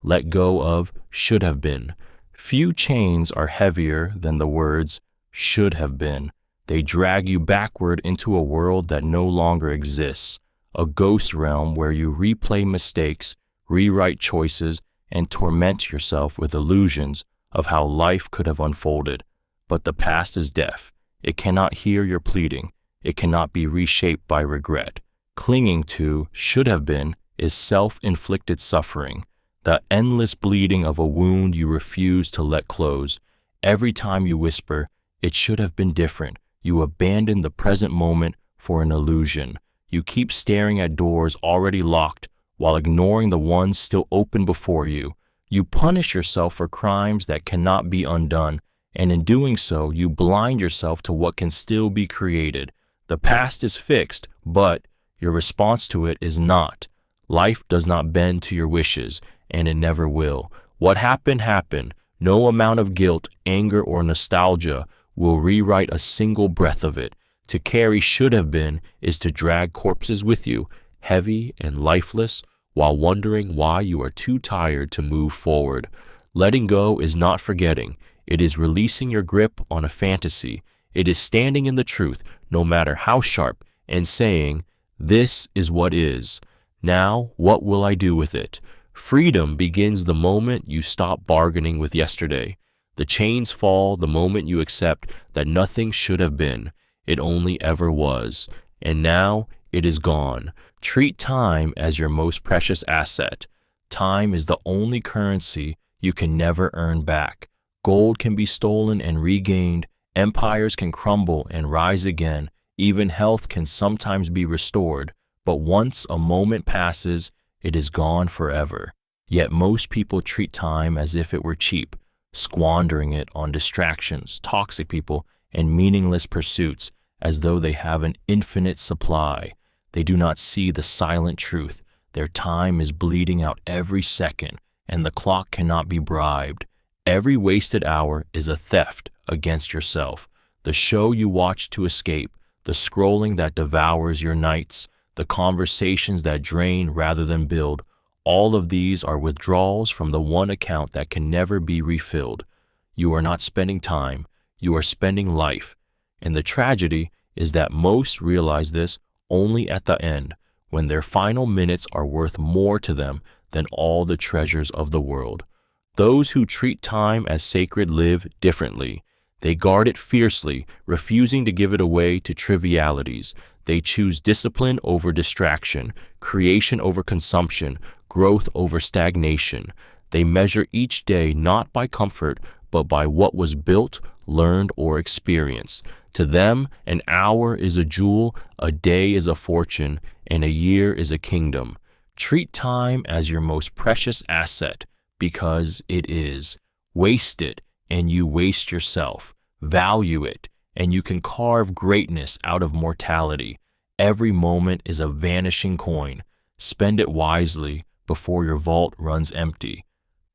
Let go of should have been. Few chains are heavier than the words should have been. They drag you backward into a world that no longer exists, a ghost realm where you replay mistakes, rewrite choices, and torment yourself with illusions of how life could have unfolded. But the past is deaf. It cannot hear your pleading. It cannot be reshaped by regret. Clinging to should have been is self-inflicted suffering, the endless bleeding of a wound you refuse to let close. Every time you whisper, it should have been different, you abandon the present moment for an illusion. You keep staring at doors already locked while ignoring the ones still open before you. You punish yourself for crimes that cannot be undone, and in doing so, you blind yourself to what can still be created. The past is fixed, but your response to it is not. Life does not bend to your wishes, and it never will. What happened, happened. No amount of guilt, anger, or nostalgia will rewrite a single breath of it. To carry should have been is to drag corpses with you, heavy and lifeless, while wondering why you are too tired to move forward. Letting go is not forgetting. It is releasing your grip on a fantasy. It is standing in the truth, no matter how sharp, and saying, "This is what is. Now, what will I do with it?" Freedom begins the moment you stop bargaining with yesterday. The chains fall the moment you accept that nothing should have been. It only ever was. And now it is gone. Treat time as your most precious asset. Time is the only currency you can never earn back. Gold can be stolen and regained. Empires can crumble and rise again. Even health can sometimes be restored. But once a moment passes, it is gone forever. Yet most people treat time as if it were cheap, squandering it on distractions, toxic people, and meaningless pursuits, as though they have an infinite supply. They do not see the silent truth. Their time is bleeding out every second, and the clock cannot be bribed. Every wasted hour is a theft against yourself. The show you watch to escape, the scrolling that devours your nights, the conversations that drain rather than build, all of these are withdrawals from the one account that can never be refilled. You are not spending time, you are spending life. And the tragedy is that most realize this only at the end, when their final minutes are worth more to them than all the treasures of the world. Those who treat time as sacred live differently. They guard it fiercely, refusing to give it away to trivialities. They choose discipline over distraction, creation over consumption, growth over stagnation. They measure each day not by comfort, but by what was built, learned, or experienced. To them, an hour is a jewel, a day is a fortune, and a year is a kingdom. Treat time as your most precious asset, because it is. Waste it, and you waste yourself. Value it, and you can carve greatness out of mortality. Every moment is a vanishing coin. Spend it wisely before your vault runs empty.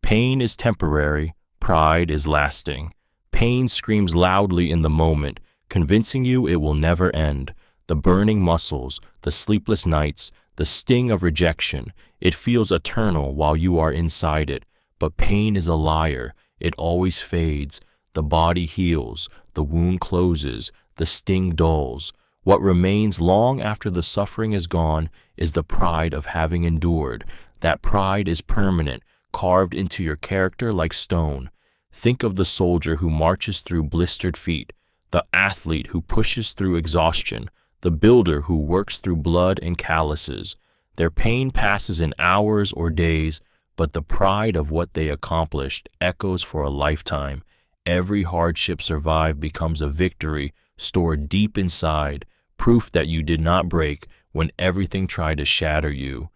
Pain is temporary, pride is lasting. Pain screams loudly in the moment, convincing you it will never end. The burning muscles, the sleepless nights, the sting of rejection, it feels eternal while you are inside it. But pain is a liar. It always fades. The body heals, the wound closes, the sting dulls. What remains long after the suffering is gone is the pride of having endured. That pride is permanent, carved into your character like stone. Think of the soldier who marches through blistered feet, the athlete who pushes through exhaustion, the builder who works through blood and calluses. Their pain passes in hours or days, but the pride of what they accomplished echoes for a lifetime. Every hardship survived becomes a victory stored deep inside, proof that you did not break when everything tried to shatter you.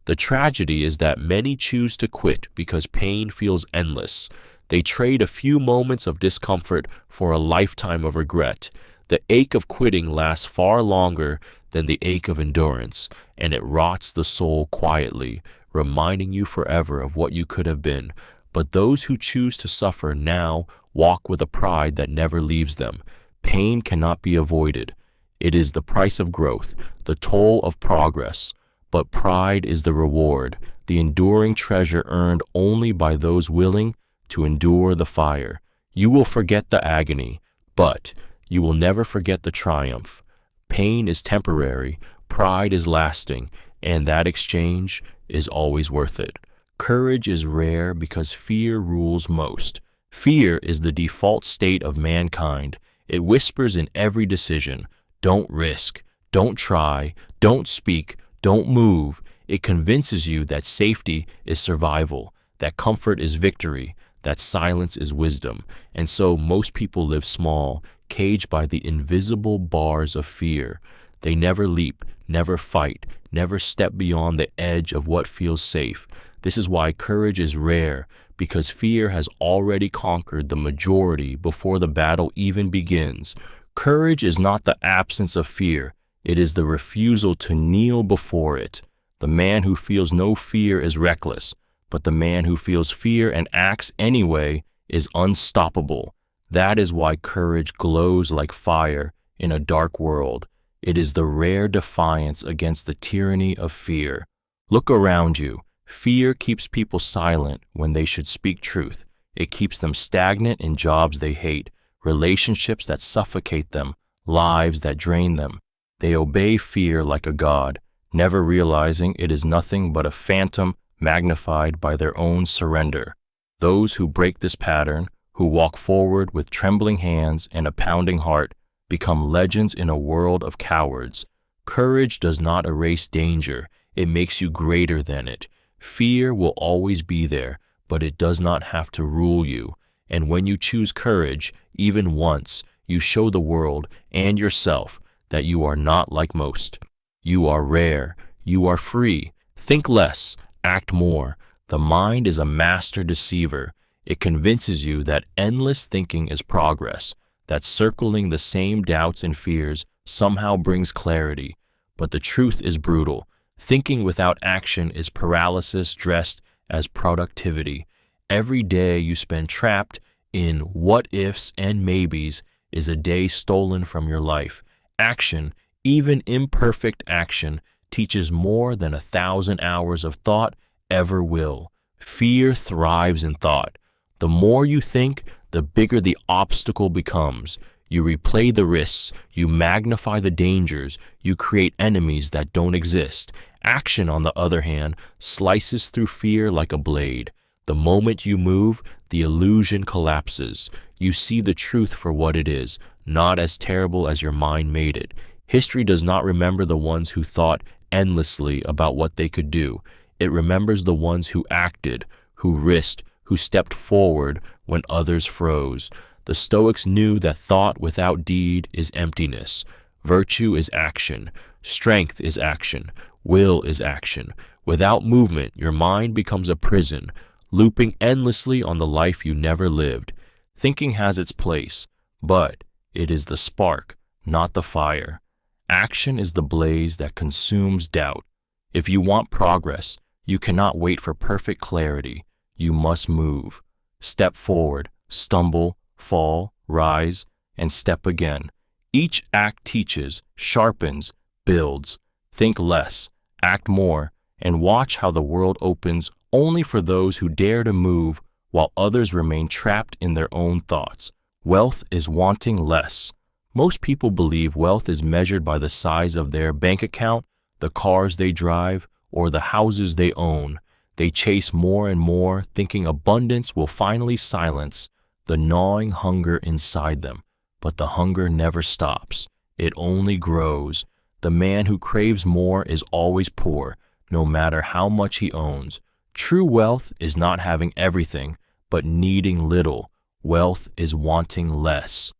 The tragedy is that many choose to quit because pain feels endless. They trade a few moments of discomfort for a lifetime of regret. The ache of quitting lasts far longer than the ache of endurance, and it rots the soul quietly, reminding you forever of what you could have been. But those who choose to suffer now walk with a pride that never leaves them. Pain cannot be avoided. It is the price of growth, the toll of progress. But pride is the reward, the enduring treasure earned only by those willing to endure the fire. You will forget the agony, but you will never forget the triumph. Pain is temporary, pride is lasting, and that exchange is always worth it. Courage is rare because fear rules most. Fear is the default state of mankind. It whispers in every decision, don't risk, don't try, don't speak, don't move. It convinces you that safety is survival, that comfort is victory, that silence is wisdom. And so most people live small, caged by the invisible bars of fear. They never leap, never fight, never step beyond the edge of what feels safe. This is why courage is rare, because fear has already conquered the majority before the battle even begins. Courage is not the absence of fear. It is the refusal to kneel before it. The man who feels no fear is reckless, but the man who feels fear and acts anyway is unstoppable. That is why courage glows like fire in a dark world. It is the rare defiance against the tyranny of fear. Look around you. Fear keeps people silent when they should speak truth. It keeps them stagnant in jobs they hate, relationships that suffocate them, lives that drain them. They obey fear like a god, never realizing it is nothing but a phantom magnified by their own surrender. Those who break this pattern, who walk forward with trembling hands and a pounding heart, become legends in a world of cowards. Courage does not erase danger, it makes you greater than it. Fear will always be there, but it does not have to rule you. And when you choose courage, even once, you show the world and yourself that you are not like most. You are rare, you are free. Think less, act more. The mind is a master deceiver. It convinces you that endless thinking is progress, that circling the same doubts and fears somehow brings clarity. But the truth is brutal. Thinking without action is paralysis dressed as productivity. Every day you spend trapped in what-ifs and maybes is a day stolen from your life. Action, even imperfect action, teaches more than 1,000 hours of thought ever will. Fear thrives in thought. The more you think, the bigger the obstacle becomes. You replay the risks, you magnify the dangers, you create enemies that don't exist. Action, on the other hand, slices through fear like a blade. The moment you move, the illusion collapses. You see the truth for what it is, not as terrible as your mind made it. History does not remember the ones who thought endlessly about what they could do. It remembers the ones who acted, who risked, who stepped forward when others froze. The Stoics knew that thought without deed is emptiness. Virtue is action. Strength is action. Will is action. Without movement, your mind becomes a prison, looping endlessly on the life you never lived. Thinking has its place, but it is the spark, not the fire. Action is the blaze that consumes doubt. If you want progress, you cannot wait for perfect clarity. You must move. Step forward, stumble, fall, rise, and step again. Each act teaches, sharpens, builds. Think less, act more, and watch how the world opens only for those who dare to move while others remain trapped in their own thoughts. Wealth is wanting less. Most people believe wealth is measured by the size of their bank account, the cars they drive, or the houses they own. They chase more and more, thinking abundance will finally silence the gnawing hunger inside them. But the hunger never stops. It only grows. The man who craves more is always poor, no matter how much he owns. True wealth is not having everything, but needing little. Wealth is wanting less.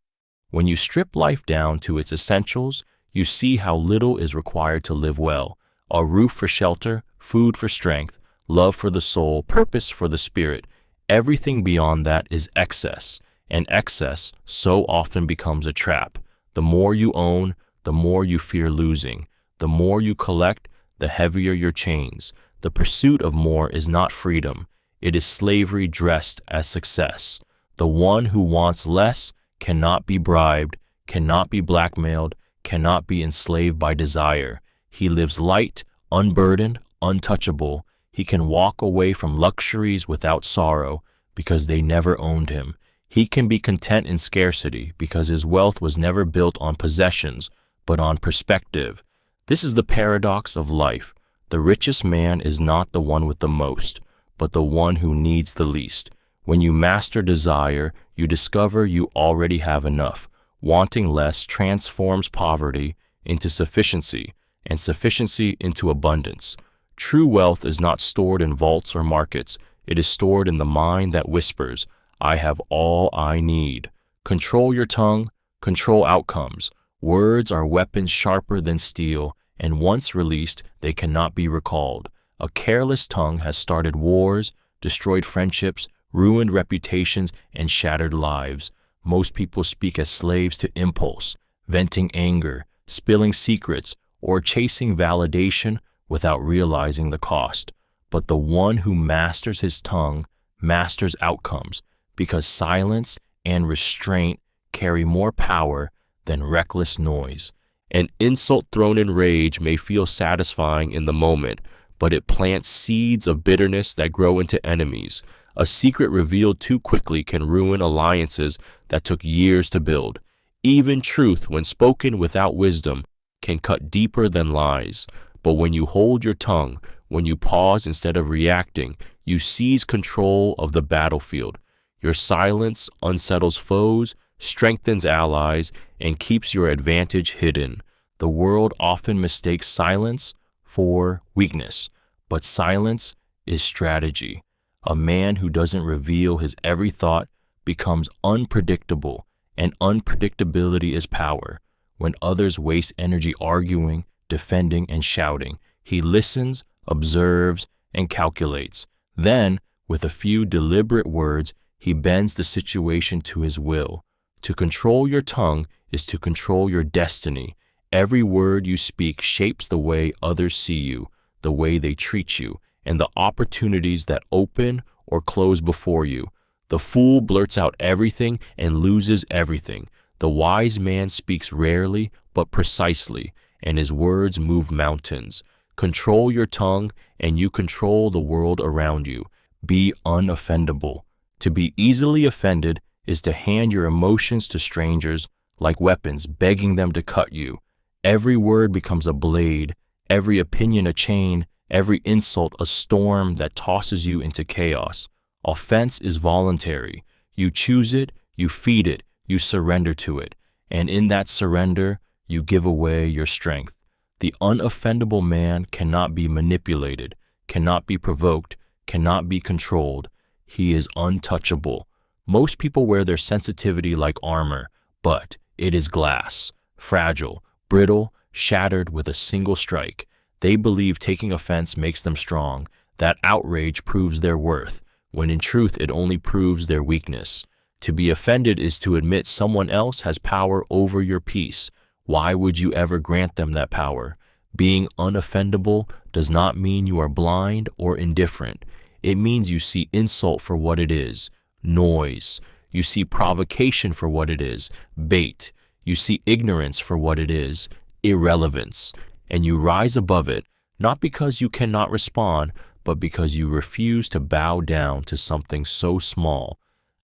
When you strip life down to its essentials, you see how little is required to live well. A roof for shelter, food for strength, love for the soul, purpose for the spirit. Everything beyond that is excess, and excess so often becomes a trap. The more you own, the more you fear losing. The more you collect, the heavier your chains. The pursuit of more is not freedom. It is slavery dressed as success. The one who wants less cannot be bribed, cannot be blackmailed, cannot be enslaved by desire. He lives light, unburdened, untouchable. He can walk away from luxuries without sorrow because they never owned him. He can be content in scarcity because his wealth was never built on possessions, but on perspective. This is the paradox of life. The richest man is not the one with the most, but the one who needs the least. When you master desire, you discover you already have enough. Wanting less transforms poverty into sufficiency, and sufficiency into abundance. True wealth is not stored in vaults or markets. It is stored in the mind that whispers, I have all I need. Control your tongue, control outcomes. Words are weapons sharper than steel, and once released, they cannot be recalled. A careless tongue has started wars, destroyed friendships, ruined reputations, and shattered lives. Most people speak as slaves to impulse, venting anger, spilling secrets, or chasing validation without realizing the cost. But the one who masters his tongue masters outcomes, because silence and restraint carry more power than reckless noise. An insult thrown in rage may feel satisfying in the moment, but it plants seeds of bitterness that grow into enemies. A secret revealed too quickly can ruin alliances that took years to build. Even truth, when spoken without wisdom, can cut deeper than lies. But when you hold your tongue, when you pause instead of reacting, you seize control of the battlefield. Your silence unsettles foes, strengthens allies, and keeps your advantage hidden. The world often mistakes silence for weakness, but silence is strategy. A man who doesn't reveal his every thought becomes unpredictable, and unpredictability is power. When others waste energy arguing, defending, and shouting, he listens, observes, and calculates. Then, with a few deliberate words, he bends the situation to his will. To control your tongue is to control your destiny. Every word you speak shapes the way others see you, the way they treat you, and the opportunities that open or close before you. The fool blurts out everything and loses everything. The wise man speaks rarely but precisely, and his words move mountains. Control your tongue, and you control the world around you. Be unoffendable. To be easily offended is to hand your emotions to strangers like weapons, begging them to cut you. Every word becomes a blade, every opinion a chain, every insult a storm that tosses you into chaos. Offense is voluntary. You choose it, you feed it, you surrender to it, and in that surrender, you give away your strength. The unoffendable man cannot be manipulated, cannot be provoked, cannot be controlled. He is untouchable. Most people wear their sensitivity like armor, but it is glass, fragile, brittle, shattered with a single strike. They believe taking offense makes them strong, that outrage proves their worth, when in truth it only proves their weakness. To be offended is to admit someone else has power over your peace. Why would you ever grant them that power? Being unoffendable does not mean you are blind or indifferent. It means you see insult for what it is, noise. You see provocation for what it is, bait. You see ignorance for what it is, irrelevance. And you rise above it, not because you cannot respond, but because you refuse to bow down to something so small.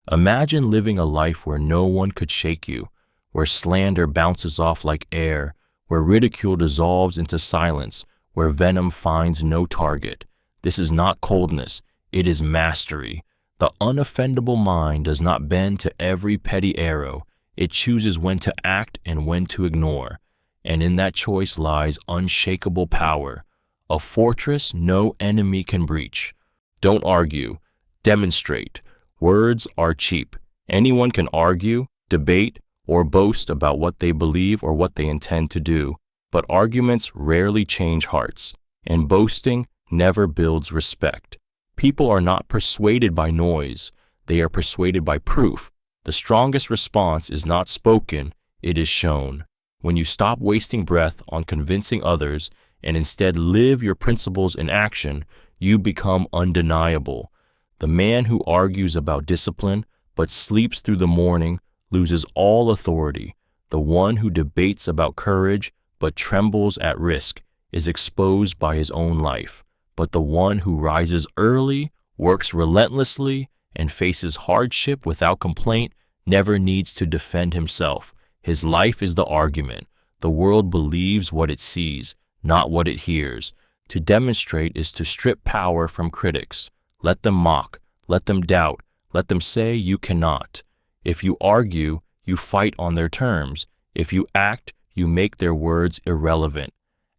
Imagine living a life where no one could shake you, where slander bounces off like air, where ridicule dissolves into silence, where venom finds no target. This is not coldness, it is mastery. The unoffendable mind does not bend to every petty arrow. It chooses when to act and when to ignore. And in that choice lies unshakable power, a fortress no enemy can breach. Don't argue, demonstrate. Words are cheap. Anyone can argue, debate, or boast about what they believe or what they intend to do, but arguments rarely change hearts, and boasting never builds respect. People are not persuaded by noise, they are persuaded by proof. The strongest response is not spoken, it is shown. When you stop wasting breath on convincing others and instead live your principles in action, you become undeniable. The man who argues about discipline but sleeps through the morning loses all authority. The one who debates about courage but trembles at risk is exposed by his own life. But the one who rises early, works relentlessly, and faces hardship without complaint never needs to defend himself. His life is the argument. The world believes what it sees, not what it hears. To demonstrate is to strip power from critics. Let them mock, let them doubt, let them say you cannot. If you argue, you fight on their terms. If you act, you make their words irrelevant.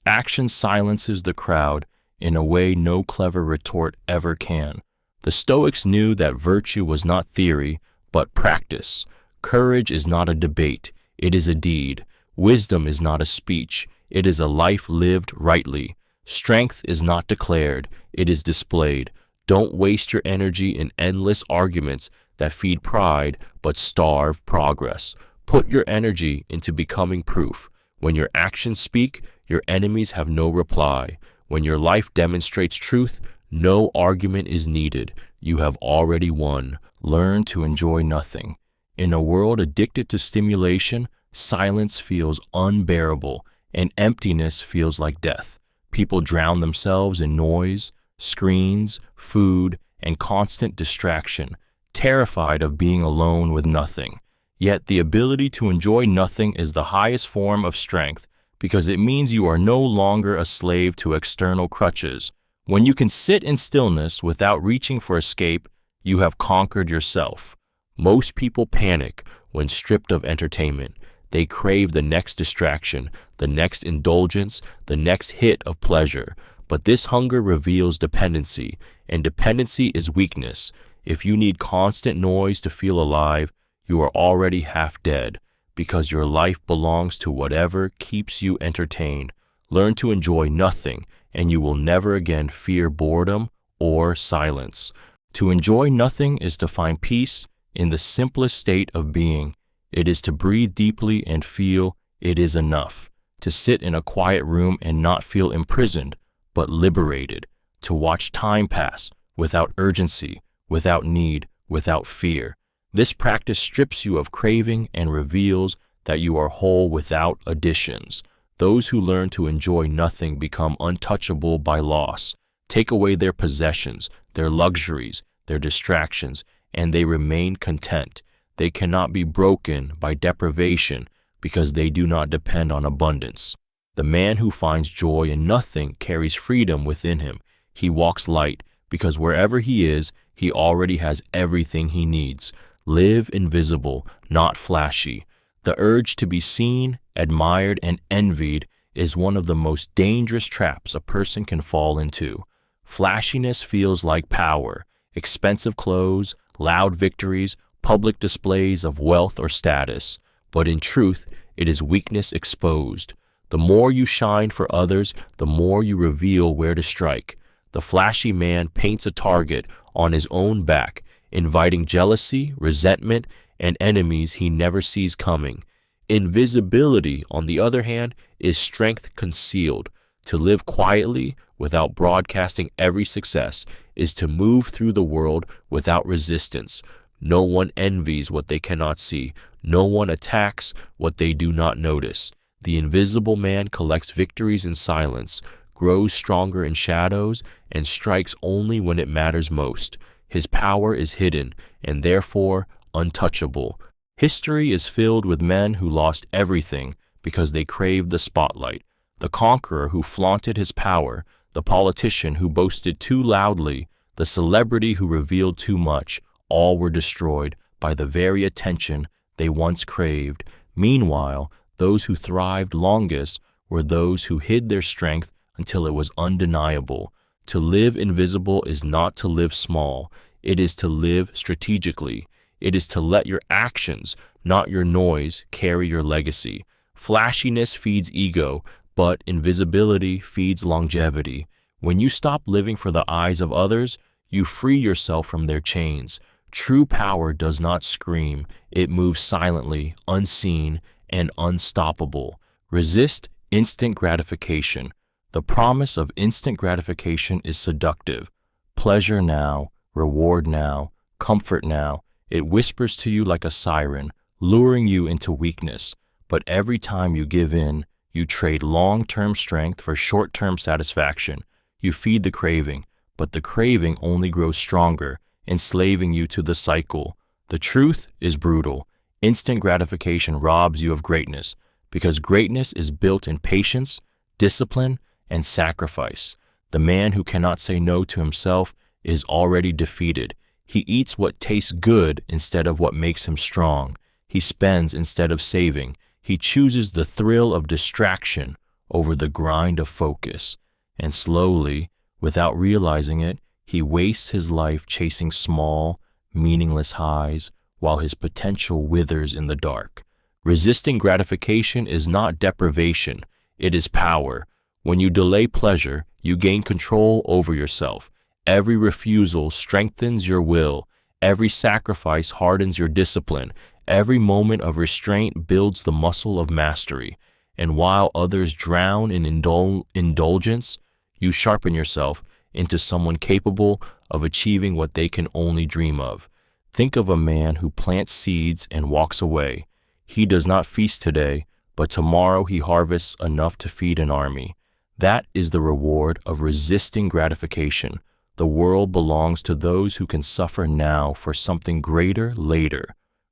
Action silences the crowd in a way no clever retort ever can. The Stoics knew that virtue was not theory, but practice. Courage is not a debate, it is a deed. Wisdom is not a speech, it is a life lived rightly. Strength is not declared, it is displayed. Don't waste your energy in endless arguments that feed pride but starve progress. Put your energy into becoming proof. When your actions speak, your enemies have no reply. When your life demonstrates truth, no argument is needed. You have already won. Learn to enjoy nothing. In a world addicted to stimulation, silence feels unbearable, and emptiness feels like death. People drown themselves in noise, screens, food, and constant distraction, terrified of being alone with nothing. Yet the ability to enjoy nothing is the highest form of strength because it means you are no longer a slave to external crutches. When you can sit in stillness without reaching for escape, you have conquered yourself. Most people panic when stripped of entertainment. They crave the next distraction, the next indulgence, the next hit of pleasure. But this hunger reveals dependency, and dependency is weakness. If you need constant noise to feel alive, you are already half dead, because your life belongs to whatever keeps you entertained. Learn to enjoy nothing, and you will never again fear boredom or silence. To enjoy nothing is to find peace in the simplest state of being. It is to breathe deeply and feel it is enough. To sit in a quiet room and not feel imprisoned, but liberated. To watch time pass without urgency, without need, without fear. This practice strips you of craving and reveals that you are whole without additions. Those who learn to enjoy nothing become untouchable by loss. Take away their possessions, their luxuries, their distractions, and they remain content. They cannot be broken by deprivation because they do not depend on abundance. The man who finds joy in nothing carries freedom within him. He walks light because wherever he is, he already has everything he needs. Live invisible, not flashy. The urge to be seen, admired, and envied is one of the most dangerous traps a person can fall into. Flashiness feels like power, expensive clothes, loud victories, public displays of wealth or status. But in truth, it is weakness exposed. The more you shine for others, the more you reveal where to strike. The flashy man paints a target on his own back, inviting jealousy, resentment, and enemies he never sees coming. Invisibility, on the other hand, is strength concealed. To live quietly without broadcasting every success is to move through the world without resistance. No one envies what they cannot see. No one attacks what they do not notice. The invisible man collects victories in silence, grows stronger in shadows, and strikes only when it matters most. His power is hidden and therefore untouchable. History is filled with men who lost everything because they craved the spotlight. The conqueror who flaunted his power, the politician who boasted too loudly, the celebrity who revealed too much, all were destroyed by the very attention they once craved. Meanwhile, those who thrived longest were those who hid their strength until it was undeniable. To live invisible is not to live small. It is to live strategically. It is to let your actions, not your noise, carry your legacy. Flashiness feeds ego, but invisibility feeds longevity. When you stop living for the eyes of others, you free yourself from their chains. True power does not scream. It moves silently, unseen, and unstoppable. Resist instant gratification. The promise of instant gratification is seductive. Pleasure now, reward now, comfort now. It whispers to you like a siren, luring you into weakness. But every time you give in, you trade long-term strength for short-term satisfaction. You feed the craving, but the craving only grows stronger, enslaving you to the cycle. The truth is brutal. Instant gratification robs you of greatness, because greatness is built in patience, discipline, and sacrifice. The man who cannot say no to himself is already defeated. He eats what tastes good instead of what makes him strong. He spends instead of saving. He chooses the thrill of distraction over the grind of focus. And slowly, without realizing it, he wastes his life chasing small, meaningless highs while his potential withers in the dark. Resisting gratification is not deprivation, it is power. When you delay pleasure, you gain control over yourself. Every refusal strengthens your will. Every sacrifice hardens your discipline. Every moment of restraint builds the muscle of mastery. And while others drown in indulgence, you sharpen yourself into someone capable of achieving what they can only dream of. Think of a man who plants seeds and walks away. He does not feast today, but tomorrow he harvests enough to feed an army. That is the reward of resisting gratification. The world belongs to those who can suffer now for something greater later.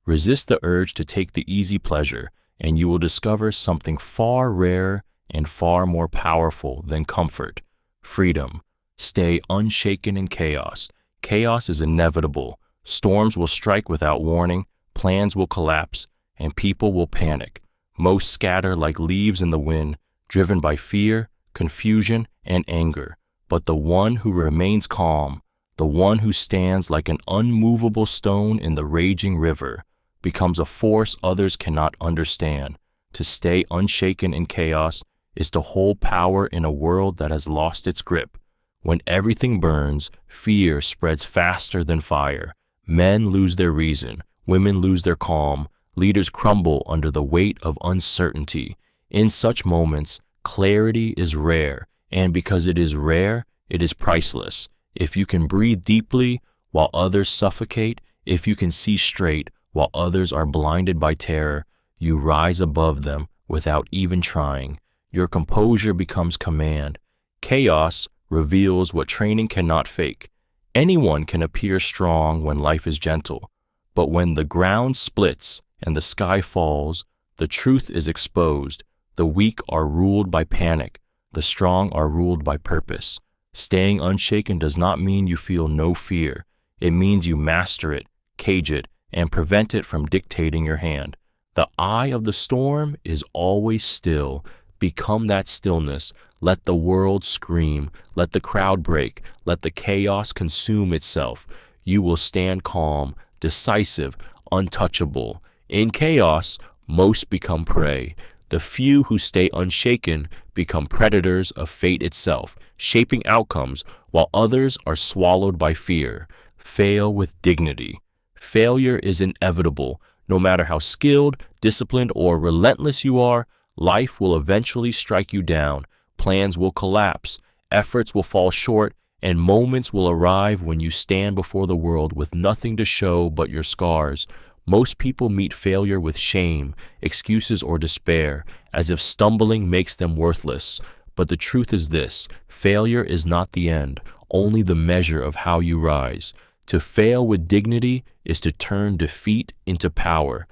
Resist the urge to take the easy pleasure, and you will discover something far rarer and far more powerful than comfort: freedom. Stay unshaken in chaos. Chaos is inevitable. Storms will strike without warning, plans will collapse, and people will panic. Most scatter like leaves in the wind, driven by fear, confusion, and anger. But the one who remains calm, the one who stands like an unmovable stone in the raging river, becomes a force others cannot understand. To stay unshaken in chaos is to hold power in a world that has lost its grip. When everything burns, fear spreads faster than fire. Men lose their reason, women lose their calm, leaders crumble under the weight of uncertainty. In such moments, clarity is rare, and because it is rare, it is priceless. If you can breathe deeply while others suffocate, if you can see straight while others are blinded by terror, you rise above them without even trying. Your composure becomes command. Chaos reveals what training cannot fake. Anyone can appear strong when life is gentle, but when the ground splits and the sky falls, the truth is exposed. The weak are ruled by panic. The strong are ruled by purpose. Staying unshaken does not mean you feel no fear. It means you master it, cage it, and prevent it from dictating your hand. The eye of the storm is always still. Become that stillness. Let the world scream. Let the crowd break. Let the chaos consume itself. You will stand calm, decisive, untouchable. In chaos, most become prey. The few who stay unshaken become predators of fate itself, shaping outcomes while others are swallowed by fear. Fail with dignity. Failure is inevitable. No matter how skilled, disciplined, or relentless you are, life will eventually strike you down. Plans will collapse, efforts will fall short, and moments will arrive when you stand before the world with nothing to show but your scars. Most people meet failure with shame, excuses, or despair, as if stumbling makes them worthless. But the truth is this: failure is not the end, only the measure of how you rise. To fail with dignity is to turn defeat into power.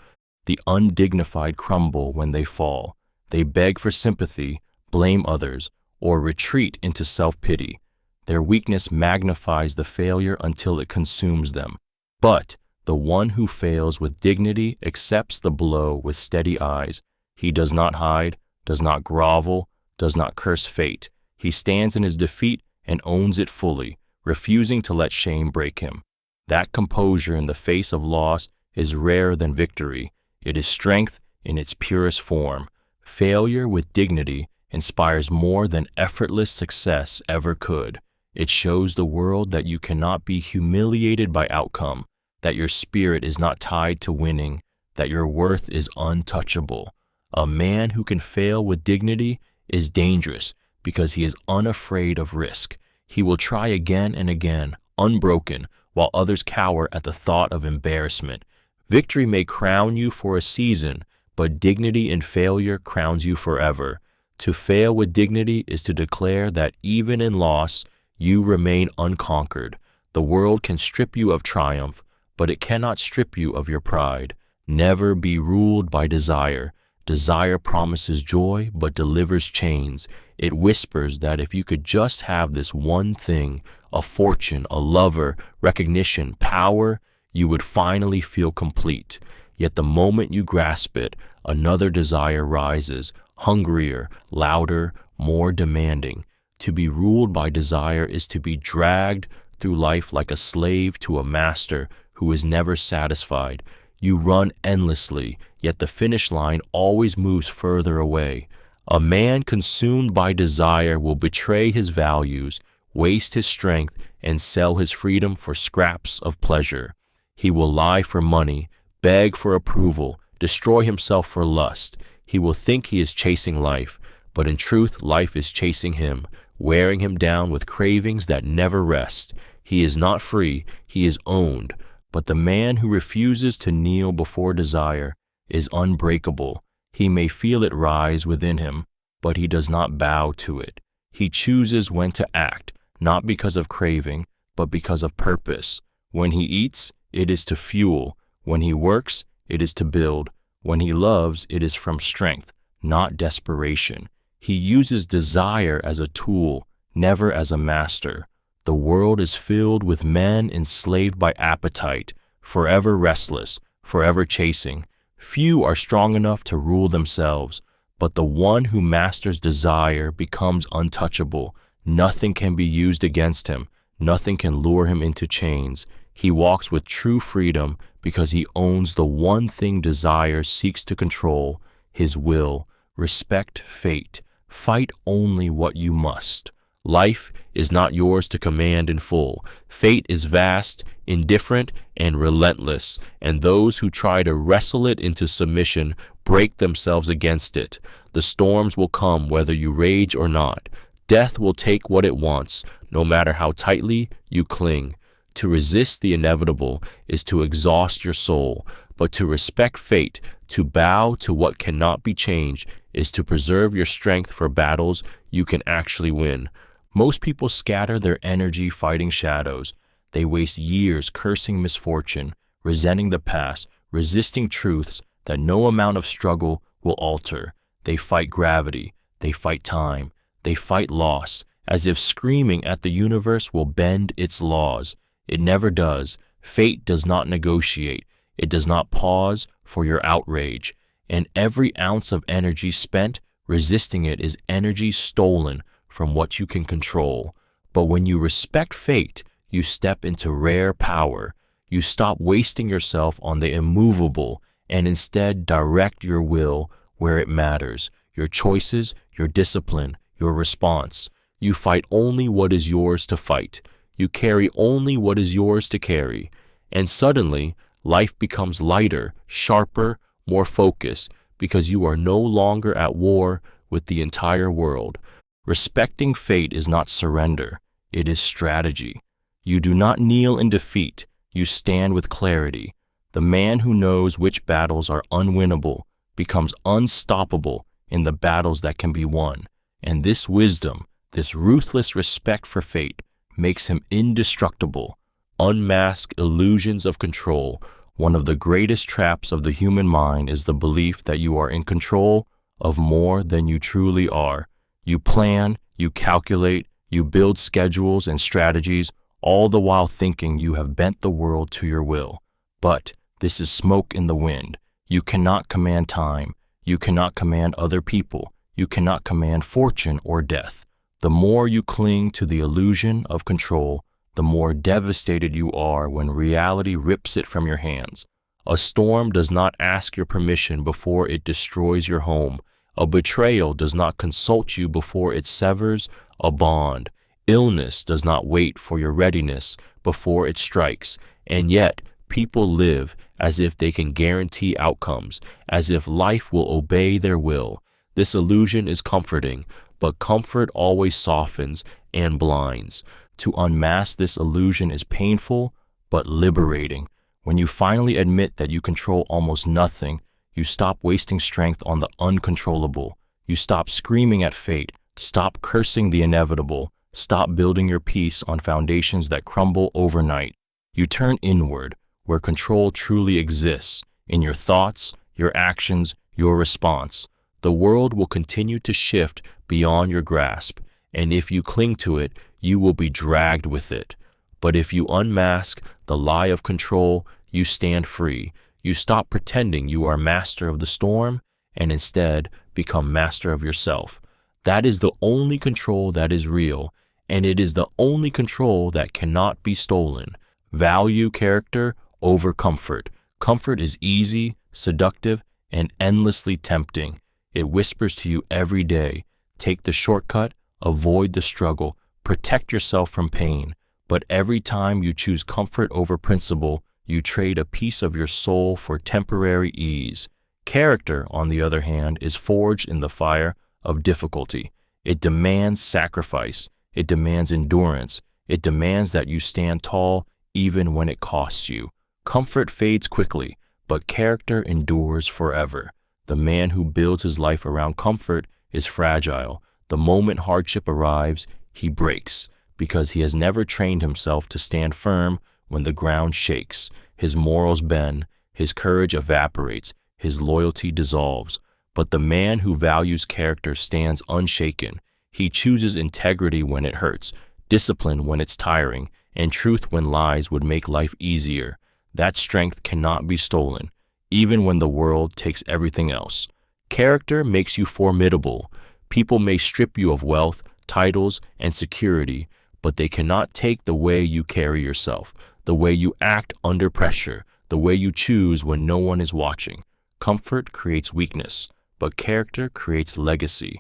The undignified crumble when they fall. They beg for sympathy, blame others, or retreat into self-pity. Their weakness magnifies the failure until it consumes them. But the one who fails with dignity accepts the blow with steady eyes. He does not hide, does not grovel, does not curse fate. He stands in his defeat and owns it fully, refusing to let shame break him. That composure in the face of loss is rarer than victory. It is strength in its purest form. Failure with dignity inspires more than effortless success ever could. It shows the world that you cannot be humiliated by outcome, that your spirit is not tied to winning, that your worth is untouchable. A man who can fail with dignity is dangerous because he is unafraid of risk. He will try again and again, unbroken, while others cower at the thought of embarrassment. Victory may crown you for a season, but dignity in failure crowns you forever. To fail with dignity is to declare that even in loss, you remain unconquered. The world can strip you of triumph, but it cannot strip you of your pride. Never be ruled by desire. Desire promises joy, but delivers chains. It whispers that if you could just have this one thing, a fortune, a lover, recognition, power, you would finally feel complete. Yet the moment you grasp it, another desire rises, hungrier, louder, more demanding. To be ruled by desire is to be dragged through life like a slave to a master who is never satisfied. You run endlessly, yet the finish line always moves further away. A man consumed by desire will betray his values, waste his strength, and sell his freedom for scraps of pleasure. He will lie for money, beg for approval, destroy himself for lust. He will think he is chasing life, but in truth, life is chasing him, wearing him down with cravings that never rest. He is not free, he is owned. But the man who refuses to kneel before desire is unbreakable. He may feel it rise within him, but he does not bow to it. He chooses when to act, not because of craving, but because of purpose. When he eats, it is to fuel. When he works, it is to build. When he loves, it is from strength, not desperation. He uses desire as a tool, never as a master. The world is filled with men enslaved by appetite, forever restless, forever chasing. Few are strong enough to rule themselves, but the one who masters desire becomes untouchable. Nothing can be used against him. Nothing can lure him into chains. He walks with true freedom because he owns the one thing desire seeks to control, his will. Respect fate. Fight only what you must. Life is not yours to command in full. Fate is vast, indifferent, and relentless, and those who try to wrestle it into submission break themselves against it. The storms will come whether you rage or not. Death will take what it wants, no matter how tightly you cling. To resist the inevitable is to exhaust your soul, but to respect fate, to bow to what cannot be changed, is to preserve your strength for battles you can actually win. Most people scatter their energy fighting shadows. They waste years cursing misfortune, resenting the past, resisting truths that no amount of struggle will alter. They fight gravity, they fight time, they fight loss, as if screaming at the universe will bend its laws. It never does. Fate does not negotiate. It does not pause for your outrage. And every ounce of energy spent resisting it is energy stolen from what you can control. But when you respect fate, you step into rare power. You stop wasting yourself on the immovable and instead direct your will where it matters. Your choices, your discipline, your response. You fight only what is yours to fight. You carry only what is yours to carry. And suddenly, Life becomes lighter, sharper, more focused, because you are no longer at war with the entire world. Respecting fate is not surrender, it is strategy. You do not kneel in defeat, you stand with clarity. The man who knows which battles are unwinnable becomes unstoppable in the battles that can be won. And this wisdom, this ruthless respect for fate, makes him indestructible. Unmask illusions of control. One of the greatest traps of the human mind is the belief that you are in control of more than you truly are. You plan, you calculate, you build schedules and strategies, all the while thinking you have bent the world to your will. But this is smoke in the wind. You cannot command time. You cannot command other people. You cannot command fortune or death. The more you cling to the illusion of control, the more devastated you are when reality rips it from your hands. A storm does not ask your permission before it destroys your home. A betrayal does not consult you before it severs a bond. Illness does not wait for your readiness before it strikes. And yet, people live as if they can guarantee outcomes, as if life will obey their will. This illusion is comforting, but comfort always softens and blinds. To unmask this illusion is painful, but liberating. When you finally admit that you control almost nothing, you stop wasting strength on the uncontrollable. You stop screaming at fate, stop cursing the inevitable, stop building your peace on foundations that crumble overnight. You turn inward, where control truly exists, in your thoughts, your actions, your response. The world will continue to shift beyond your grasp, and if you cling to it, you will be dragged with it. But if you unmask the lie of control, you stand free. You stop pretending you are master of the storm and instead become master of yourself. That is the only control that is real, and it is the only control that cannot be stolen. Value character over comfort. Comfort is easy, seductive, and endlessly tempting. It whispers to you every day, take the shortcut, avoid the struggle, protect yourself from pain. But every time you choose comfort over principle, you trade a piece of your soul for temporary ease. Character, on the other hand, is forged in the fire of difficulty. It demands sacrifice. It demands endurance. It demands that you stand tall even when it costs you. Comfort fades quickly, but character endures forever. The man who builds his life around comfort is fragile. The moment hardship arrives, he breaks, because he has never trained himself to stand firm when the ground shakes. His morals bend, his courage evaporates, his loyalty dissolves. But the man who values character stands unshaken. He chooses integrity when it hurts, discipline when it's tiring, and truth when lies would make life easier. That strength cannot be stolen, even when the world takes everything else. Character makes you formidable. People may strip you of wealth, titles, and security, but they cannot take the way you carry yourself, the way you act under pressure, the way you choose when no one is watching. Comfort creates weakness, but character creates legacy.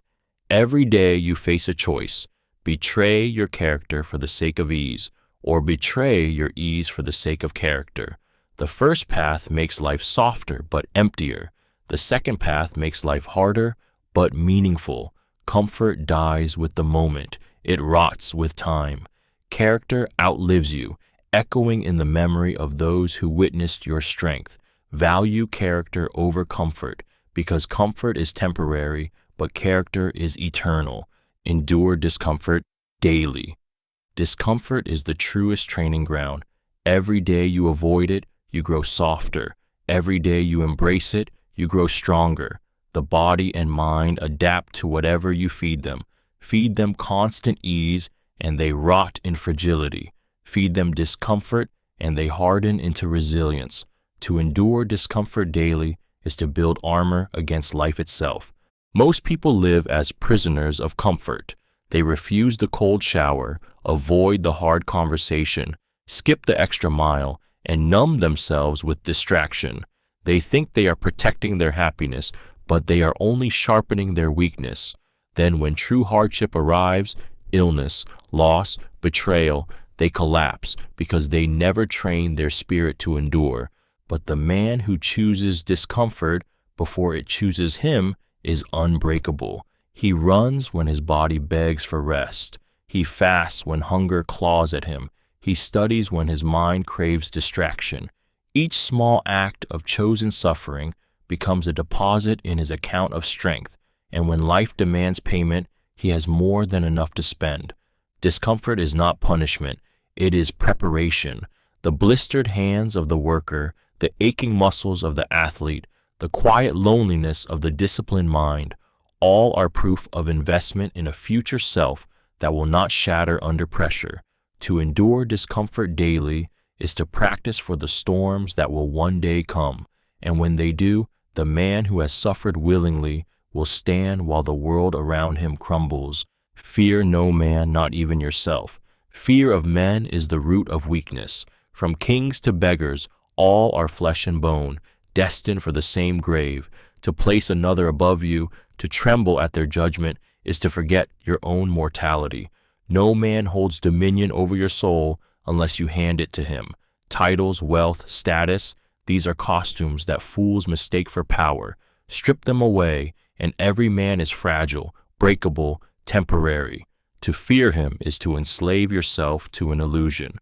Every day you face a choice: betray your character for the sake of ease, or betray your ease for the sake of character. The first path makes life softer but emptier. The second path makes life harder but meaningful. Comfort dies with the moment. It rots with time. Character outlives you, echoing in the memory of those who witnessed your strength. Value character over comfort, because comfort is temporary, but character is eternal. Endure discomfort daily. Discomfort is the truest training ground. Every day you avoid it, you grow softer. Every day you embrace it, you grow stronger. The body and mind adapt to whatever you feed them. Feed them constant ease, and they rot in fragility. Feed them discomfort, and they harden into resilience. To endure discomfort daily is to build armor against life itself. Most people live as prisoners of comfort. They refuse the cold shower, avoid the hard conversation, skip the extra mile, and numb themselves with distraction. They think they are protecting their happiness, but they are only sharpening their weakness. Then when true hardship arrives, illness, loss, betrayal, they collapse because they never trained their spirit to endure. But the man who chooses discomfort before it chooses him is unbreakable. He runs when his body begs for rest. He fasts when hunger claws at him. He studies when his mind craves distraction. Each small act of chosen suffering becomes a deposit in his account of strength, and when life demands payment, he has more than enough to spend. Discomfort is not punishment, it is preparation. The blistered hands of the worker, the aching muscles of the athlete, the quiet loneliness of the disciplined mind, all are proof of investment in a future self that will not shatter under pressure. To endure discomfort daily is to practice for the storms that will one day come, and when they do, the man who has suffered willingly will stand while the world around him crumbles. Fear no man, not even yourself. Fear of men is the root of weakness. From kings to beggars, all are flesh and bone, destined for the same grave. To place another above you, to tremble at their judgment, is to forget your own mortality. No man holds dominion over your soul unless you hand it to him. Titles, wealth, status, these are costumes that fools mistake for power. Strip them away, and every man is fragile, breakable, temporary. To fear him is to enslave yourself to an illusion.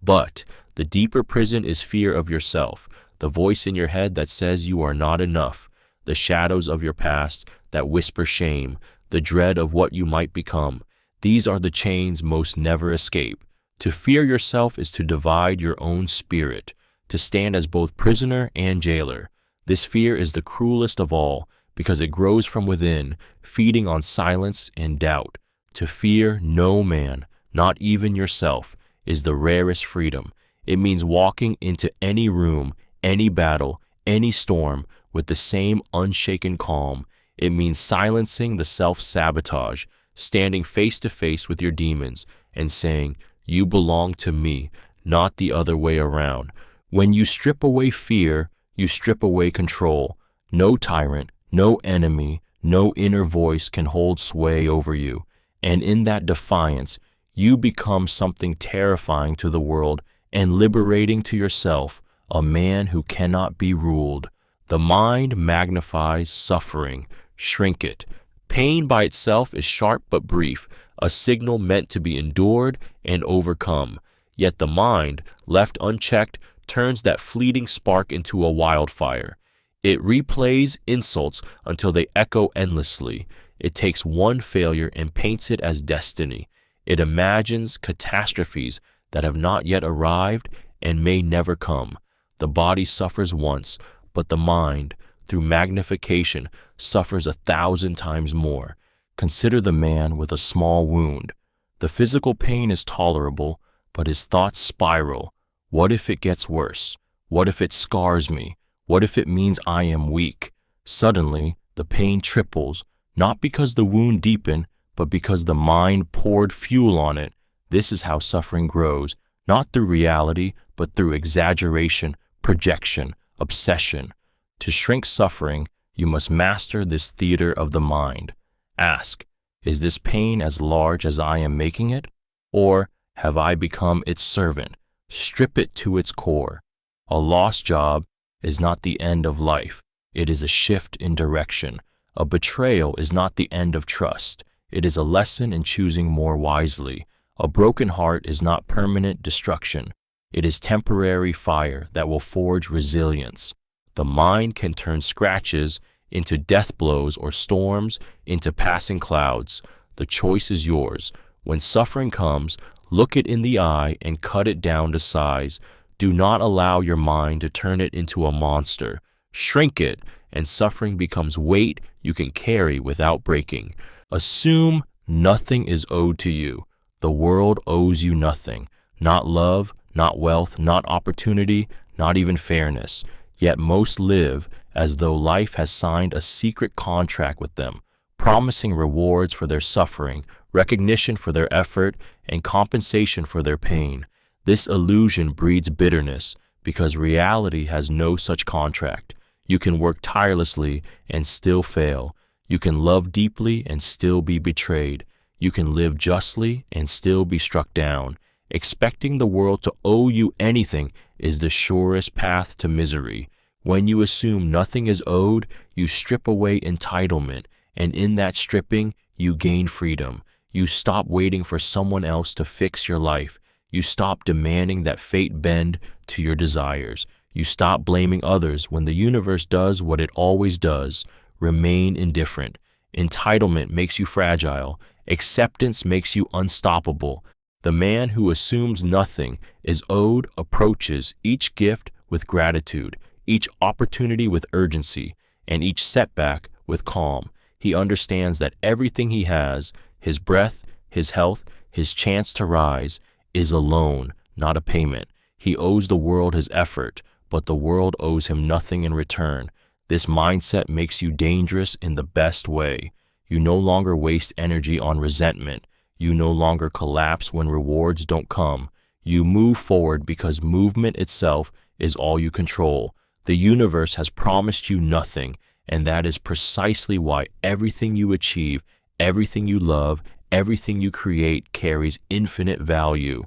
But the deeper prison is fear of yourself, the voice in your head that says you are not enough, the shadows of your past that whisper shame, the dread of what you might become. These are the chains most never escape. To fear yourself is to divide your own spirit, to stand as both prisoner and jailer. This fear is the cruelest of all, because it grows from within, feeding on silence and doubt. To fear no man, not even yourself, is the rarest freedom. It means walking into any room, any battle, any storm, with the same unshaken calm. It means silencing the self-sabotage, standing face to face with your demons, and saying, "You belong to me, not the other way around." When you strip away fear, you strip away control. No tyrant, no enemy, no inner voice can hold sway over you. And in that defiance, you become something terrifying to the world and liberating to yourself, a man who cannot be ruled. The mind magnifies suffering, shrink it. Pain by itself is sharp but brief, a signal meant to be endured and overcome. Yet the mind, left unchecked, turns that fleeting spark into a wildfire. It replays insults until they echo endlessly. It takes one failure and paints it as destiny. It imagines catastrophes that have not yet arrived and may never come. The body suffers once, but the mind, through magnification, suffers 1,000 times more. Consider the man with a small wound. The physical pain is tolerable, but his thoughts spiral. What if it gets worse? What if it scars me? What if it means I am weak? Suddenly, the pain triples, not because the wound deepened, but because the mind poured fuel on it. This is how suffering grows, not through reality, but through exaggeration, projection, obsession. To shrink suffering, you must master this theater of the mind. Ask, is this pain as large as I am making it? Or have I become its servant? Strip it to its core. A lost job is not the end of life. It is a shift in direction. A betrayal is not the end of trust. It is a lesson in choosing more wisely. A broken heart is not permanent destruction. It is temporary fire that will forge resilience. The mind can turn scratches into death blows or storms into passing clouds. The choice is yours. When suffering comes, look it in the eye and cut it down to size. Do not allow your mind to turn it into a monster. Shrink it, and suffering becomes weight you can carry without breaking. Assume nothing is owed to you. The world owes you nothing. Not love, not wealth, not opportunity, not even fairness. Yet most live as though life has signed a secret contract with them, promising rewards for their suffering, recognition for their effort, and compensation for their pain. This illusion breeds bitterness because reality has no such contract. You can work tirelessly and still fail. You can love deeply and still be betrayed. You can live justly and still be struck down. Expecting the world to owe you anything is the surest path to misery. When you assume nothing is owed, you strip away entitlement, and in that stripping, you gain freedom. You stop waiting for someone else to fix your life. You stop demanding that fate bend to your desires. You stop blaming others when the universe does what it always does. Remain indifferent. Entitlement makes you fragile. Acceptance makes you unstoppable. The man who assumes nothing is owed approaches each gift with gratitude, each opportunity with urgency, and each setback with calm. He understands that everything he has, his breath, his health, his chance to rise, is a loan, not a payment. He owes the world his effort, but the world owes him nothing in return. This mindset makes you dangerous in the best way. You no longer waste energy on resentment. You no longer collapse when rewards don't come. You move forward because movement itself is all you control. The universe has promised you nothing, and that is precisely why everything you achieve, everything you love, everything you create carries infinite value.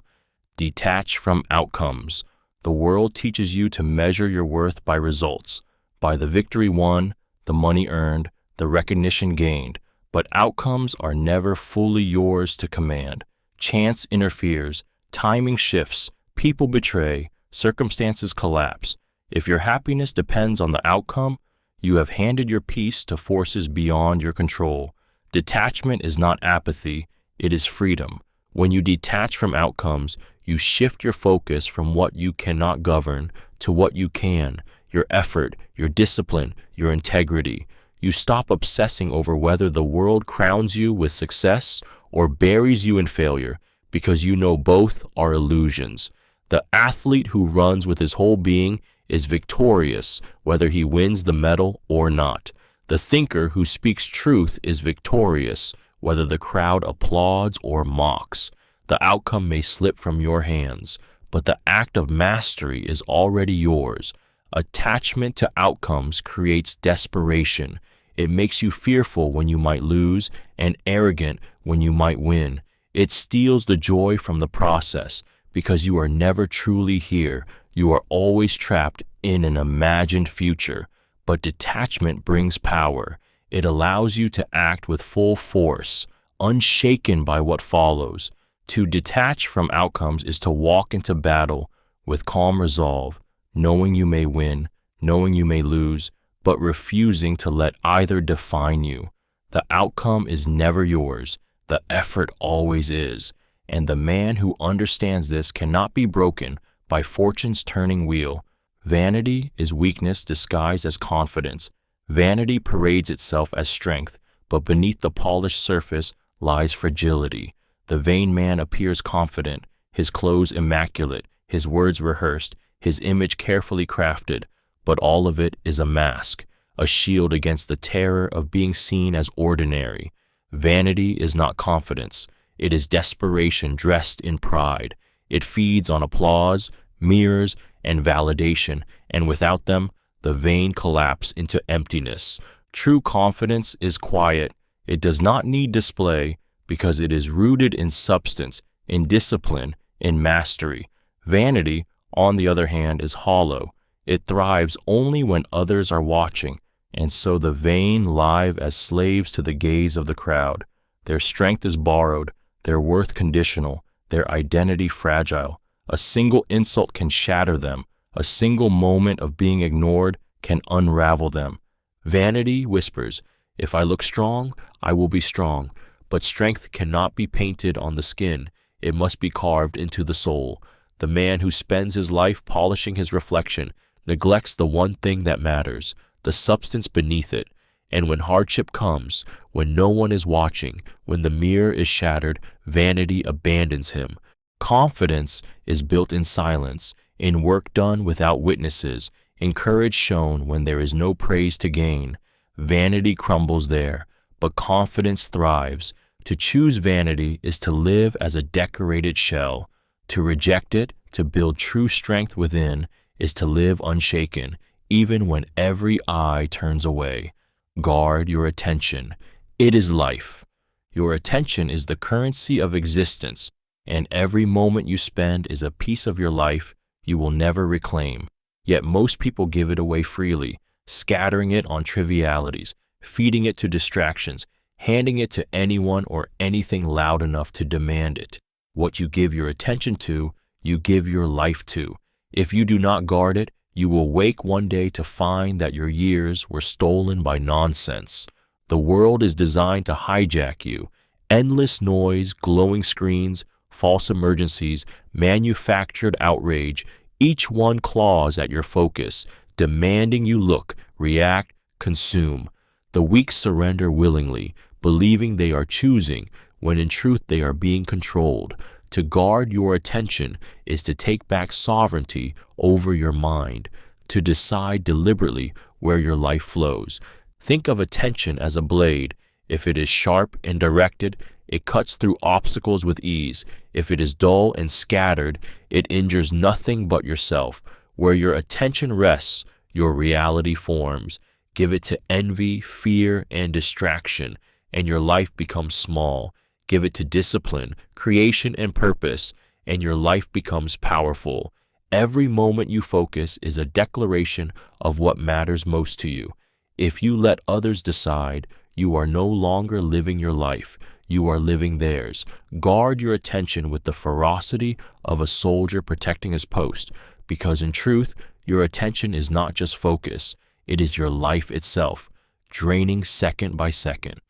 Detach from outcomes. The world teaches you to measure your worth by results, by the victory won, the money earned, the recognition gained. But outcomes are never fully yours to command. Chance interferes, timing shifts, people betray, circumstances collapse. If your happiness depends on the outcome, you have handed your peace to forces beyond your control. Detachment is not apathy, it is freedom. When you detach from outcomes, you shift your focus from what you cannot govern to what you can, your effort, your discipline, your integrity. You stop obsessing over whether the world crowns you with success or buries you in failure, because you know both are illusions. The athlete who runs with his whole being is victorious, whether he wins the medal or not. The thinker who speaks truth is victorious, whether the crowd applauds or mocks. The outcome may slip from your hands, but the act of mastery is already yours. Attachment to outcomes creates desperation. It makes you fearful when you might lose and arrogant when you might win. It steals the joy from the process because you are never truly here. You are always trapped in an imagined future. But detachment brings power. It allows you to act with full force, unshaken by what follows. To detach from outcomes is to walk into battle with calm resolve, knowing you may win, knowing you may lose, but refusing to let either define you. The outcome is never yours. The effort always is. And the man who understands this cannot be broken by fortune's turning wheel. Vanity is weakness disguised as confidence. Vanity parades itself as strength, but beneath the polished surface lies fragility. The vain man appears confident, his clothes immaculate, his words rehearsed, his image carefully crafted, but all of it is a mask, a shield against the terror of being seen as ordinary. Vanity is not confidence. It is desperation dressed in pride. It feeds on applause, mirrors, and validation, and without them, the vain collapse into emptiness. True confidence is quiet. It does not need display because it is rooted in substance, in discipline, in mastery. Vanity, on the other hand, is hollow. It thrives only when others are watching, and so the vain live as slaves to the gaze of the crowd. Their strength is borrowed, their worth conditional, their identity fragile. A single insult can shatter them. A single moment of being ignored can unravel them. Vanity whispers, "If I look strong, I will be strong." But strength cannot be painted on the skin. It must be carved into the soul. The man who spends his life polishing his reflection neglects the one thing that matters, the substance beneath it. And when hardship comes, when no one is watching, when the mirror is shattered, vanity abandons him. Confidence is built in silence, in work done without witnesses, in courage shown when there is no praise to gain. Vanity crumbles there, but confidence thrives. To choose vanity is to live as a decorated shell. To reject it, to build true strength within, is to live unshaken, even when every eye turns away. Guard your attention. It is life. Your attention is the currency of existence, and every moment you spend is a piece of your life you will never reclaim. Yet most people give it away freely, scattering it on trivialities, feeding it to distractions, handing it to anyone or anything loud enough to demand it. What you give your attention to, you give your life to. If you do not guard it, you will wake one day to find that your years were stolen by nonsense. The world is designed to hijack you. Endless noise, glowing screens, false emergencies, manufactured outrage, each one claws at your focus, demanding you look, react, consume. The weak surrender willingly, believing they are choosing, when in truth they are being controlled. To guard your attention is to take back sovereignty over your mind, to decide deliberately where your life flows. Think of attention as a blade. If it is sharp and directed, it cuts through obstacles with ease. If it is dull and scattered, it injures nothing but yourself. Where your attention rests, your reality forms. Give it to envy, fear, and distraction, and your life becomes small. Give it to discipline, creation, and purpose, and your life becomes powerful. Every moment you focus is a declaration of what matters most to you. If you let others decide, you are no longer living your life. You are living theirs. Guard your attention with the ferocity of a soldier protecting his post, because in truth, your attention is not just focus. It is your life itself, draining second by second.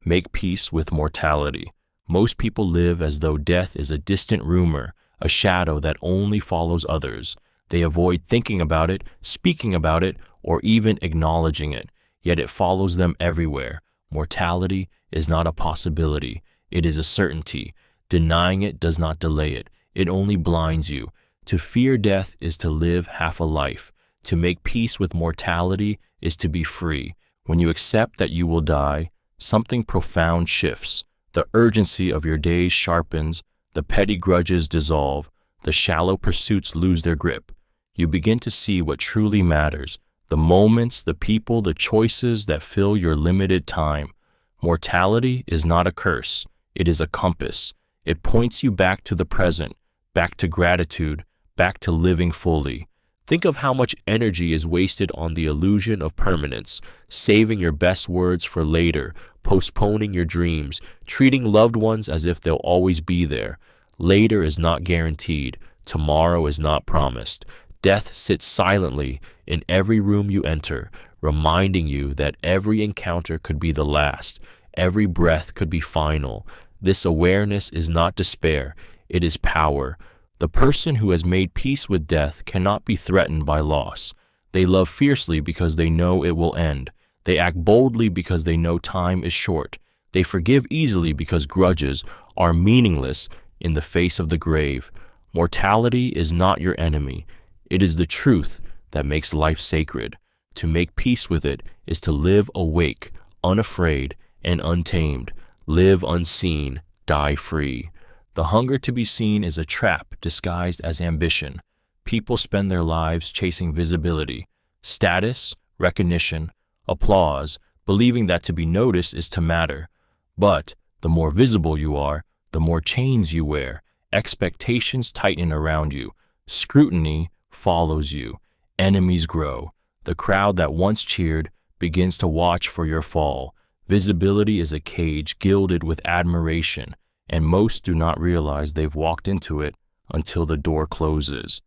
Make peace with mortality. Most people live as though death is a distant rumor, a shadow that only follows others. They avoid thinking about it, speaking about it, or even acknowledging it, yet it follows them everywhere. Mortality is not a possibility, it is a certainty. Denying it does not delay it, it only blinds you. To fear death is to live half a life. To make peace with mortality is to be free. When you accept that you will die, something profound shifts. The urgency of your days sharpens, the petty grudges dissolve, the shallow pursuits lose their grip. You begin to see what truly matters, the moments, the people, the choices that fill your limited time. Mortality is not a curse, it is a compass. It points you back to the present, back to gratitude, back to living fully. Think of how much energy is wasted on the illusion of permanence, saving your best words for later, postponing your dreams, treating loved ones as if they'll always be there. Later is not guaranteed. Tomorrow is not promised. Death sits silently in every room you enter, reminding you that every encounter could be the last. Every breath could be final. This awareness is not despair. It is power. The person who has made peace with death cannot be threatened by loss. They love fiercely because they know it will end. They act boldly because they know time is short. They forgive easily because grudges are meaningless in the face of the grave. Mortality is not your enemy. It is the truth that makes life sacred. To make peace with it is to live awake, unafraid, and untamed. Live unseen, die free. The hunger to be seen is a trap disguised as ambition. People spend their lives chasing visibility, status, recognition, applause, believing that to be noticed is to matter. But the more visible you are, the more chains you wear. Expectations tighten around you. Scrutiny follows you. Enemies grow. The crowd that once cheered begins to watch for your fall. Visibility is a cage gilded with admiration, and most do not realize they've walked into it until the door closes.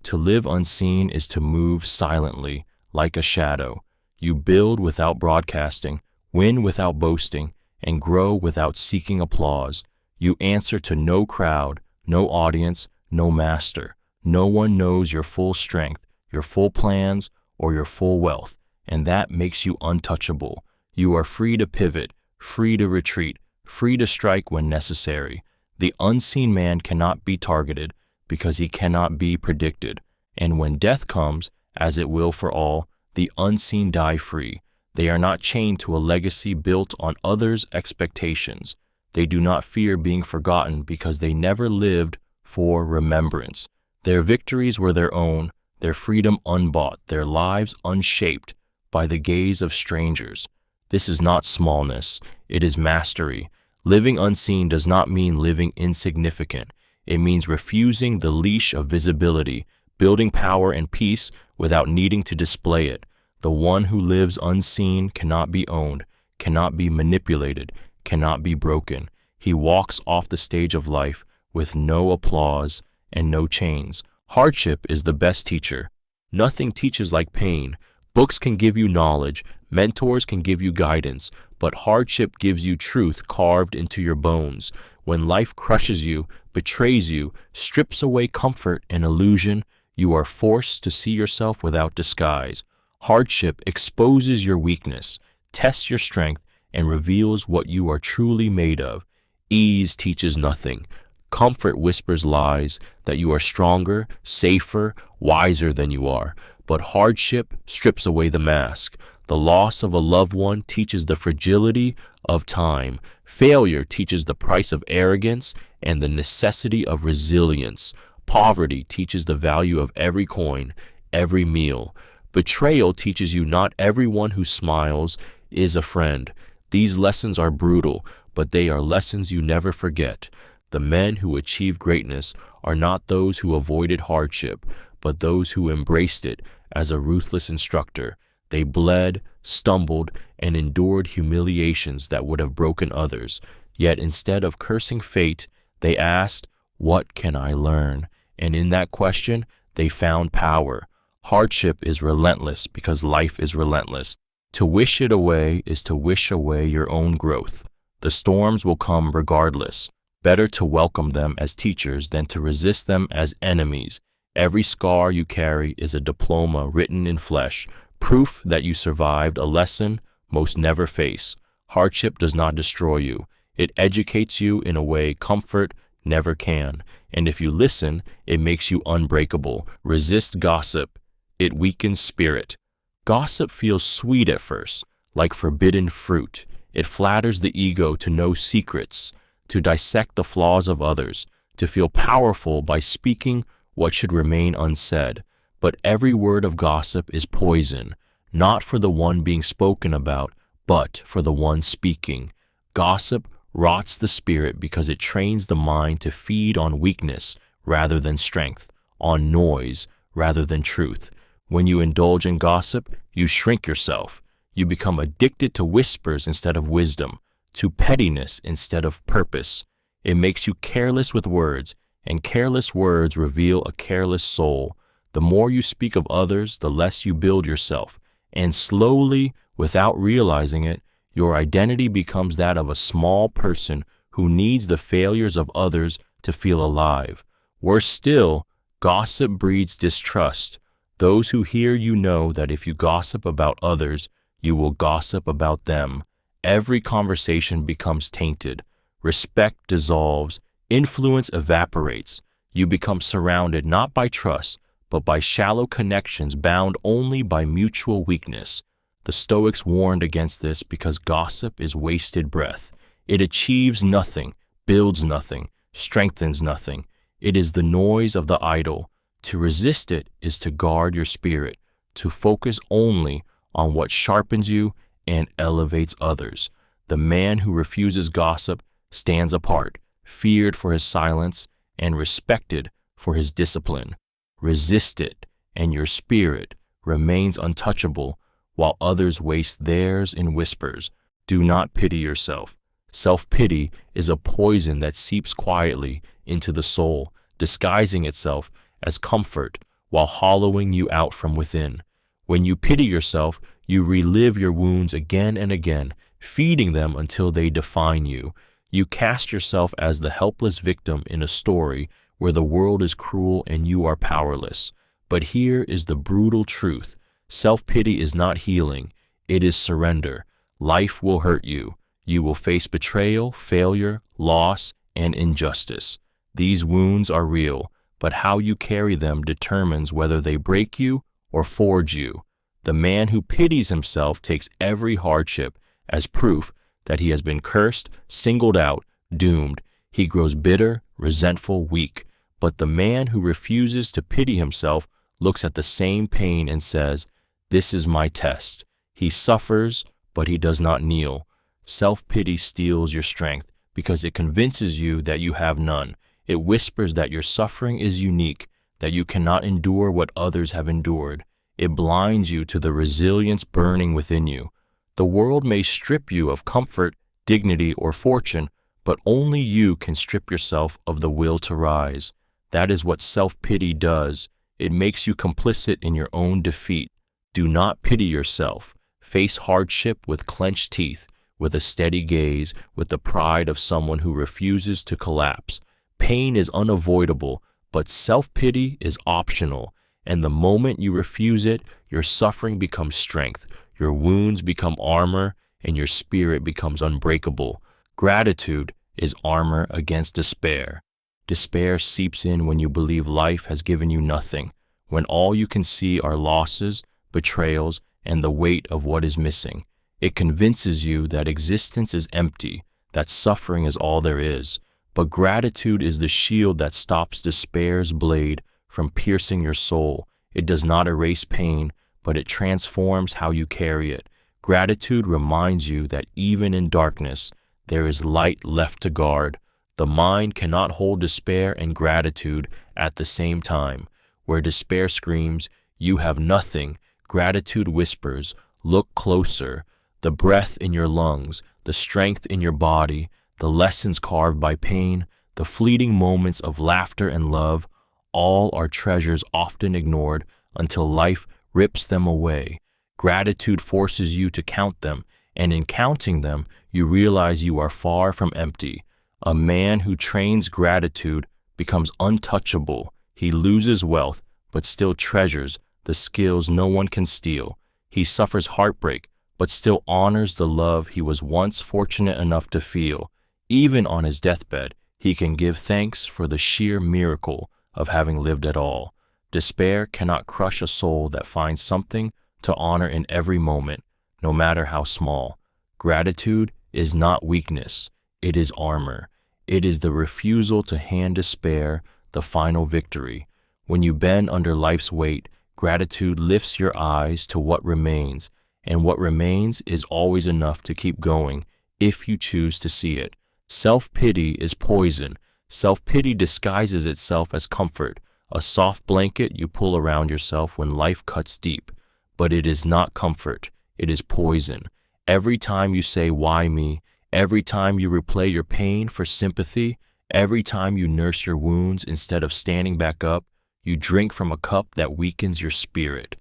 To live unseen is to move silently, like a shadow. You build without broadcasting, win without boasting, and grow without seeking applause. You answer to no crowd, no audience, no master. No one knows your full strength, your full plans, or your full wealth, and that makes you untouchable. You are free to pivot, free to retreat, free to strike when necessary. The unseen man cannot be targeted because he cannot be predicted. And when death comes, as it will for all, the unseen die free. They are not chained to a legacy built on others' expectations. They do not fear being forgotten because they never lived for remembrance. Their victories were their own, their freedom unbought, their lives unshaped by the gaze of strangers. This is not smallness, it is mastery. Living unseen does not mean living insignificant. It means refusing the leash of visibility, building power and peace without needing to display it. The one who lives unseen cannot be owned, cannot be manipulated, cannot be broken. He walks off the stage of life with no applause and no chains. Hardship is the best teacher. Nothing teaches like pain. Books can give you knowledge, mentors can give you guidance, but hardship gives you truth carved into your bones. When life crushes you, betrays you, strips away comfort and illusion, you are forced to see yourself without disguise. Hardship exposes your weakness, tests your strength, and reveals what you are truly made of. Ease teaches nothing. Comfort whispers lies that you are stronger, safer, wiser than you are. But hardship strips away the mask. The loss of a loved one teaches the fragility of time. Failure teaches the price of arrogance and the necessity of resilience. Poverty teaches the value of every coin, every meal. Betrayal teaches you not everyone who smiles is a friend. These lessons are brutal, but they are lessons you never forget. The men who achieve greatness are not those who avoided hardship, but those who embraced it as a ruthless instructor. They bled, stumbled, and endured humiliations that would have broken others. Yet instead of cursing fate, they asked, "What can I learn?" And in that question, they found power. Hardship is relentless because life is relentless. To wish it away is to wish away your own growth. The storms will come regardless. Better to welcome them as teachers than to resist them as enemies. Every scar you carry is a diploma written in flesh, proof that you survived a lesson most never face. Hardship does not destroy you. It educates you in a way comfort never can. And if you listen, it makes you unbreakable. Resist gossip. It weakens spirit. Gossip feels sweet at first, like forbidden fruit. It flatters the ego to know secrets, to dissect the flaws of others, to feel powerful by speaking what should remain unsaid. But every word of gossip is poison, not for the one being spoken about, but for the one speaking. Gossip rots the spirit because it trains the mind to feed on weakness rather than strength, on noise rather than truth. When you indulge in gossip, you shrink yourself. You become addicted to whispers instead of wisdom, to pettiness instead of purpose. It makes you careless with words, and careless words reveal a careless soul. The more you speak of others, the less you build yourself, and slowly, without realizing it, your identity becomes that of a small person who needs the failures of others to feel alive. Worse still, gossip breeds distrust. Those who hear you know that if you gossip about others, you will gossip about them. Every conversation becomes tainted. Respect dissolves. Influence evaporates. You become surrounded not by trust, but by shallow connections bound only by mutual weakness. The Stoics warned against this because gossip is wasted breath. It achieves nothing, builds nothing, strengthens nothing. It is the noise of the idle. To resist it is to guard your spirit, to focus only on what sharpens you and elevates others. The man who refuses gossip stands apart, feared for his silence and respected for his discipline. Resist it, and your spirit remains untouchable while others waste theirs in whispers. Do not pity yourself. Self-pity is a poison that seeps quietly into the soul, disguising itself as comfort while hollowing you out from within. When you pity yourself, you relive your wounds again and again, feeding them until they define you. You cast yourself as the helpless victim in a story where the world is cruel and you are powerless. But here is the brutal truth. Self-pity is not healing. It is surrender. Life will hurt you. You will face betrayal, failure, loss, and injustice. These wounds are real, but how you carry them determines whether they break you or forge you. The man who pities himself takes every hardship as proof that he has been cursed, singled out, doomed. He grows bitter, resentful, weak. But the man who refuses to pity himself looks at the same pain and says, "This is my test." He suffers, but he does not kneel. Self-pity steals your strength because it convinces you that you have none. It whispers that your suffering is unique, that you cannot endure what others have endured. It blinds you to the resilience burning within you. The world may strip you of comfort, dignity, or fortune, but only you can strip yourself of the will to rise. That is what self-pity does. It makes you complicit in your own defeat. Do not pity yourself. Face hardship with clenched teeth, with a steady gaze, with the pride of someone who refuses to collapse. Pain is unavoidable, but self-pity is optional. And the moment you refuse it, your suffering becomes strength, your wounds become armor, and your spirit becomes unbreakable. Gratitude is armor against despair. Despair seeps in when you believe life has given you nothing, when all you can see are losses, betrayals, and the weight of what is missing. It convinces you that existence is empty, that suffering is all there is. But gratitude is the shield that stops despair's blade from piercing your soul. It does not erase pain, but it transforms how you carry it. Gratitude reminds you that even in darkness, there is light left to guard. The mind cannot hold despair and gratitude at the same time. Where despair screams, "You have nothing," gratitude whispers, "Look closer." The breath in your lungs, the strength in your body, the lessons carved by pain, the fleeting moments of laughter and love, all are treasures often ignored until life rips them away. Gratitude forces you to count them, and in counting them, you realize you are far from empty. A man who trains gratitude becomes untouchable. He loses wealth, but still treasures the skills no one can steal. He suffers heartbreak, but still honors the love he was once fortunate enough to feel. Even on his deathbed, he can give thanks for the sheer miracle of having lived at all. Despair cannot crush a soul that finds something to honor in every moment, no matter how small. Gratitude is not weakness, it is armor. It is the refusal to hand despair the final victory. When you bend under life's weight, gratitude lifts your eyes to what remains, and what remains is always enough to keep going if you choose to see it. Self-pity is poison. Self-pity disguises itself as comfort, a soft blanket you pull around yourself when life cuts deep. But it is not comfort, it is poison. Every time you say, "Why me?" Every time you replay your pain for sympathy, every time you nurse your wounds instead of standing back up, you drink from a cup that weakens your spirit.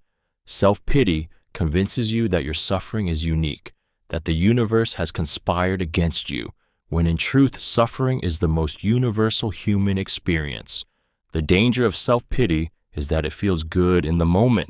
Self-pity convinces you that your suffering is unique, that the universe has conspired against you, when in truth, suffering is the most universal human experience. The danger of self-pity is that it feels good in the moment.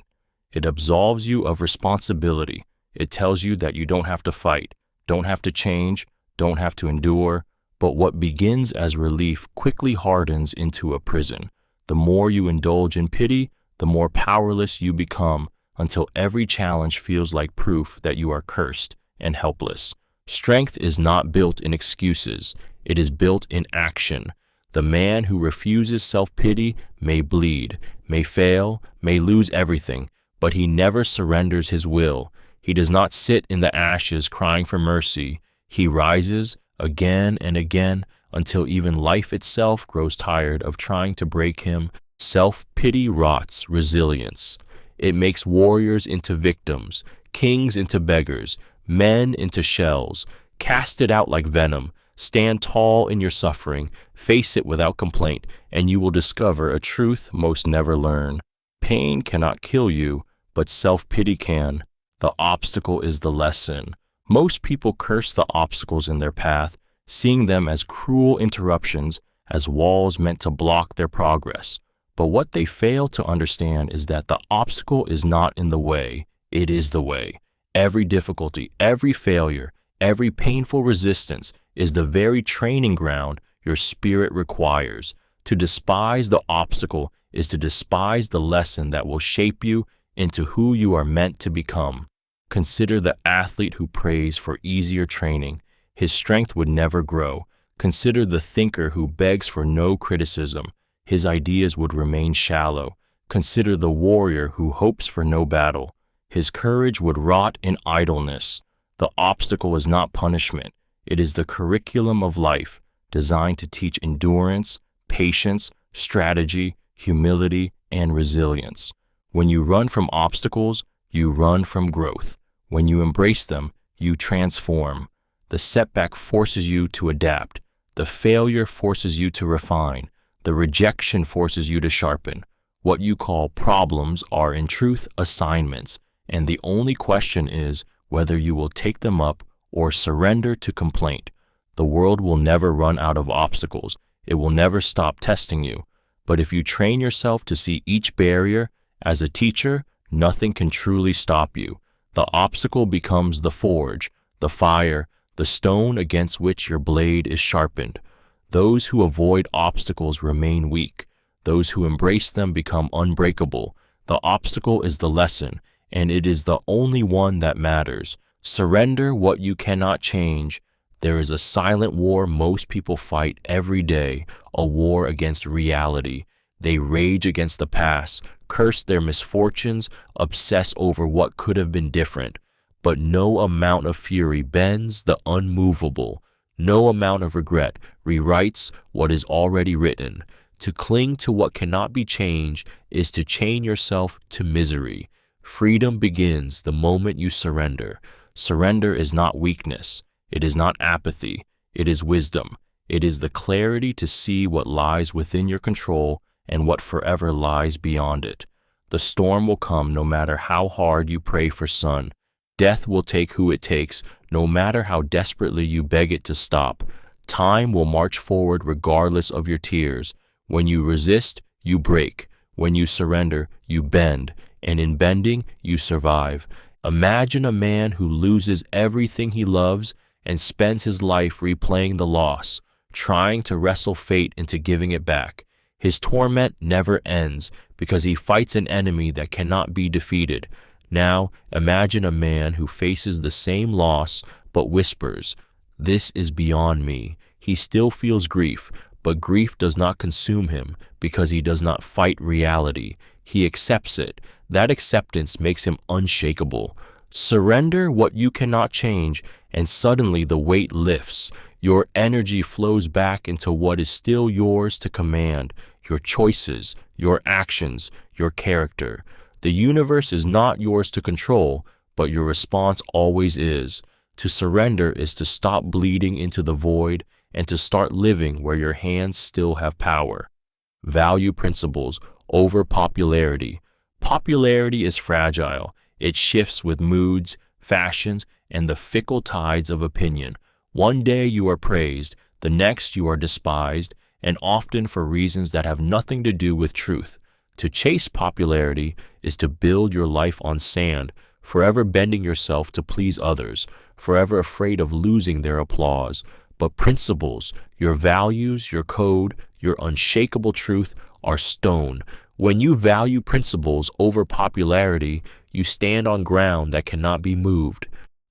It absolves you of responsibility. It tells you that you don't have to fight, don't have to change, don't have to endure. But what begins as relief quickly hardens into a prison. The more you indulge in pity, the more powerless you become, until every challenge feels like proof that you are cursed and helpless. Strength is not built in excuses. It is built in action. The man who refuses self-pity may bleed, may fail, may lose everything, but he never surrenders his will. He does not sit in the ashes crying for mercy. He rises again and again until even life itself grows tired of trying to break him. Self-pity rots resilience. It makes warriors into victims, kings into beggars, men into shells. Cast it out like venom. Stand tall in your suffering, face it without complaint, and you will discover a truth most never learn. Pain cannot kill you, but self-pity can. The obstacle is the lesson. Most people curse the obstacles in their path, seeing them as cruel interruptions, as walls meant to block their progress. But what they fail to understand is that the obstacle is not in the way, it is the way. Every difficulty, every failure, every painful resistance is the very training ground your spirit requires. To despise the obstacle is to despise the lesson that will shape you into who you are meant to become. Consider the athlete who prays for easier training. His strength would never grow. Consider the thinker who begs for no criticism. His ideas would remain shallow. Consider the warrior who hopes for no battle. His courage would rot in idleness. The obstacle is not punishment. It is the curriculum of life, designed to teach endurance, patience, strategy, humility, and resilience. When you run from obstacles, you run from growth. When you embrace them, you transform. The setback forces you to adapt. The failure forces you to refine. The rejection forces you to sharpen. What you call problems are in truth assignments, and the only question is whether you will take them up or surrender to complaint. The world will never run out of obstacles. It will never stop testing you. But if you train yourself to see each barrier as a teacher, nothing can truly stop you. The obstacle becomes the forge, the fire, the stone against which your blade is sharpened. Those who avoid obstacles remain weak. Those who embrace them become unbreakable. The obstacle is the lesson, and it is the only one that matters. Surrender what you cannot change. There is a silent war most people fight every day, a war against reality. They rage against the past, curse their misfortunes, obsess over what could have been different. But no amount of fury bends the unmovable. No amount of regret rewrites what is already written. To cling to what cannot be changed is to chain yourself to misery. Freedom begins the moment you surrender. Surrender is not weakness. It is not apathy. It is wisdom. It is the clarity to see what lies within your control and what forever lies beyond it. The storm will come no matter how hard you pray for sun. Death will take who it takes, no matter how desperately you beg it to stop. Time will march forward regardless of your tears. When you resist, you break. When you surrender, you bend. And in bending, you survive. Imagine a man who loses everything he loves and spends his life replaying the loss, trying to wrestle fate into giving it back. His torment never ends because he fights an enemy that cannot be defeated. Now, imagine a man who faces the same loss but whispers, "This is beyond me." He still feels grief, but grief does not consume him because he does not fight reality. He accepts it. That acceptance makes him unshakable. Surrender what you cannot change, and suddenly the weight lifts. Your energy flows back into what is still yours to command, your choices, your actions, your character. The universe is not yours to control, but your response always is. To surrender is to stop bleeding into the void and to start living where your hands still have power. Value principles over popularity. Popularity is fragile. It shifts with moods, fashions, and the fickle tides of opinion. One day you are praised, the next you are despised, and often for reasons that have nothing to do with truth. To chase popularity is to build your life on sand, forever bending yourself to please others, forever afraid of losing their applause. But principles, your values, your code, your unshakable truth are stone. When you value principles over popularity, you stand on ground that cannot be moved.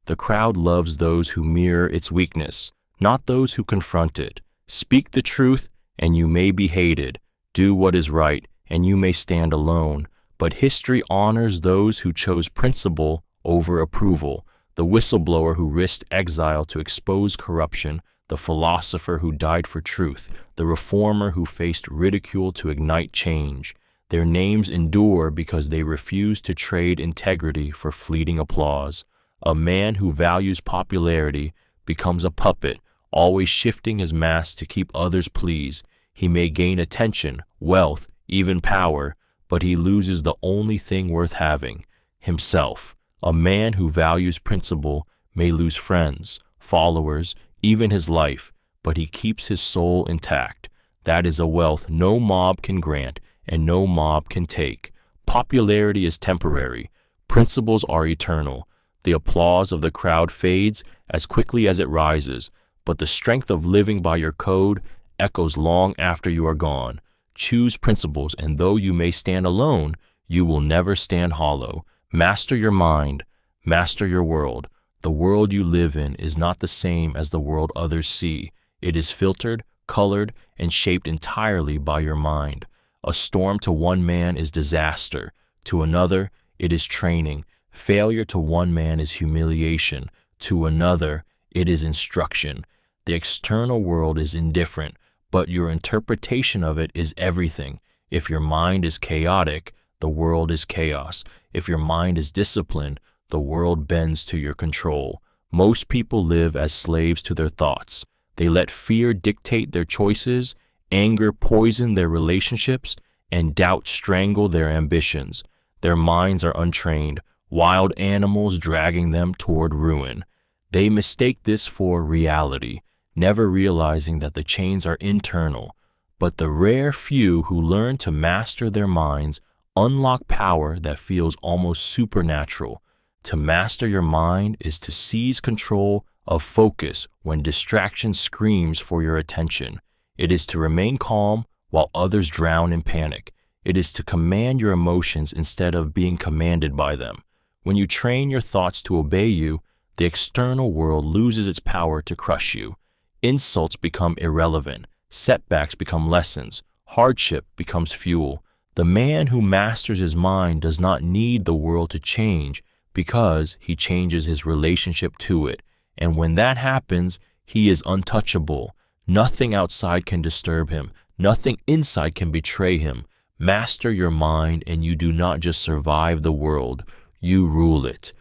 The crowd loves those who mirror its weakness, not those who confront it. Speak the truth, and you may be hated. Do what is right, and you may stand alone. But history honors those who chose principle over approval. The whistleblower who risked exile to expose corruption, the philosopher who died for truth, the reformer who faced ridicule to ignite change. Their names endure because they refuse to trade integrity for fleeting applause. A man who values popularity becomes a puppet, always shifting his mask to keep others pleased. He may gain attention, wealth, even power, but he loses the only thing worth having, himself. A man who values principle may lose friends, followers, even his life, but he keeps his soul intact. That is a wealth no mob can grant and no mob can take. Popularity is temporary. Principles are eternal. The applause of the crowd fades as quickly as it rises, but the strength of living by your code echoes long after you are gone. Choose principles, and though you may stand alone, you will never stand hollow. Master your mind. Master your world. The world you live in is not the same as the world others see. It is filtered, colored, and shaped entirely by your mind. A storm to one man is disaster. To another, it is training. Failure to one man is humiliation. To another, it is instruction. The external world is indifferent, but your interpretation of it is everything. If your mind is chaotic, the world is chaos. If your mind is disciplined, the world bends to your control. Most people live as slaves to their thoughts. They let fear dictate their choices, anger poison their relationships, and doubt strangle their ambitions. Their minds are untrained, wild animals dragging them toward ruin. They mistake this for reality, never realizing that the chains are internal. But the rare few who learn to master their minds unlock power that feels almost supernatural. To master your mind is to seize control of focus when distraction screams for your attention. It is to remain calm while others drown in panic. It is to command your emotions instead of being commanded by them. When you train your thoughts to obey you, the external world loses its power to crush you. Insults become irrelevant. Setbacks become lessons. Hardship becomes fuel. The man who masters his mind does not need the world to change because he changes his relationship to it. And when that happens, he is untouchable. Nothing outside can disturb him. Nothing inside can betray him. Master your mind and you do not just survive the world, you rule it.